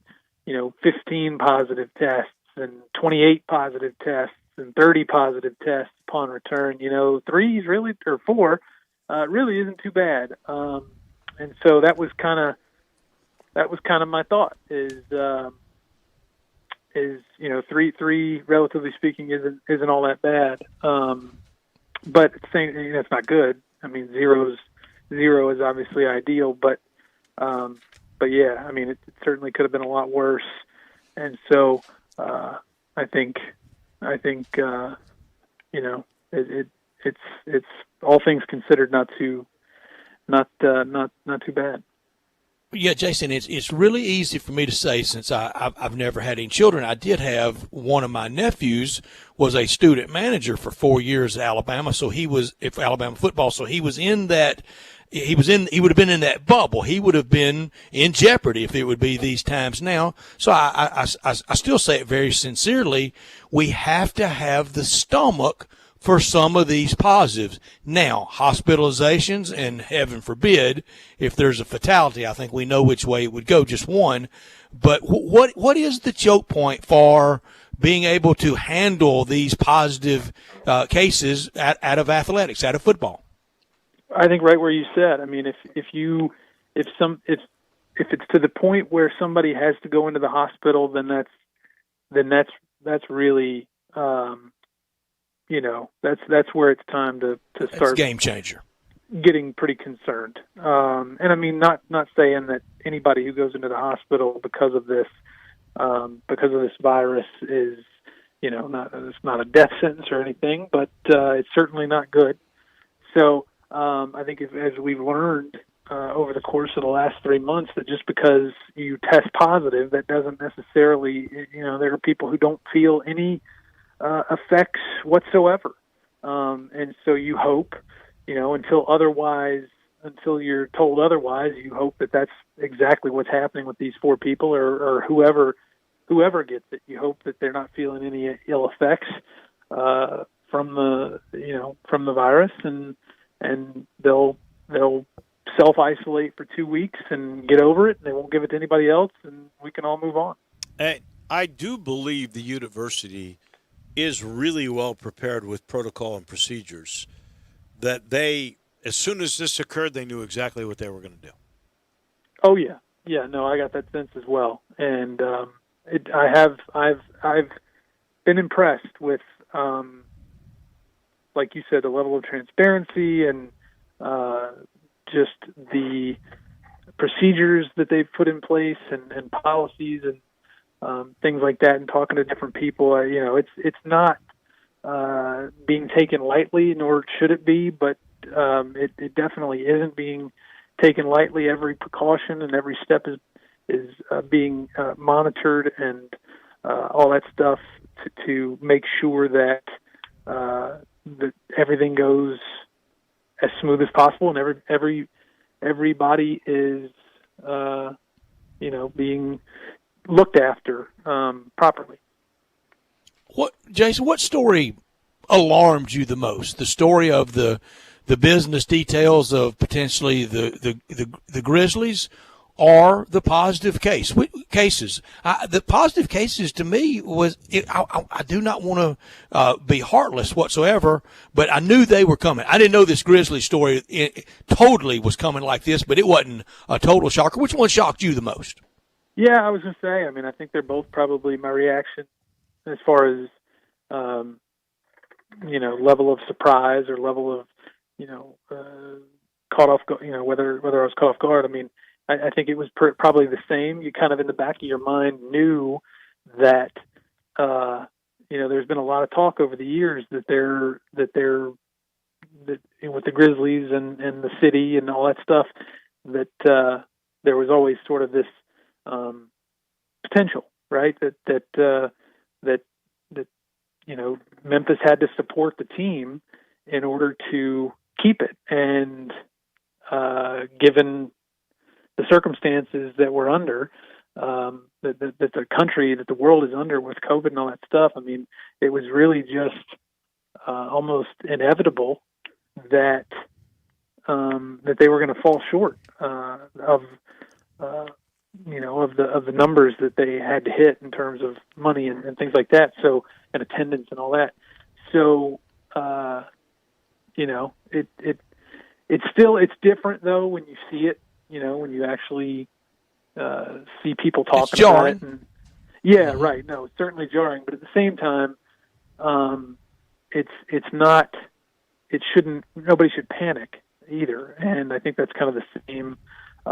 15 positive tests and 28 positive tests and 30 positive tests upon return. 3 is really, or 4 really isn't too bad. And so that was kind of my thought is 3 relatively speaking isn't all that bad. But it's saying it's not good. I mean, 0 is obviously ideal, but yeah, I mean, it certainly could have been a lot worse. And so I think it's all things considered not too bad. Yeah, Jason, it's really easy for me to say since I've never had any children. I did have one of my nephews was a student manager for 4 years at Alabama, so he was if Alabama football, so he was in that. He would have been in that bubble. He would have been in jeopardy if it would be these times now. So I still say it very sincerely. We have to have the stomach for some of these positives. Now, hospitalizations, and heaven forbid, if there's a fatality, I think we know which way it would go, just one. But what is the choke point for being able to handle these positive cases out of athletics, out of football? I think right where you said. I mean, if it's to the point where somebody has to go into the hospital, then that's really that's where it's time to start. It's a game changer. Getting pretty concerned. And I mean, not saying that anybody who goes into the hospital because of this virus is, it's not a death sentence or anything, but it's certainly not good. So I think as we've learned over the course of the last 3 months, that just because you test positive, that doesn't necessarily, there are people who don't feel any effects whatsoever. And so you hope, until you're told otherwise, you hope that that's exactly what's happening with these 4 people or whoever gets it. You hope that they're not feeling any ill effects from the virus, and they'll self-isolate for 2 weeks and get over it, and they won't give it to anybody else, and we can all move on. I do believe the university is really well prepared with protocol and procedures, that they, as soon as this occurred, they knew exactly what they were going to do. Oh yeah. Yeah, no, I got that sense as well. And I've been impressed with, like you said, the level of transparency and just the procedures that they've put in place and policies and things like that, and talking to different people. It's not being taken lightly, nor should it be, but it definitely isn't being taken lightly. Every precaution and every step is being monitored, and all that stuff to make sure that that everything goes as smooth as possible, and everybody is being looked after properly. Jason, what story alarmed you the most? The story of the business details of potentially the Grizzlies, or the positive cases? The positive cases to me was I do not want to be heartless whatsoever, but I knew they were coming. I didn't know this Grizzlies story totally was coming like this, but it wasn't a total shocker. Which one shocked you the most? Yeah, I was going to say, I think they're both probably my reaction as far as, level of surprise or level of, caught off, whether I was caught off guard. I think it was probably the same. You kind of in the back of your mind knew that, there's been a lot of talk over the years that with the Grizzlies and the city and all that stuff, that there was always sort of this potential, right? That Memphis had to support the team in order to keep it, and given the circumstances that we're under, that the country, that the world is under with COVID and all that stuff, it was really just almost inevitable that they were going to fall short of the numbers that they had to hit in terms of money and things like that. So, and attendance and all that. So, it's different though when you see it. When you actually see people talking about it. And, yeah, right. No, it's certainly jarring, but at the same time, it's not. It shouldn't. Nobody should panic either. And I think that's kind of the same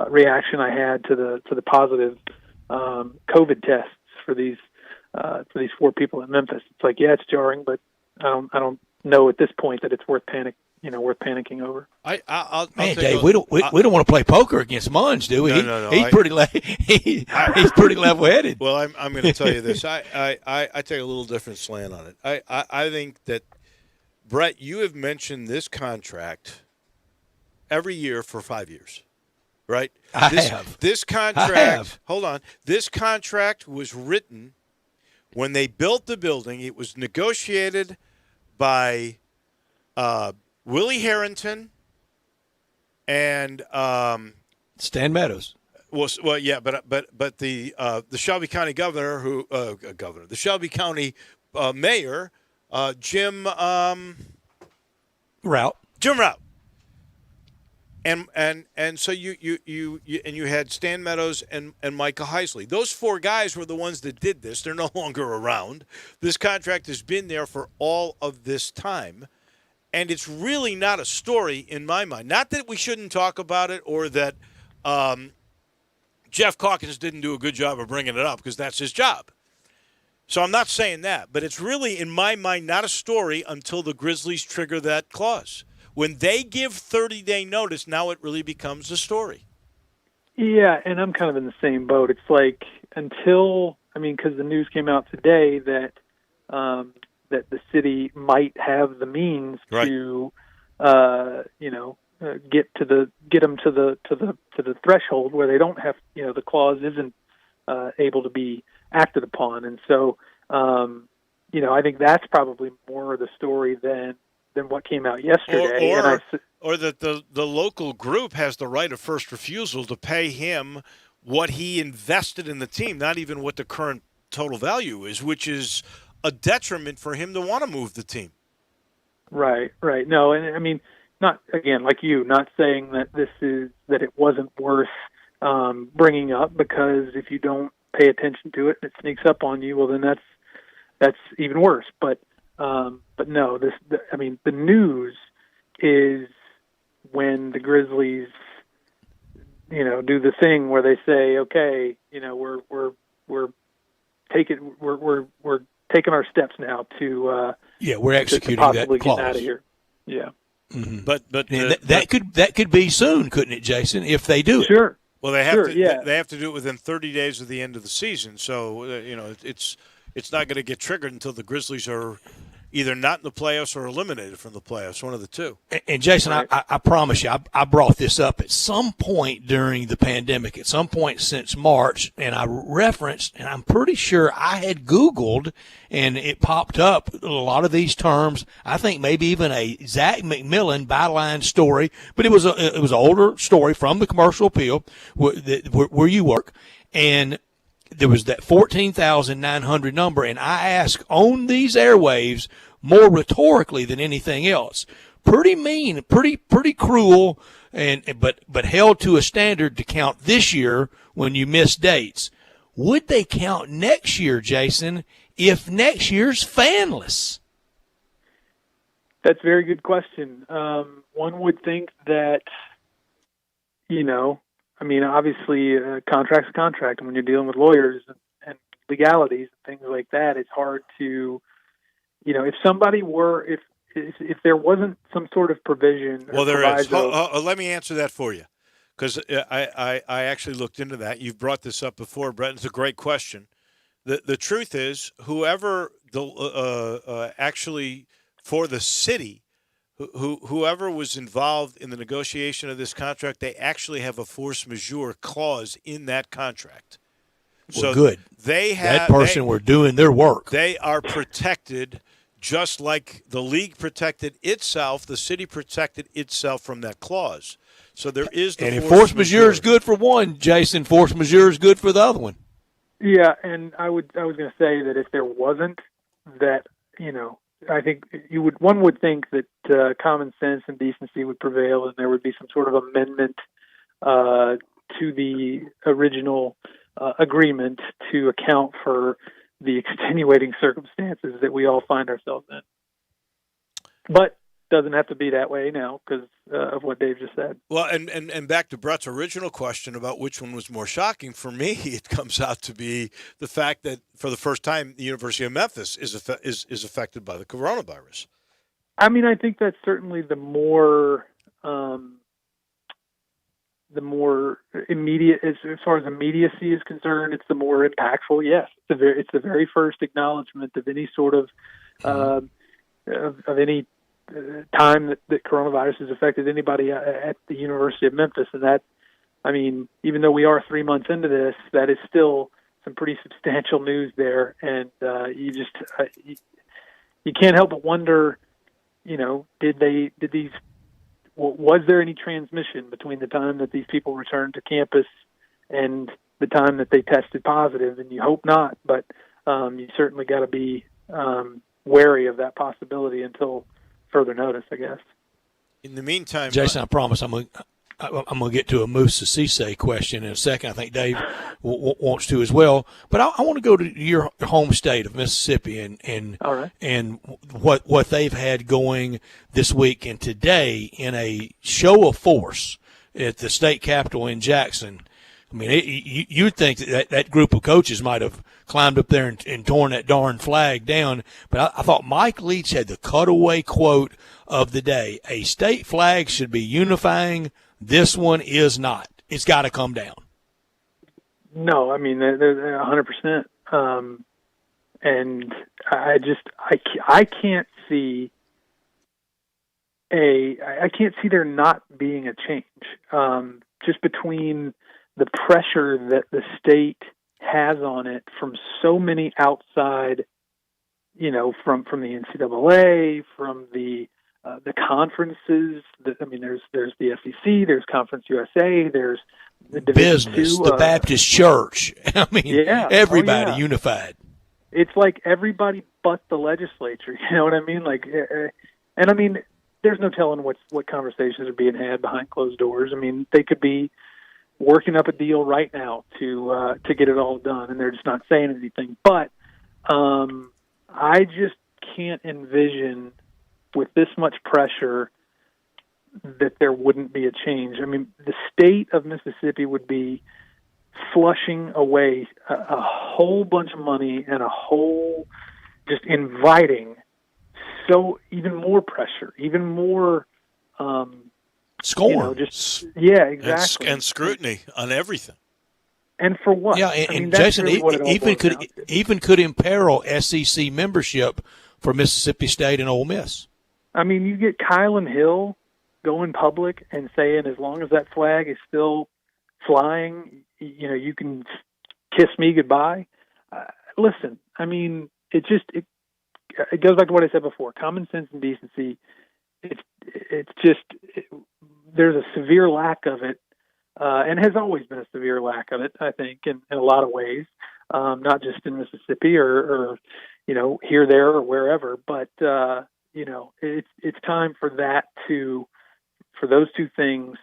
reaction I had to the positive COVID tests for these 4 people in Memphis. It's like, yeah, it's jarring, but I don't know at this point that it's worth worth panicking over. I'll Man, take Dave, we don't want to play poker against Munch, do we? No. He's pretty he's pretty level-headed. Well, I'm going to tell you this. I take a little different slant on it. I think that, Brett, you have mentioned this contract every year for 5 years, right? I have. This contract, hold on. This contract was written when they built the building. It was negotiated by Willie Harrington and Stan Meadows. Well, yeah, but the Shelby County governor, the Shelby County mayor, Jim Rout. And so you had Stan Meadows and Micah Heisley. Those four guys were the ones that did this. They're no longer around. This contract has been there for all of this time. And it's really not a story in my mind. Not that we shouldn't talk about it or that Jeff Calkins didn't do a good job of bringing it up, because that's his job. So I'm not saying that. But it's really, in my mind, not a story until the Grizzlies trigger that clause. When they give 30-day notice, now it really becomes a story. Yeah, and I'm kind of in the same boat. It's like because the news came out today that that the city might have the means to, get them to the threshold where they don't have, the clause isn't able to be acted upon, and so, I think that's probably more of the story than what came out yesterday. Or that the local group has the right of first refusal to pay him what he invested in the team, not even what the current total value is, which is a detriment for him to want to move the team. Right. No, and I mean, not again like you, not saying that that it wasn't worth bringing up, because if you don't pay attention to it, and it sneaks up on you. Well, then that's even worse. But no, the news is when the Grizzlies, do the thing where they say, okay, we're taking our steps now to we're executing to that possibly clause. get out of here. Yeah. Mm-hmm. But that could be soon, couldn't it, Jason? If they do it, sure. Well, they have to. They have to do it within 30 days of the end of the season. So it's not going to get triggered until the Grizzlies are either not in the playoffs or eliminated from the playoffs, one of the two. And Jason, right. I promise you, I brought this up at some point during the pandemic, at some point since March, and I referenced, and I'm pretty sure I had Googled, and it popped up a lot of these terms. I think maybe even a Zach McMillan byline story, but it was an older story from the Commercial Appeal where you work, and there was that 14,900 number, and I ask on these airwaves more rhetorically than anything else. Pretty mean, pretty cruel, but held to a standard to count this year when you miss dates. Would they count next year, Jason, if next year's fanless? That's a very good question. One would think that, obviously, contract's a contract, and when you're dealing with lawyers and legalities and things like that, it's hard to, if somebody were, if there wasn't some sort of provision. Well, there is. Let me answer that for you, because I actually looked into that. You've brought this up before, Brett. It's a great question. The truth is, whoever actually for the city, whoever was involved in the negotiation of this contract, they actually have a force majeure clause in that contract. Well, so good. They have that person were doing their work. They are protected, just like the league protected itself. The city protected itself from that clause. So there is the and force majeure is good for one, Jason. Force majeure is good for the other one. Yeah, and I was going to say that if there wasn't, that I think one would think that common sense and decency would prevail, and there would be some sort of amendment to the original agreement to account for the extenuating circumstances that we all find ourselves in. But doesn't have to be that way now because of what Dave just said. Well, and back to Brett's original question about which one was more shocking, for me, it comes out to be the fact that for the first time, the University of Memphis is affected by the coronavirus. I mean, I think that's certainly the more immediate, as far as immediacy is concerned, it's the more impactful. Yes, it's the very first acknowledgement of any sort of any time that coronavirus has affected anybody at the University of Memphis. And that, I mean, even though we are 3 months into this, that is still some pretty substantial news there. And you just you can't help but wonder, was there any transmission between the time that these people returned to campus and the time that they tested positive? And you hope not, but you certainly got to be wary of that possibility until further notice, I guess. In the meantime, Jason, I promise I'm going to get to a Musa Cisse question in a second. I think Dave wants to as well. But I want to go to your home state of Mississippi and All right. and what they've had going this week and today in a show of force at the state capitol in Jackson. I mean, you'd think that group of coaches might have climbed up there and torn that darn flag down. But I thought Mike Leach had the cutaway quote of the day. A state flag should be unifying. This one is not. It's got to come down. No, I mean, they're 100%. And I can't see there not being a change. Just between the pressure that the state has on it from so many outside, from the NCAA, from the conferences. There's the SEC, there's Conference USA, there's the Division Business, II, the Baptist Church. I mean, everybody unified. It's like everybody but the legislature. You know what I mean? And I mean, there's no telling what conversations are being had behind closed doors. I mean, they could be working up a deal right now to get it all done, and they're just not saying anything. But I just can't envision, with this much pressure, that there wouldn't be a change. I mean, the state of Mississippi would be flushing away a whole bunch of money and just inviting even more pressure, even more scorn. Exactly. And scrutiny on everything. And for what? Yeah, and Jason, even could imperil SEC membership for Mississippi State and Ole Miss. I mean, you get Kylan Hill going public and saying, as long as that flag is still flying, you can kiss me goodbye. Listen, I mean, it goes back to what I said before. Common sense and decency. There's a severe lack of it, and has always been a severe lack of it, I think, in a lot of ways, not just in Mississippi or here, there, or wherever, but it's time for those two things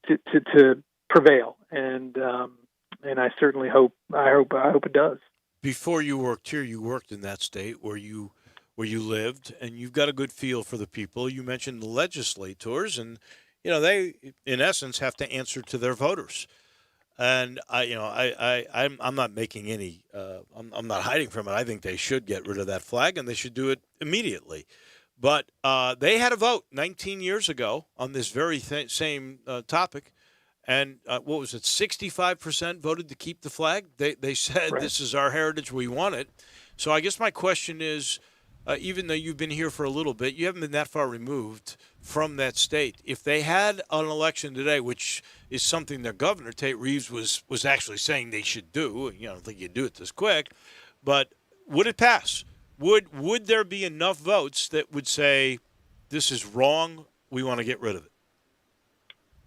to prevail, and I certainly hope it does. Before you worked here, you worked in that state where you lived, and you've got a good feel for the people. You mentioned the legislators, and they, in essence, have to answer to their voters. And I'm not making any. I'm not hiding from it. I think they should get rid of that flag, and they should do it immediately. But they had a vote 19 years ago on this very same topic, and what was it? 65% voted to keep the flag. They said, right, this is our heritage. We want it. So I guess my question is, even though you've been here for a little bit, you haven't been that far removed from that state. If they had an election today, which is something their governor, Tate Reeves, was actually saying they should do, I don't think you'd do it this quick, but would it pass? Would there be enough votes that would say, this is wrong, we want to get rid of it?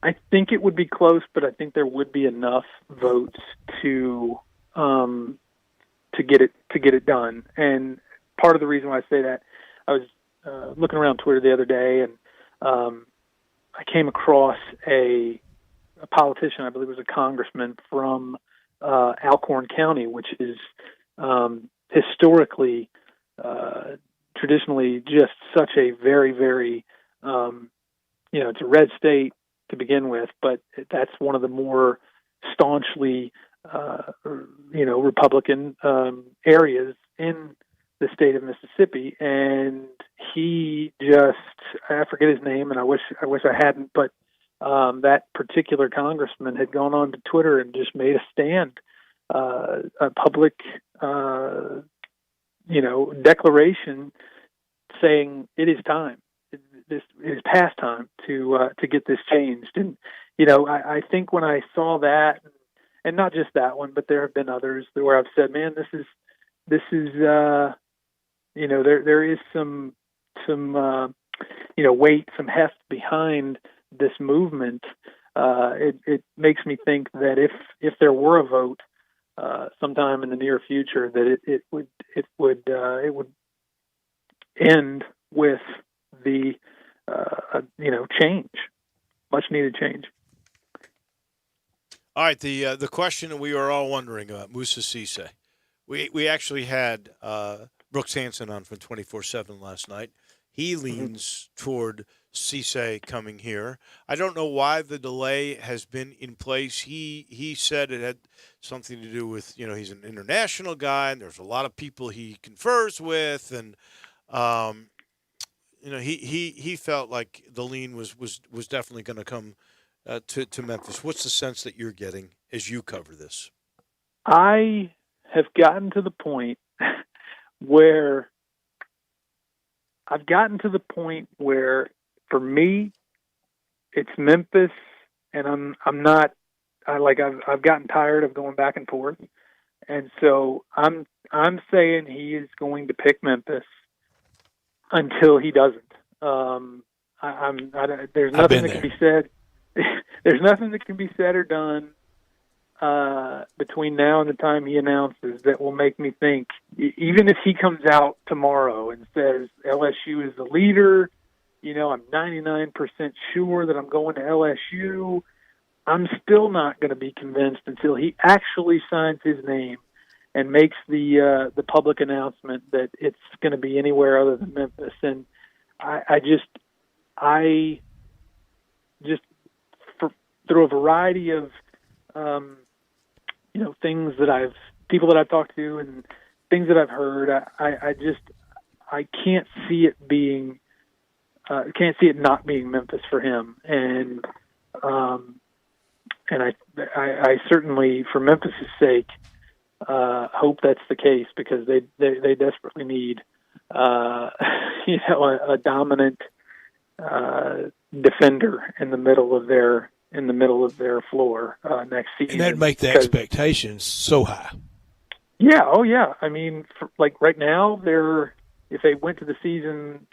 I think it would be close, but I think there would be enough votes to get it done. And part of the reason why I say that, I was looking around Twitter the other day, and I came across a politician, I believe it was a congressman from Alcorn County, which is historically, traditionally, just such a very, very, it's a red state to begin with, but that's one of the more staunchly, Republican areas in the state of Mississippi, and he just, I forget his name, and I wish I hadn't, but that particular congressman had gone on to Twitter and just made a stand, a public, declaration saying it is time. This is past time to get this changed. And I think when I saw that, and not just that one, but there have been others where I've said, man, this is there is some weight, some heft behind this movement. It makes me think that if there were a vote sometime in the near future, that it would end with the change, much needed change. All right, the question that we are all wondering about, Moussa Cisse. We actually had Brooks Hansen on from 24/7 last night. He leans toward Cisse coming here. I don't know why the delay has been in place. He said it had something to do with, he's an international guy and there's a lot of people he confers with, and he felt like the lean was definitely going to come to Memphis. What's the sense that you're getting as you cover this? I have gotten to the point where for me, it's Memphis, and I've gotten tired of going back and forth, and so I'm saying he is going to pick Memphis until he doesn't. There's nothing that can be said. There's nothing that can be said or done between now and the time he announces that will make me think, even if he comes out tomorrow and says LSU is the leader, I'm 99% sure that I'm going to LSU, I'm still not going to be convinced until he actually signs his name and makes the public announcement that it's going to be anywhere other than Memphis. And I just through a variety of things that people that I've talked to and things that I've heard, I can't see it being not being Memphis for him, and I certainly, for Memphis' sake, hope that's the case, because they desperately need a dominant defender in the middle of their floor next season. And that'd make the expectations so high. Yeah. Oh, yeah. I mean, right now, if they went to the season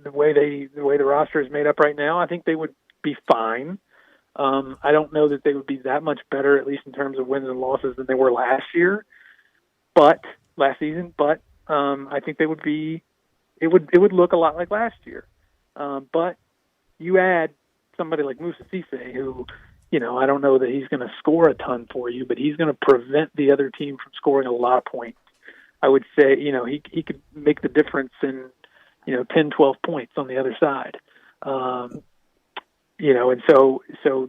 the way the roster is made up right now, I think they would be fine. I don't know that they would be that much better, at least in terms of wins and losses, than they were last season. But I think they would be. It would look a lot like last year. But you add somebody like Moussa Cisse, who, I don't know that he's going to score a ton for you, but he's going to prevent the other team from scoring a lot of points. I would say, he could make the difference in, 10, 12 points on the other side. And so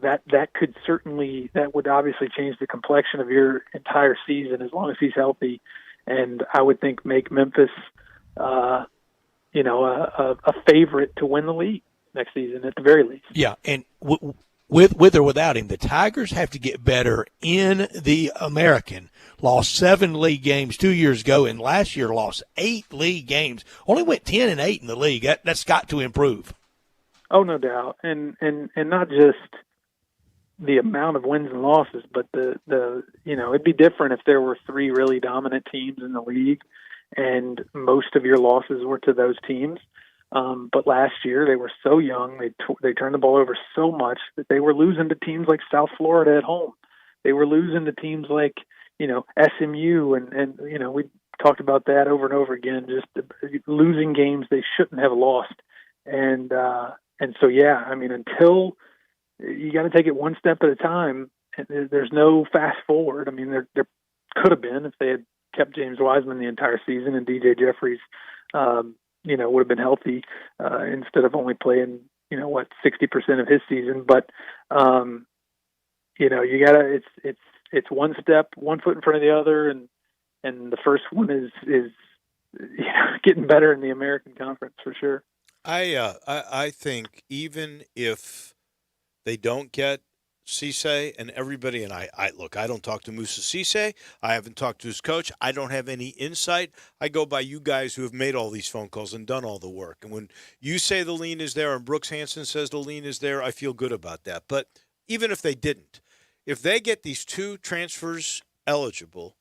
that could certainly, that would obviously change the complexion of your entire season as long as he's healthy. And I would think make Memphis, a favorite to win the league next season at the very least. Yeah, and with or without him, the Tigers have to get better in the American. Lost 7 league games 2 years ago, and last year lost 8 league games. Only went 10-8 in the league. That's got to improve. Oh, no doubt, and not just the amount of wins and losses, but the it'd be different if there were 3 really dominant teams in the league, and most of your losses were to those teams. But last year they were so young, they turned the ball over so much that they were losing to teams like South Florida at home. They were losing to teams like, SMU, and we talked about that over and over again, just losing games they shouldn't have lost. And so, yeah, I mean, until you got to take it one step at a time, and there's no fast forward. I mean, there could have been if they had kept James Wiseman the entire season and DJ Jeffries, would have been healthy instead of only playing, 60% of his season. But, you gotta, it's one step, one foot in front of the other. And the first one is getting better in the American Conference for sure. I think even if they don't get Cisse and everybody, and I look, I don't talk to Musa Cisse. I haven't talked to his coach. I don't have any insight. I go by you guys who have made all these phone calls and done all the work. And when you say the lean is there and Brooks Hansen says the lean is there, I feel good about that. But even if they didn't, if they get these 2 transfers eligible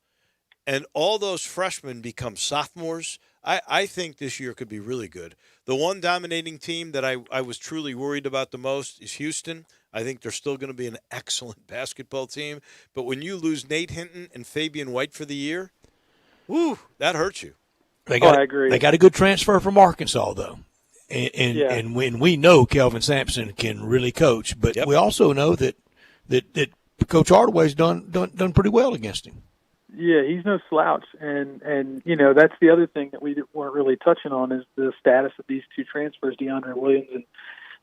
and all those freshmen become sophomores, I think this year could be really good. The one dominating team that I was truly worried about the most is Houston. I think they're still going to be an excellent basketball team. But when you lose Nate Hinton and Fabian White for the year, woo, that hurts you. I agree. They got a good transfer from Arkansas, though. And when we know Kelvin Sampson can really coach, but we also know that Coach Hardaway's done pretty well against him. Yeah, he's no slouch, and that's the other thing that we weren't really touching on is the status of these 2 transfers, DeAndre Williams and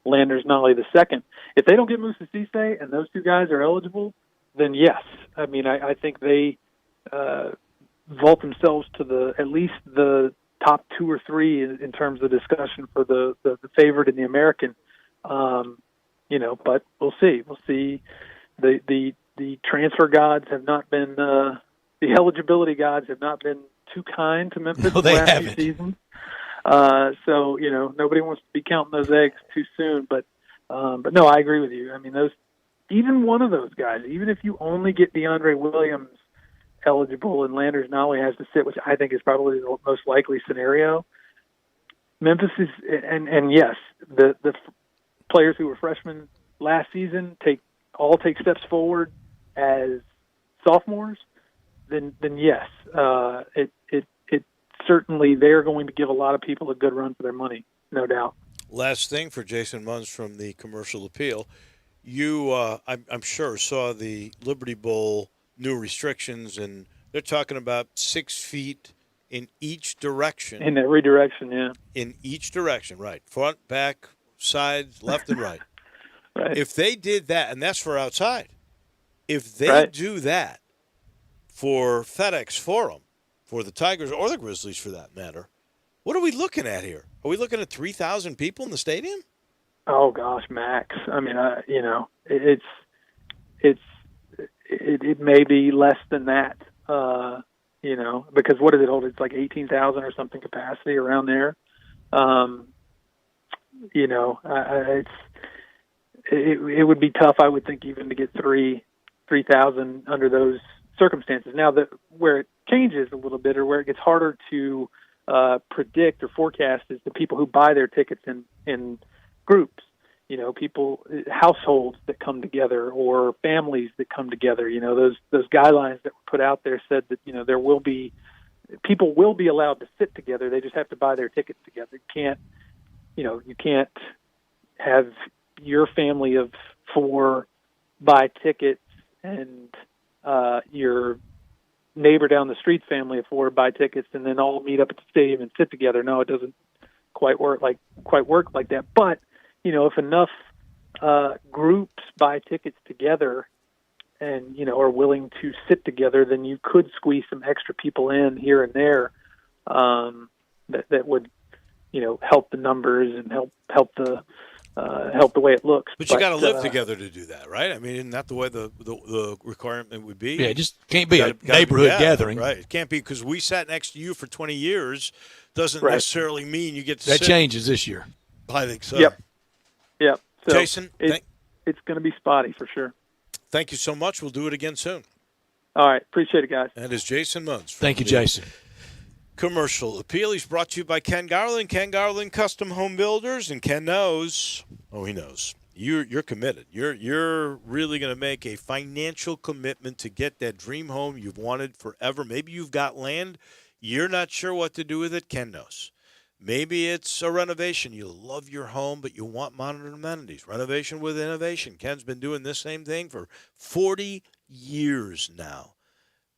Landers Nolly II. If they don't get Musa Cisse and those 2 guys are eligible, then yes, I mean I think they vault themselves to at least the top 2 or 3 in terms of discussion for the favorite in the American. But we'll see. We'll see. The transfer gods have not been. The eligibility gods have not been too kind to Memphis the last few seasons. So, nobody wants to be counting those eggs too soon. But no, I agree with you. I mean, even one of those guys, even if you only get DeAndre Williams eligible and Landers Nolly has to sit, which I think is probably the most likely scenario, Memphis is, and yes, the players who were freshmen last season take steps forward as sophomores. Then yes, it certainly they're going to give a lot of people a good run for their money, no doubt. Last thing for Jason Munz from the Commercial Appeal, you I'm sure saw the Liberty Bowl new restrictions, and they're talking about 6 feet in each direction. In every direction, yeah. In each direction, right? Front, back, sides, left, and right. Right. If they did that, and that's for outside, if they do that for FedEx Forum, for the Tigers or the Grizzlies for that matter, what are we looking at here? Are we looking at 3,000 people in the stadium? Oh gosh, max. I mean, it may be less than that. Because what does it hold? It's like 18,000 or something capacity around there. It would be tough, I would think, even to get 3,000 under those circumstances. Now, where it changes a little bit, or where it gets harder to predict or forecast, is the people who buy their tickets in groups. Households that come together, or families that come together. Those guidelines that were put out there said that people will be allowed to sit together. They just have to buy their tickets together. You can't have your family of 4 buy tickets and your neighbor down the street's family of 4 buy tickets and then all meet up at the stadium and sit together. No, it doesn't quite work like that. But if enough groups buy tickets together and are willing to sit together, then you could squeeze some extra people in here and there that would help the numbers and help the way it looks. But you got to live together to do that, right? I mean, isn't that the way the requirement would be? Yeah, it just can't be a neighborhood gathering. Right. It can't be because we sat next to you for 20 years doesn't necessarily mean you get to that sit. changes this year. I think so. Yep. So Jason, it's going to be spotty for sure. Thank you so much. We'll do it again soon. All right. Appreciate it, guys. That is Jason Munz. Thank you, Jason. Commercial Appeal. He's brought to you by Ken Garland. Ken Garland Custom Home Builders, and Ken knows. Oh, he knows. You're committed. You're really going to make a financial commitment to get that dream home you've wanted forever. Maybe you've got land. You're not sure what to do with it. Ken knows. Maybe it's a renovation. You love your home, but you want modern amenities. Renovation with innovation. Ken's been doing this same thing for 40 years now.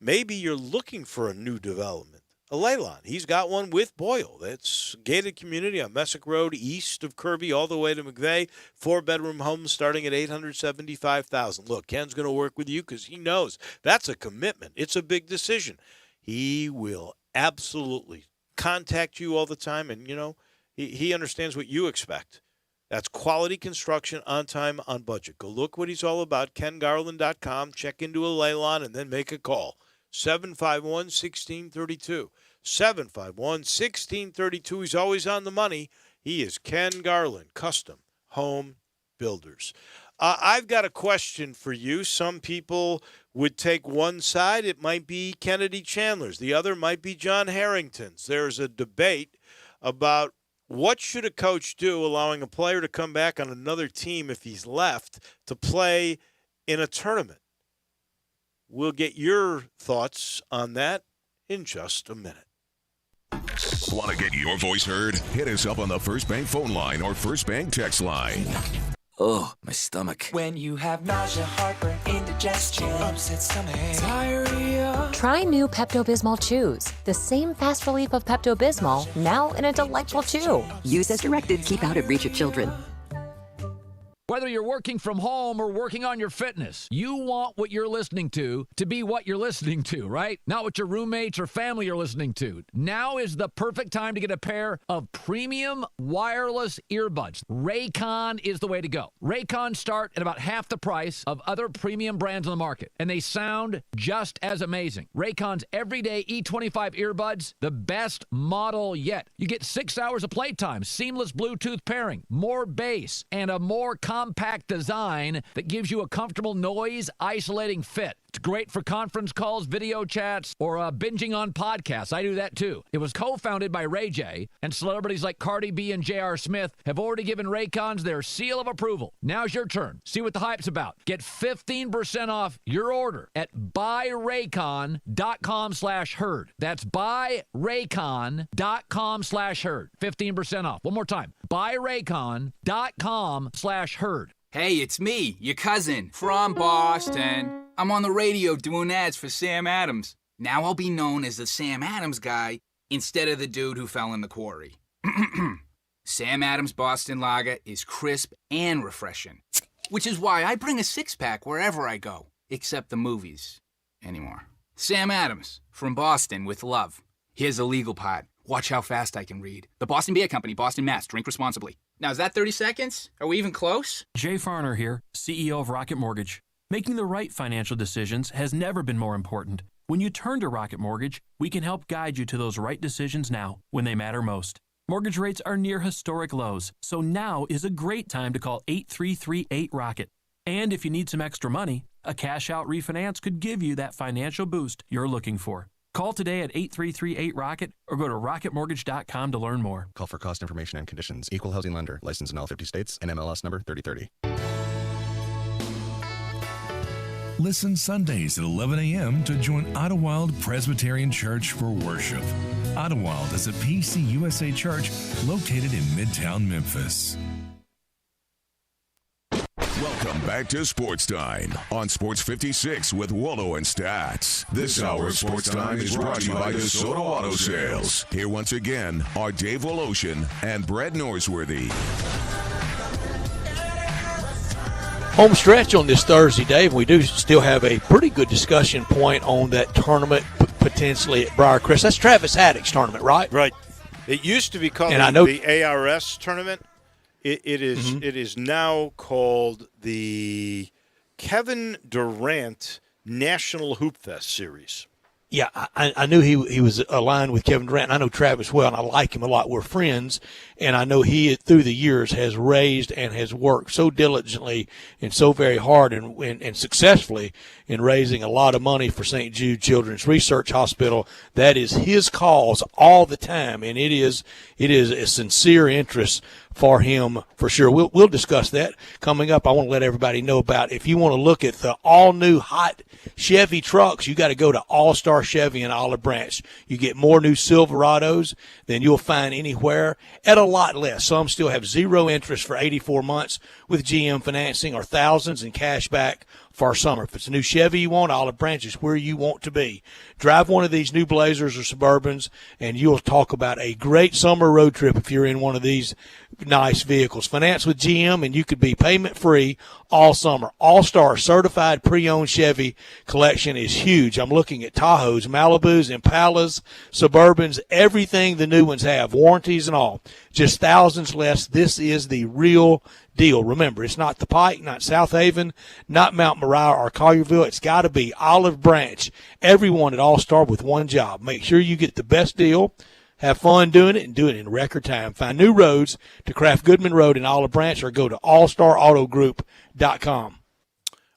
Maybe you're looking for a new development. A Leylon. He's got one with Boyle. That's a gated community on Messick Road, east of Kirby, all the way to McVeigh. 4-bedroom home starting at $875,000. Look, Ken's going to work with you because he knows that's a commitment. It's a big decision. He will absolutely contact you all the time, and, he understands what you expect. That's quality construction, on time, on budget. Go look what he's all about, kengarland.com. Check into a Leylon and then make a call. 751-1632. 751-1632. He's always on the money. He is Ken Garland, Custom Home Builders. I've got a question for you. Some people would take one side. It might be Kennedy Chandler's. The other might be John Harrington's. There's a debate about what should a coach do allowing a player to come back on another team if he's left to play in a tournament. We'll get your thoughts on that in just a minute. Want to get your voice heard? Hit us up on the First Bank phone line or First Bank text line. Oh, my stomach. When you have nausea, heartburn, indigestion, upset stomach, diarrhea. Try new Pepto-Bismol Chews. The same fast relief of Pepto-Bismol, now in a delightful chew. Use as directed. Keep out of reach of children. Whether you're working from home or working on your fitness, you want what you're listening to be what you're listening to, right? Not what your roommates or family are listening to. Now is the perfect time to get a pair of premium wireless earbuds. Raycon is the way to go. Raycon start at about half the price of other premium brands on the market, and they sound just as amazing. Raycon's everyday E25 earbuds, the best model yet. You get 6 hours of playtime, seamless Bluetooth pairing, more bass, and a more compact design that gives you a comfortable noise isolating fit. It's great for conference calls, video chats, or binging on podcasts. I do that too. It was co-founded by Ray J, and celebrities like Cardi B and J.R. Smith have already given Raycons their seal of approval. Now's your turn. See what the hype's about. Get 15% off your order at buyraycon.com/herd. That's buyraycon.com/herd. 15% off. One more time. buyraycon.com/herd. Hey, it's me, your cousin, from Boston. I'm on the radio doing ads for Sam Adams. Now I'll be known as the Sam Adams guy instead of the dude who fell in the quarry. Sam Adams Boston Lager is crisp and refreshing, which is why I bring a six-pack wherever I go, except the movies anymore. Sam Adams, from Boston with love. Here's the legal part. Watch how fast I can read. The Boston Beer Company, Boston, Mass. Drink responsibly. Now, is that 30 seconds? Are we even close? Jay Farner here, CEO of Rocket Mortgage. Making the right financial decisions has never been more important. When you turn to Rocket Mortgage, we can help guide you to those right decisions now, when they matter most. Mortgage rates are near historic lows, so now is a great time to call 8338-ROCKET. And if you need some extra money, a cash-out refinance could give you that financial boost you're looking for. Call today at 8338-ROCKET or go to rocketmortgage.com to learn more. Call for cost information and conditions. Equal housing lender. Licensed in all 50 states. NMLS number 3030. Listen Sundays at 11 a.m. to join Idlewild Presbyterian Church for worship. Idlewild is a PCUSA church located in Midtown Memphis. Welcome back to Sports Time on Sports 56 with Waldo and Stats. This hour of Sports Time is brought to you by DeSoto Auto Sales. Here once again are Dave Woloshin and Brett Norsworthy. Home stretch on this Thursday, Dave. We do still have a pretty good discussion point on that tournament potentially at Briarcrest. That's Travis Haddock's tournament, right? Right. It used to be called the ARS tournament. It is now called the Kevin Durant National Hoop Fest Series. Yeah, I knew he was aligned with Kevin Durant. I know Travis well, and I like him a lot. We're friends, and I know he, through the years, has raised and has worked so diligently and so very hard and successfully in raising a lot of money for St. Jude Children's Research Hospital. That is his cause all the time, and it is a sincere interest for him for sure. We'll discuss that coming up. I want to let everybody know about, if you want to look at the all-new hot Chevy trucks, you got to go to All-Star Chevy in Olive Branch. You get more new Silverados than you'll find anywhere at a lot less. Some still have zero interest for 84 months with GM financing or thousands in cash back for summer. If it's a new Chevy you want, Olive Branch is where you want to be. Drive one of these new Blazers or Suburbans, and you'll talk about a great summer road trip if you're in one of these nice vehicles. Finance with GM, and you could be payment-free all summer. All-Star certified pre-owned Chevy collection is huge. I'm looking at Tahoes, Malibus, Impalas, Suburbans, everything the new ones have, warranties and all. Just thousands less. This is the real deal. Remember, it's not the Pike, not South Haven, not Mount Moriah or Collierville. It's got to be Olive Branch. Everyone at All-Star with one job. Make sure you get the best deal. Have fun doing it and do it in record time. Find new roads to Kraft Goodman Road in Olive Branch or go to allstarautogroup.com.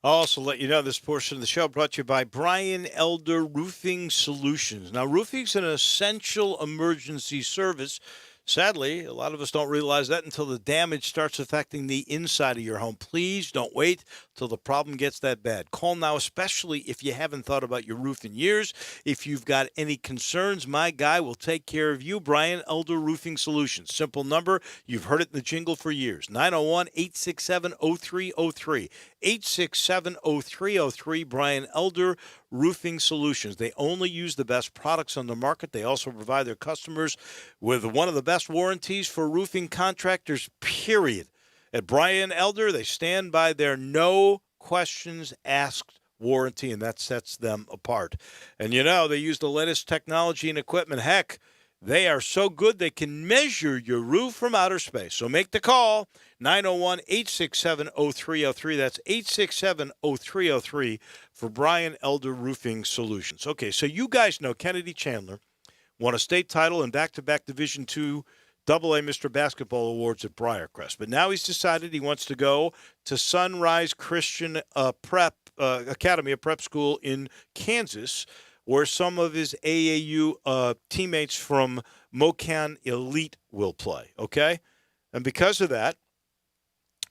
I'll also let you know this portion of the show brought to you by Brian Elder Roofing Solutions. Now, roofing's an essential emergency service. Sadly, a lot of us don't realize that until the damage starts affecting the inside of your home. Please don't wait till the problem gets that bad. Call now, especially if you haven't thought about your roof in years. If you've got any concerns, my guy will take care of you. Brian Elder Roofing Solutions. Simple number. You've heard it in the jingle for years. 901-867-0303. 867-0303. Brian Elder Roofing Solutions. They only use the best products on the market. They also provide their customers with one of the best warranties for roofing contractors, period. At Brian Elder, they stand by their no questions asked warranty, and that sets them apart. And you know, they use the latest technology and equipment. Heck, they are so good they can measure your roof from outer space. So make the call, 901-867-0303. That's 867-0303 for Brian Elder Roofing Solutions. Okay, so you guys know Kennedy Chandler won a state title and back-to-back Division II AA Mr. Basketball Awards at Briarcrest. But now he's decided he wants to go to Sunrise Christian Prep Academy, a prep school in Kansas, where some of his AAU teammates from Mocan Elite will play, okay? And because of that,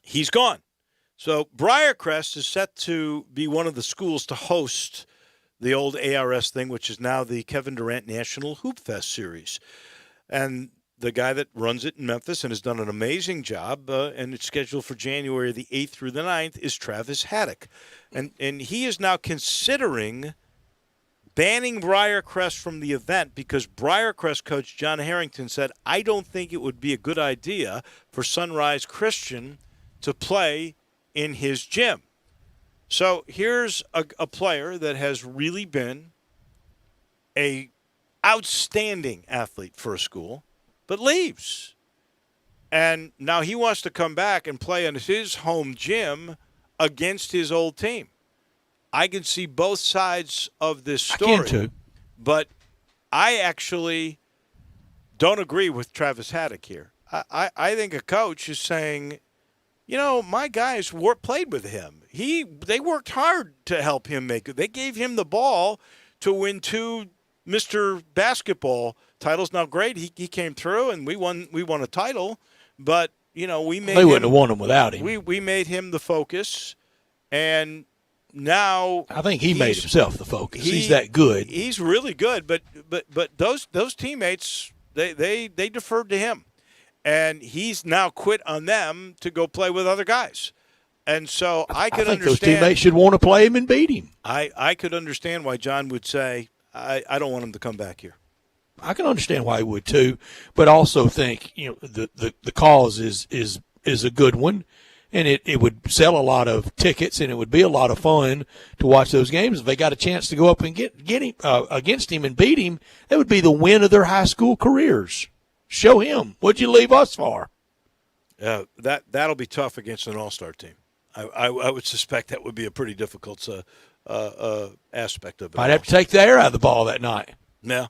he's gone. So Briarcrest is set to be one of the schools to host the old ARS thing, which is now the Kevin Durant National Hoop Fest Series. And the guy that runs it in Memphis and has done an amazing job, and it's scheduled for January the 8th through the 9th, is Travis Haddock. And he is now considering banning Briarcrest from the event because Briarcrest coach John Harrington said, I don't think it would be a good idea for Sunrise Christian to play in his gym. So here's a player that has really been a outstanding athlete for a school, but leaves. And now he wants to come back and play in his home gym against his old team. I can see both sides of this story. I can too. But I actually don't agree with Travis Haddock here. I think a coach is saying, you know, my guys played with him. They worked hard to help him make it. They gave him the ball to win 2 Mr. Basketball titles. Now, great, he came through and we won a title, but you know they wouldn't have won them without him. We made him the focus, and now I think he made himself the focus. He's that good. He's really good, but those teammates they deferred to him, and he's now quit on them to go play with other guys. And so I could think understand those teammates should want to play him and beat him. I could understand why John would say, I don't want him to come back here. I can understand why he would too, but also think, you know, the cause is a good one, and it would sell a lot of tickets, and it would be a lot of fun to watch those games. If they got a chance to go up and get him against him and beat him, that would be the win of their high school careers. Show him. What'd you leave us for? That'll be tough against an all-star team. I would suspect that would be a pretty difficult aspect of it. Might have to take the air out of the ball that night. Yeah.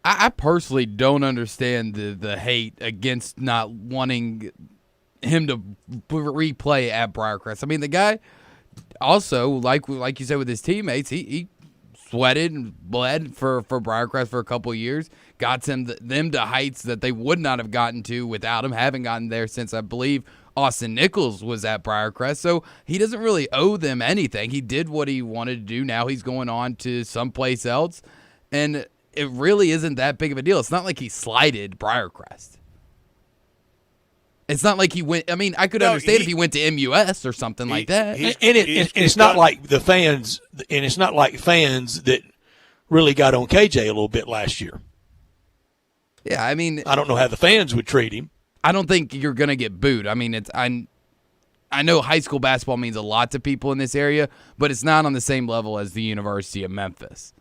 I personally don't understand the hate against not wanting him to replay at Briarcrest. I mean, the guy also, like you said with his teammates, he sweated and bled for Briarcrest for a couple of years, got them to heights that they would not have gotten to without him, haven't gotten there since, I believe, Austin Nichols was at Briarcrest. So he doesn't really owe them anything. He did what he wanted to do. Now he's going on to someplace else, and it really isn't that big of a deal. It's not like he slighted Briarcrest. It's not like he went. I mean, I could understand if he went to MUS or something like that. And it's not like the fans, and it's not like fans that really got on KJ a little bit last year. Yeah, I mean, I don't know how the fans would treat him. I don't think you're going to get booed. I mean, I know high school basketball means a lot to people in this area, but it's not on the same level as the University of Memphis.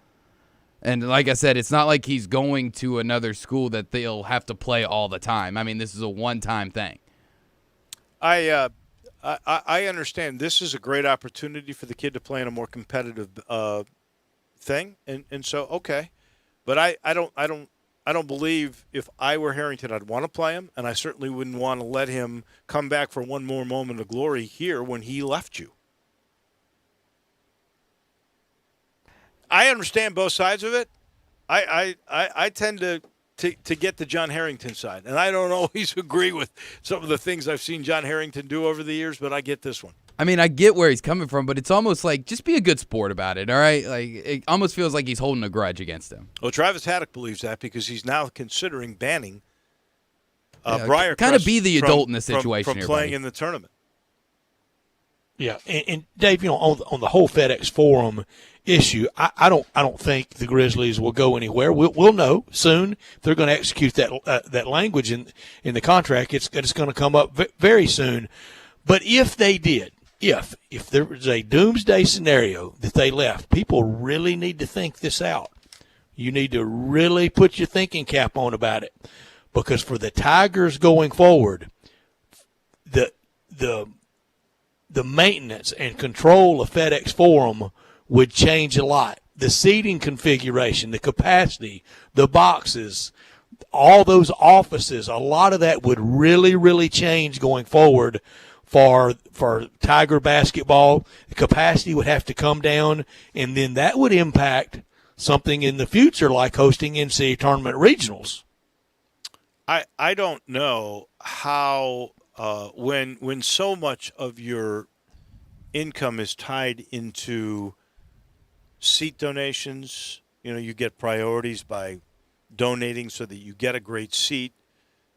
And like I said, it's not like he's going to another school that they'll have to play all the time. I mean, this is a one-time thing. I understand this is a great opportunity for the kid to play in a more competitive thing, and so okay, but I don't believe if I were Harrington I'd want to play him, and I certainly wouldn't want to let him come back for one more moment of glory here when he left you. I understand both sides of it. I tend to get the John Harrington side, and I don't always agree with some of the things I've seen John Harrington do over the years, but I get this one. I mean, I get where he's coming from, but it's almost like just be a good sport about it, all right? Like it almost feels like he's holding a grudge against him. Well, Travis Haddock believes that because he's now considering banning Briarcrest. Kind of be the adult in the situation from here, playing buddy. in the tournament. Yeah, and Dave, on the whole FedEx Forum issue, I don't think the Grizzlies will go anywhere. We'll know soon if they're going to execute that language in the contract. It's going to come up very soon. But if they did, if there was a doomsday scenario that they left, people really need to think this out. You need to really put your thinking cap on about it, because for the Tigers going forward, the maintenance and control of FedEx Forum would change a lot. The seating configuration, the capacity, the boxes, all those offices, a lot of that would really, really change going forward for Tiger basketball. The capacity would have to come down, and then that would impact something in the future like hosting NCAA tournament regionals. I don't know how when so much of your income is tied into seat donations, you get priorities by donating so that you get a great seat.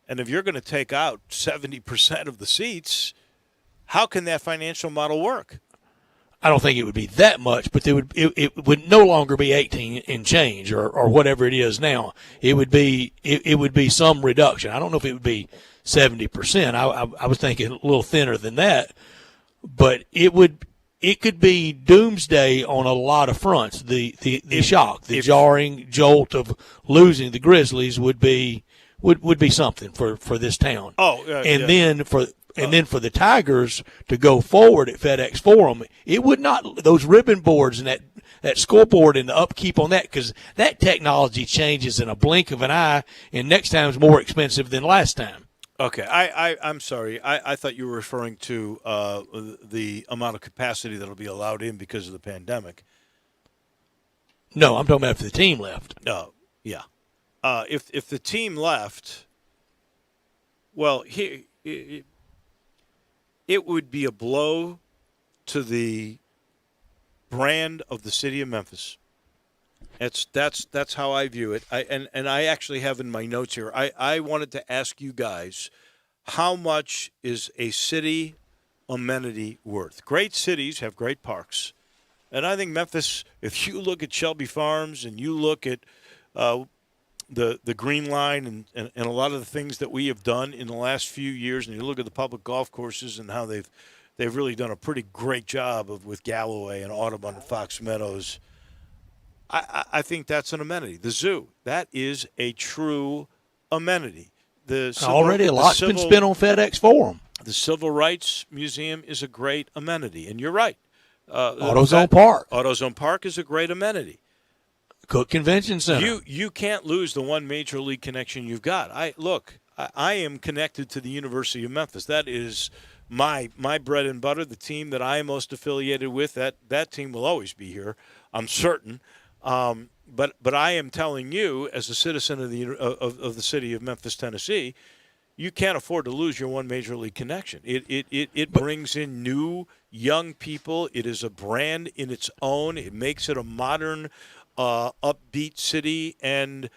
And if you're going to take out 70% of the seats, how can that financial model work? I don't think it would be that much, but it would no longer be 18 and change or whatever it is now. It would be some reduction. I don't know if it would be 70%. I was thinking a little thinner than that, but it could be doomsday on a lot of fronts. The shock, the jarring jolt of losing the Grizzlies would be something for this town. Then for the Tigers to go forward at FedEx Forum, it would not, those ribbon boards and that scoreboard and the upkeep on that, because that technology changes in a blink of an eye, and next time is more expensive than last time. Okay, I'm sorry. I thought you were referring to the amount of capacity that will be allowed in because of the pandemic. No, I'm talking about if the team left. No, yeah. If the team left, well, it would be a blow to the brand of the city of Memphis. That's how I view it. And I actually have in my notes here, I wanted to ask you guys, how much is a city amenity worth? Great cities have great parks. And I think Memphis, if you look at Shelby Farms and you look at the Green Line and a lot of the things that we have done in the last few years, and you look at the public golf courses and how they've really done a pretty great job with Galloway and Audubon and Fox Meadows, I think that's an amenity. The zoo, that is a true amenity. Already a lot's been spent on FedEx Forum. The Civil Rights Museum is a great amenity, and you're right. AutoZone Park. AutoZone Park is a great amenity. Cook Convention Center. You can't lose the one major league connection you've got. I am connected to the University of Memphis. That is my bread and butter. The team that I am most affiliated with, that team will always be here, I'm certain. But I am telling you, as a citizen of the city of Memphis, Tennessee, you can't afford to lose your one major league connection. It brings in new young people. It is a brand in its own. It makes it a modern, upbeat city, and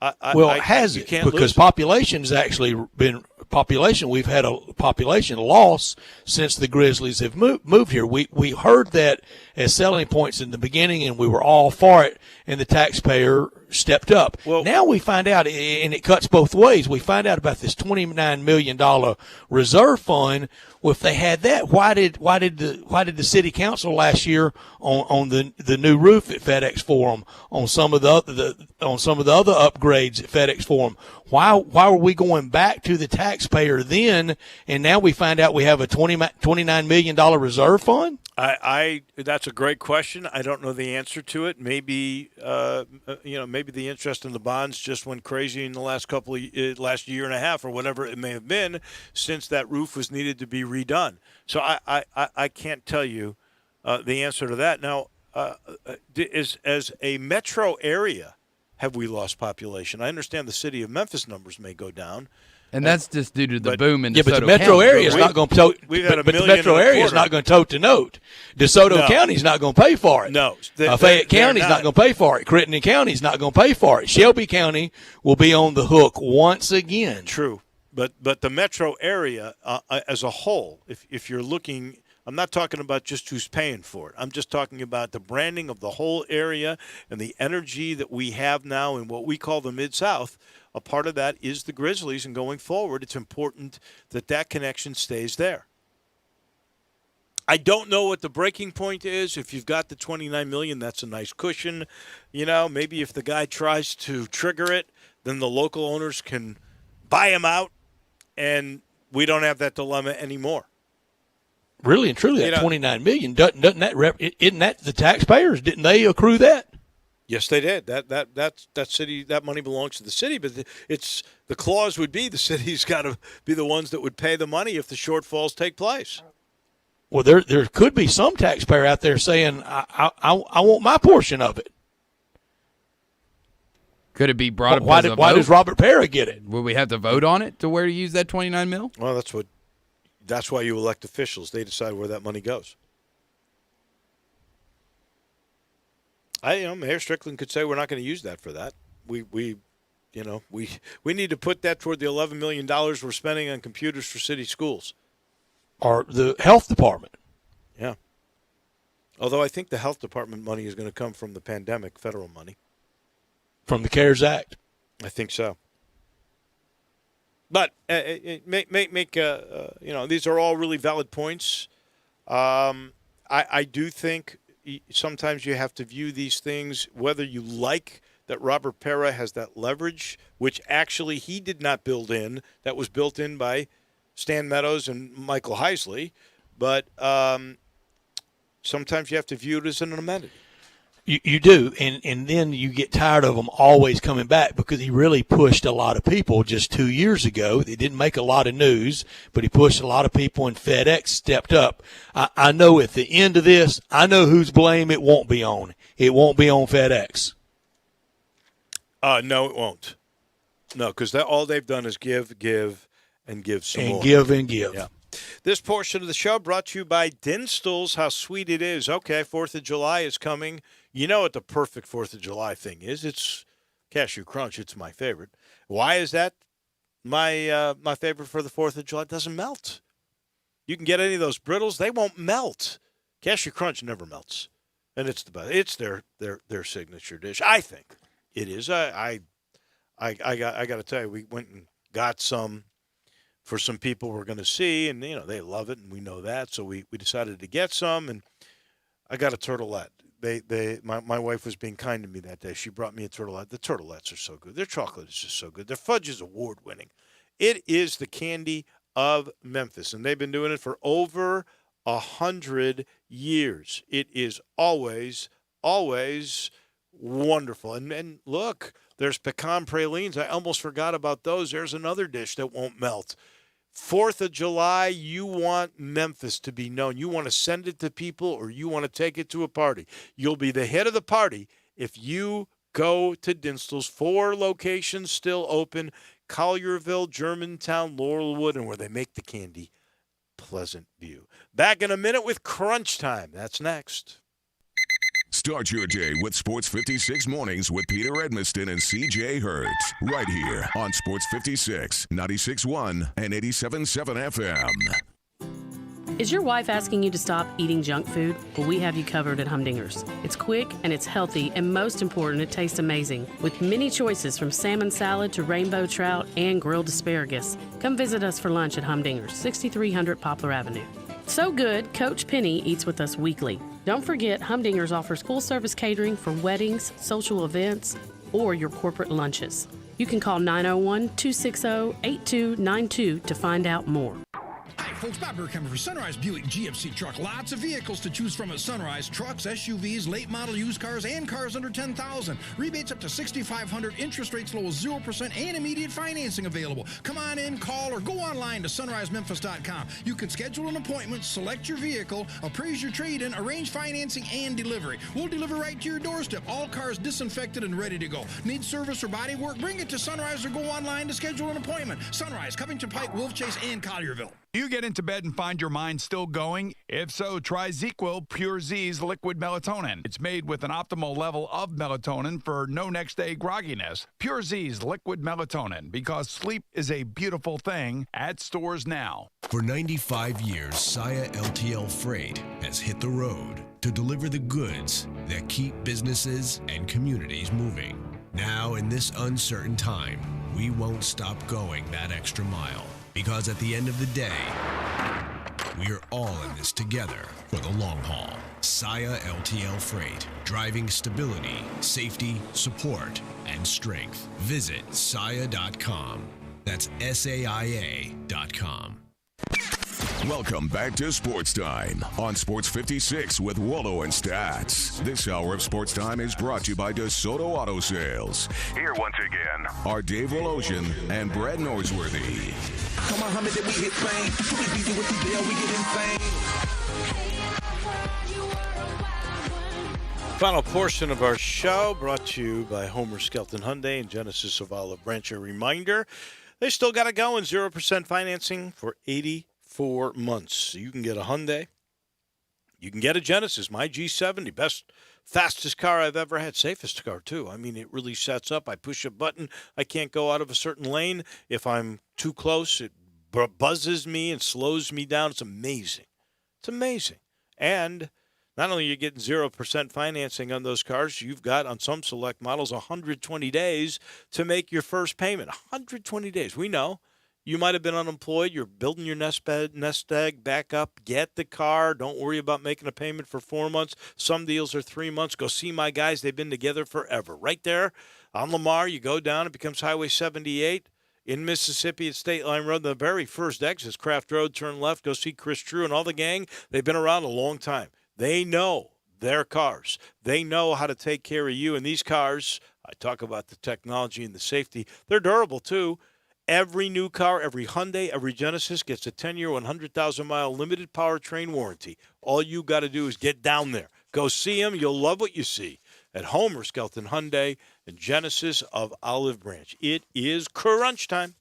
Has it? Because population has actually been population. We've had a population loss since the Grizzlies have moved here. We heard that as selling points in the beginning, and we were all for it, and the taxpayer stepped up. Well, now we find out, and it cuts both ways. We find out about this $29 million reserve fund. Well, if they had that, why did the city council last year on the new roof at FedEx Forum, on some of the other upgrades at FedEx Forum? Why were we going back to the taxpayer then, and now we find out we have a $29 million reserve fund? That's a great question. I don't know the answer to it. Maybe maybe the interest in the bonds just went crazy in the last last year and a half or whatever it may have been, since that roof was needed to be redone. So I can't tell you the answer to that. Now, as a metro area, have we lost population? I understand the city of Memphis numbers may go down. And that's just due to the boom in DeSoto but the metro County. area is not going to tote. But the metro area is not going to tote to note. DeSoto County is not going to pay for it. No, Fayette County is not going to pay for it. Crittenden County is not going to pay for it. Shelby County will be on the hook once again. True, but the metro area as a whole, if you're looking, I'm not talking about just who's paying for it. I'm just talking about the branding of the whole area and the energy that we have now in what we call the Mid-South. A part of that is the Grizzlies, and going forward, it's important that connection stays there. I don't know what the breaking point is. If you've got the $29 million, that's a nice cushion. Maybe if the guy tries to trigger it, then the local owners can buy him out, and we don't have that dilemma anymore. Really and truly, that $29 million doesn't that isn't that the taxpayers? Didn't they accrue that? Yes, they did. That city, that money belongs to the city, but the clause would be the city's got to be the ones that would pay the money if the shortfalls take place. Well, there could be some taxpayer out there saying, I want my portion of it. Could it be brought up? Why does Robert Parra get it? Will we have to vote on it to where to use that $29 million? Well, that's why you elect officials. They decide where that money goes. Mayor Strickland could say we're not going to use that for that. We need to put that toward the $11 million we're spending on computers for city schools. Or the health department. Yeah. Although I think the health department money is going to come from the pandemic federal money. From the CARES Act. I think so. But these are all really valid points. I do think sometimes you have to view these things, whether you like that Robert Parra has that leverage, which actually he did not build in. That was built in by Stan Meadows and Michael Heisley. But sometimes you have to view it as an amenity. You do, and then you get tired of them always coming back, because he really pushed a lot of people just 2 years ago. They didn't make a lot of news, but he pushed a lot of people, and FedEx stepped up. I know at the end of this, I know whose blame it won't be on. It won't be on FedEx. No, it won't. No, because all they've done is give, and give some more. And give. Yeah. This portion of the show brought to you by Dinstall's. How sweet it is. Okay, 4th of July is coming. You know what the perfect 4th of July thing is? It's Cashew Crunch. It's my favorite. Why is that my favorite for the 4th of July? It doesn't melt. You can get any of those brittles. They won't melt. Cashew Crunch never melts. And it's the best. It's their signature dish. I think it is. I got to tell you, we went and got some for some people we're going to see, and they love it, and we know that. So we decided to get some, and I got a turtlet. My wife was being kind to me that day. She brought me a turtlet. The turtlets are so good. Their chocolate is just so good. Their fudge is award-winning. It is the candy of Memphis, and they've been doing it for over 100 years. It is always wonderful. And look, there's pecan pralines. I almost forgot about those. There's another dish that won't melt. 4th of July, you want Memphis to be known. You want to send it to people, or you want to take it to a party. You'll be the head of the party if you go to Dinstall's. 4 locations still open: Collierville, Germantown, Laurelwood, and where they make the candy, Pleasant View. Back in a minute with Crunch Time. That's next. Start your day with Sports 56 Mornings with Peter Edmiston and CJ Hertz. Right here on Sports 56, 96.1 and 87.7 FM. Is your wife asking you to stop eating junk food? Well, we have you covered at Humdinger's. It's quick and it's healthy, and most important, it tastes amazing. With many choices from salmon salad to rainbow trout and grilled asparagus. Come visit us for lunch at Humdinger's, 6300 Poplar Avenue. So good, Coach Penny eats with us weekly. Don't forget, Humdinger's offers full-service catering for weddings, social events, or your corporate lunches. You can call 901-260-8292 to find out more. Hi, folks. Bob Burkhammer for Sunrise Buick GMC Truck. Lots of vehicles to choose from at Sunrise. Trucks, SUVs, late model used cars, and cars under $10,000. Rebates up to $6,500. Interest rates low as 0% and immediate financing available. Come on in, call, or go online to sunrisememphis.com. You can schedule an appointment, select your vehicle, appraise your trade-in, arrange financing and delivery. We'll deliver right to your doorstep. All cars disinfected and ready to go. Need service or body work? Bring it to Sunrise or go online to schedule an appointment. Sunrise, Covington Pike, Wolf Chase, and Collierville. You get into bed and find your mind still going? If so, try ZzzQuil Pure Z's liquid melatonin. It's made with an optimal level of melatonin for no next day grogginess. Pure Z's liquid melatonin, because sleep is a beautiful thing, at stores now. For 95 years, Saia LTL Freight has hit the road to deliver the goods that keep businesses and communities moving. Now, in this uncertain time, we won't stop going that extra mile. Because at the end of the day, we are all in this together for the long haul. Saia LTL Freight, driving stability, safety, support, and strength. Visit Saia.com. That's SAIA.com. Welcome back to Sports Time on Sports 56 with Waldo and Stats. This hour of Sports Time is brought to you by DeSoto Auto Sales. Here once again are Dave Rolosian and Brad Norsworthy. Come on, Muhammad, did we hit fame? We beat you with the deal, we get in fame. Final portion of our show brought to you by Homer Skelton Hyundai and Genesis of Olive Branch. A reminder, they still got it going, 0% financing for 84 months. So you can get a Hyundai. You can get a Genesis, my G70, best, fastest car I've ever had, safest car too. I mean, it really sets up. I push a button. I can't go out of a certain lane. If I'm too close, it buzzes me and slows me down. It's amazing. It's amazing. And not only are you getting 0% financing on those cars, you've got, on some select models, 120 days to make your first payment. 120 days. We know. You might have been unemployed. You're building your nest egg back up. Get the car. Don't worry about making a payment for 4 months. Some deals are 3 months. Go see my guys. They've been together forever. Right there on Lamar, you go down. It becomes Highway 78 in Mississippi at State Line Road. The very first exit is Craft Road. Turn left. Go see Chris True and all the gang. They've been around a long time. They know their cars. They know how to take care of you. And these cars, I talk about the technology and the safety. They're durable, too. Every new car, every Hyundai, every Genesis gets a 10-year, 100,000-mile limited powertrain warranty. All you got to do is get down there. Go see them. You'll love what you see at Homer Skelton Hyundai and Genesis of Olive Branch. It is crunch time.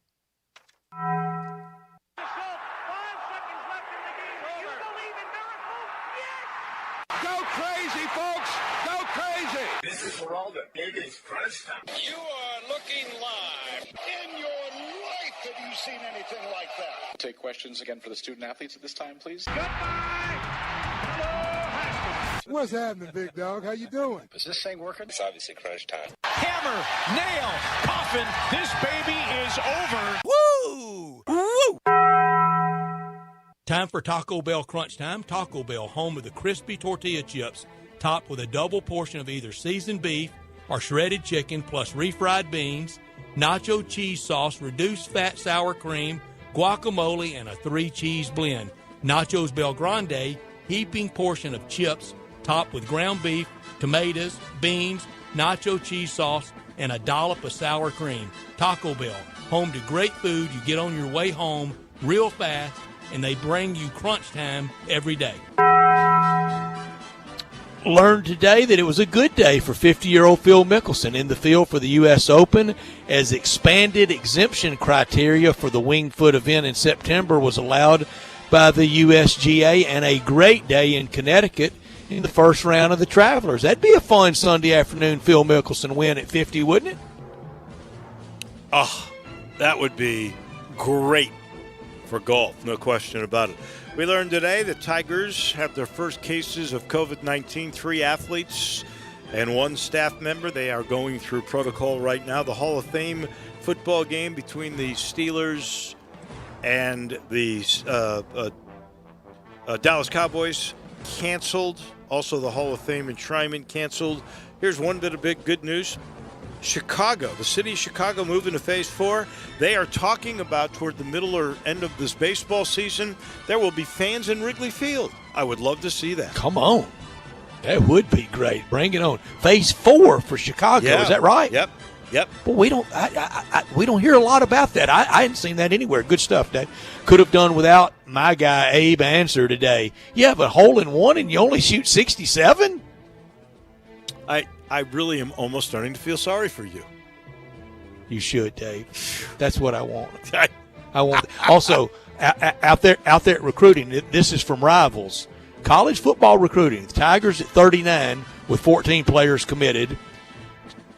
Go crazy, folks! Go crazy! This is Geraldo. It is crunch time. You are looking live. In your life have you seen anything like that? Take questions again for the student athletes at this time, please. What's happening, big dog? How you doing? Is this thing working? It's obviously crunch time. Hammer, nail, coffin. This baby is over. Woo! Woo! Time for Taco Bell Crunch Time. Taco Bell, home of the crispy tortilla chips, topped with a double portion of either seasoned beef or shredded chicken, plus refried beans, nacho cheese sauce, reduced fat sour cream, guacamole, and a 3-cheese blend. Nachos Bel Grande, heaping portion of chips, topped with ground beef, tomatoes, beans, nacho cheese sauce, and a dollop of sour cream. Taco Bell, home to great food you get on your way home real fast, and they bring you crunch time every day. Learned today that it was a good day for 50-year-old Phil Mickelson in the field for the U.S. Open, as expanded exemption criteria for the Winged Foot event in September was allowed by the USGA, and a great day in Connecticut in the first round of the Travelers. That'd be a fun Sunday afternoon Phil Mickelson win at 50, wouldn't it? Oh, that would be great for golf, no question about it. We learned today the Tigers have their first cases of COVID-19, 3 athletes and 1 staff member. They are going through protocol right now. The Hall of Fame football game between the Steelers and the Dallas Cowboys canceled. Also, the Hall of Fame enshrinement canceled. Here's one bit of big good news. Chicago, the city of Chicago moving to Phase 4. They are talking about toward the middle or end of this baseball season, there will be fans in Wrigley Field. I would love to see that. Come on. That would be great. Bring it on. Phase 4 for Chicago. Yeah. Is that right? Yep. Well, we don't hear a lot about that. I hadn't seen that anywhere. Good stuff, Dave. Could have done without my guy Abe Answer today. You have a hole in one and you only shoot 67? I really am almost starting to feel sorry for you. You should, Dave. That's what I want. I want. Also, out there at recruiting, this is from Rivals. College football recruiting. The Tigers at 39 with 14 players committed.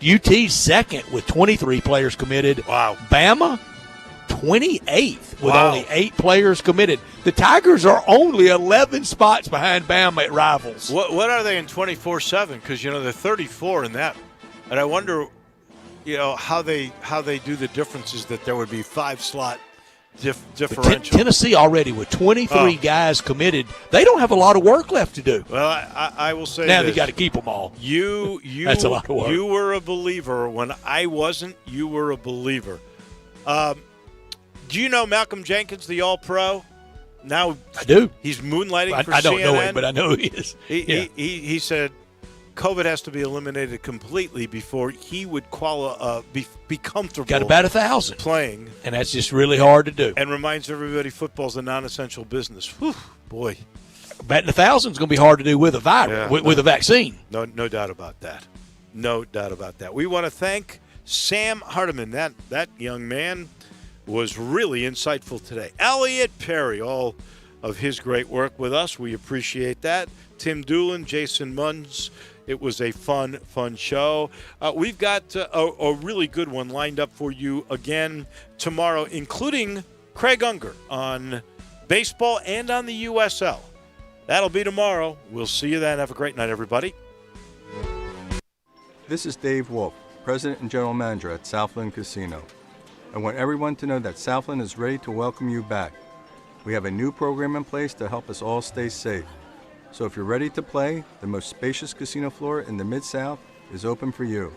UT's second with 23 players committed. Wow. Bama, 28th with only 8 players committed. The Tigers are only 11 spots behind Bama at Rivals. What are they in 24/7? Because they're 34 in that, and I wonder, how they do the differences that there would be 5-slot differential. Tennessee already with 23 guys committed. They don't have a lot of work left to do. Well, I will say now this. they got to keep them all. You That's a lot of work. You were a believer when I wasn't. You were a believer. Do you know Malcolm Jenkins, the All-Pro? Now I do. He's moonlighting for I don't CNN. know him, but I know who he is. He said COVID has to be eliminated completely before he would be comfortable. Got about 1,000 playing, and that's just really hard to do. And reminds everybody football's a non-essential business. Whew, boy, batting 1,000 is going to be hard to do with a virus, with a vaccine. No doubt about that. No doubt about that. We want to thank Sam Hardiman. That young man was really insightful today. Elliot Perry, all of his great work with us. We appreciate that. Tim Doolin, Jason Munns. It was a fun show. We've got a really good one lined up for you again tomorrow, including Craig Unger on baseball and on the USL. That'll be tomorrow. We'll see you then. Have a great night, everybody. This is Dave Wolf, President and General Manager at Southland Casino. I want everyone to know that Southland is ready to welcome you back. We have a new program in place to help us all stay safe. So if you're ready to play, the most spacious casino floor in the Mid-South is open for you.